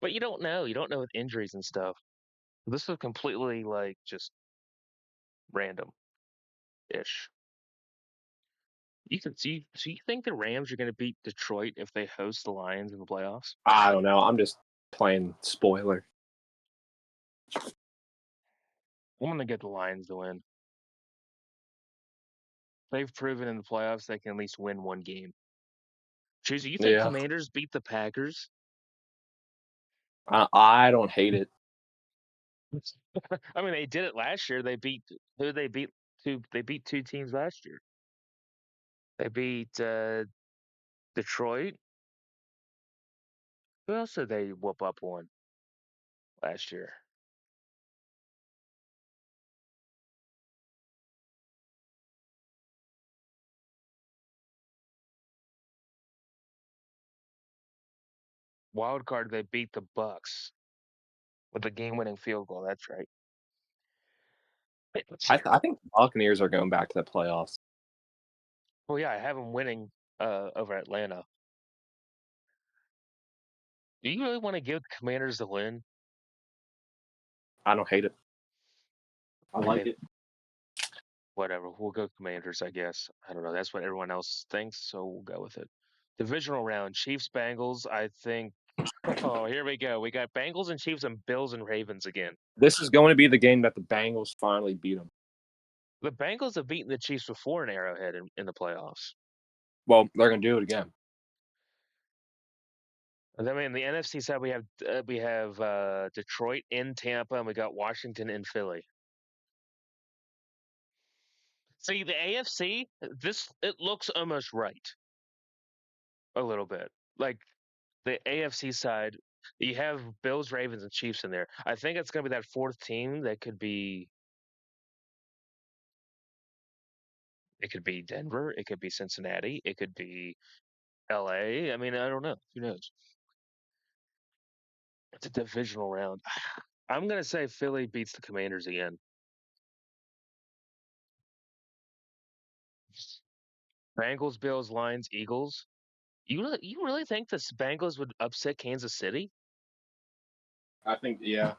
But you don't know. You don't know with injuries and stuff. This is completely like just random-ish. You can see. So you think the Rams are going to beat Detroit if they host the Lions in the playoffs? I don't know. I'm just playing spoiler. I'm going to get the Lions to win. They've proven in the playoffs they can at least win one game. Choosy, you think Yeah. Commanders beat the Packers? I don't hate it. I mean, they did it last year. They beat who? They beat two. They beat 2 teams last year. They beat Detroit. Who else did they whoop up on last year? Wild card. They beat the Bucks with a game-winning field goal. That's right. I think the Buccaneers are going back to the playoffs. Well, yeah, I have them winning over Atlanta. Do you really want to give the Commanders the win? I don't hate it. I like Okay, it. whatever. We'll go Commanders, I guess. I don't know. That's what everyone else thinks, so we'll go with it. Divisional round: Chiefs, Bengals. I think. Oh, here we go. We got Bengals and Chiefs and Bills and Ravens again. This is going to be the game that the Bengals finally beat them. The Bengals have beaten the Chiefs before in Arrowhead in the playoffs. Well, they're going to do it again. And then in the NFC side, we have Detroit in Tampa, and we got Washington in Philly. See, the AFC, it looks almost right. A little bit. Like the AFC side, you have Bills, Ravens, and Chiefs in there. I think it's going to be that fourth team that could be. It could be Denver. It could be Cincinnati. It could be LA. I mean, I don't know. Who knows? It's a divisional round. I'm going to say Philly beats the Commanders again. Bengals, Bills, Lions, Eagles. You really think the Bengals would upset Kansas City? I think, yeah.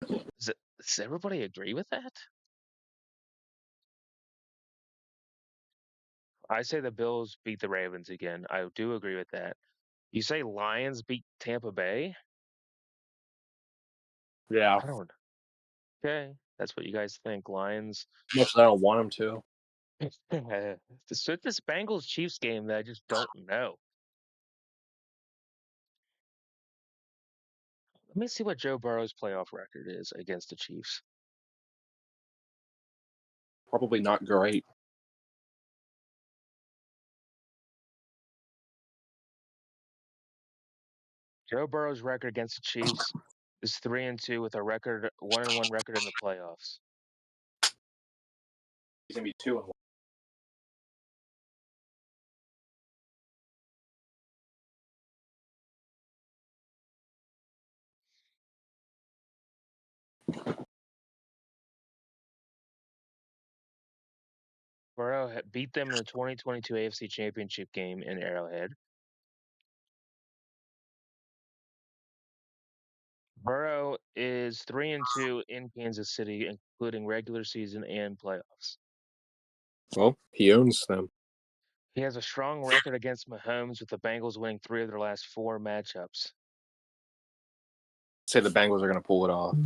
Does everybody agree with that? I say the Bills beat the Ravens again. I do agree with that. You say Lions beat Tampa Bay? Yeah. I don't. Okay, that's what you guys think. Lions. Much as I don't want them to. This Bengals Chiefs game that I just don't know. Let me see what Joe Burrow's playoff record is against the Chiefs. Probably not great. Joe Burrow's record against the Chiefs is 3-2 with a 1-1 record in the playoffs. He's going to be 2-1. Burrow beat them in the 2022 AFC Championship game in Arrowhead. Burrow is 3-2 in Kansas City, including regular season and playoffs. Well, he owns them. He has a strong record against Mahomes, with the Bengals winning 3 of their last 4 matchups. Say the Bengals are going to pull it off.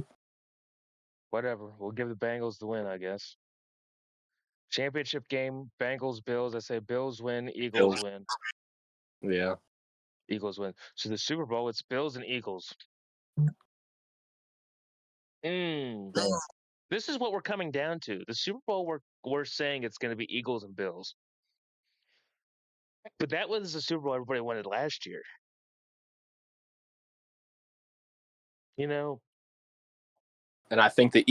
Whatever. We'll give the Bengals the win, I guess. Championship game, Bengals, Bills. I say Bills win, Eagles Bills. win. Yeah. Eagles win. So the Super Bowl, it's Bills and Eagles. This is what we're coming down to. The Super Bowl, we're saying it's going to be Eagles and Bills. But that was the Super Bowl everybody wanted last year. You know, And I think the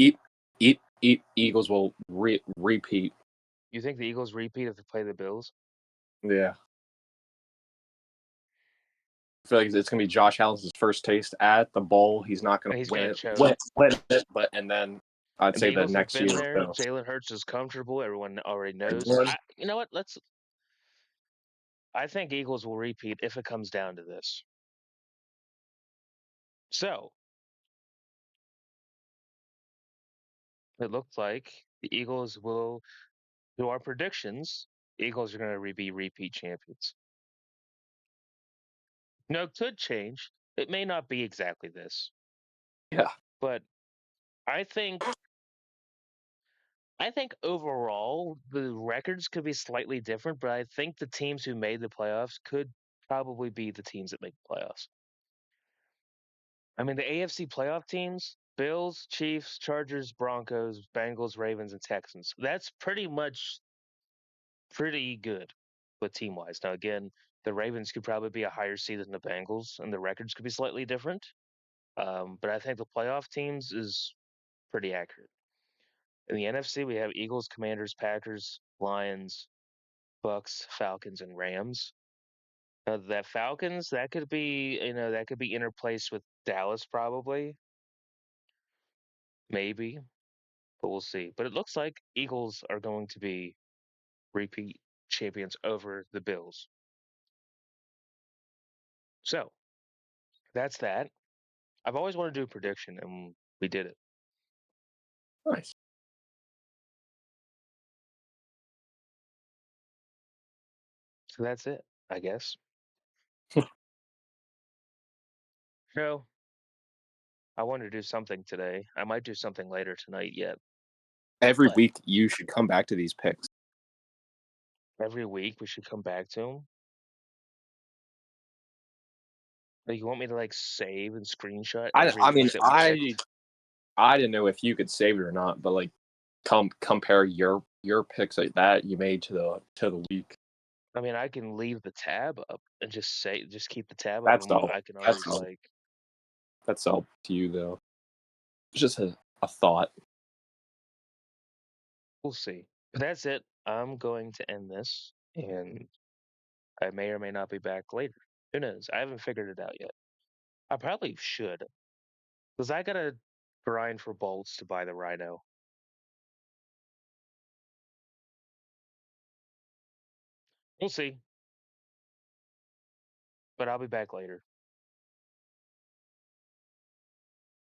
Eagles will repeat. you think the Eagles repeat if they play the Bills? Yeah. I feel like it's going to be Josh Allen's first taste at the bowl. He's not going And he's to win gonna it, choke. and then I'd And say the the Eagles have next been year. there. Bills. Jalen Hurts is comfortable. Everyone already knows. Again. You know what? I think Eagles will repeat if it comes down to this. So it looks like the Eagles will do our predictions. Eagles are going to be repeat champions. No, it could change. It may not be exactly this. Yeah. But I think overall the records could be slightly different, but I think the teams who made the playoffs could probably be the teams that make the playoffs. I mean, the AFC playoff teams, Bills, Chiefs, Chargers, Broncos, Bengals, Ravens, and Texans. That's pretty much pretty good with team wise. Now, again, the Ravens could probably be a higher seed than the Bengals, and the records could be slightly different. But I think the playoff teams is pretty accurate. In the NFC, we have Eagles, Commanders, Packers, Lions, Bucks, Falcons, and Rams. Now, that Falcons, that could be, that could be interplaced with Dallas probably, maybe, but we'll see. But it looks like Eagles are going to be repeat champions over the Bills. So that's that. I've always wanted to do a prediction, and we did it. Nice. So that's it, I guess. So I wanted to do something today. I might do something later tonight yet. Every But week you should come back to these picks. every week we should come back to them. Like, you want me to save and screenshot every I mean, week that we picked? I didn't know if you could save it or not, but compare your picks like that you made to the week. I mean, I can leave the tab up and just keep the tab up, That's and all. I can always That's all to you though. It's just a thought. we'll see. But that's it. I'm going to end this, and I may or may not be back later. Who knows? I haven't figured it out yet. I probably should, because I gotta grind for bolts to buy the Rhino. We'll see. But I'll be back later.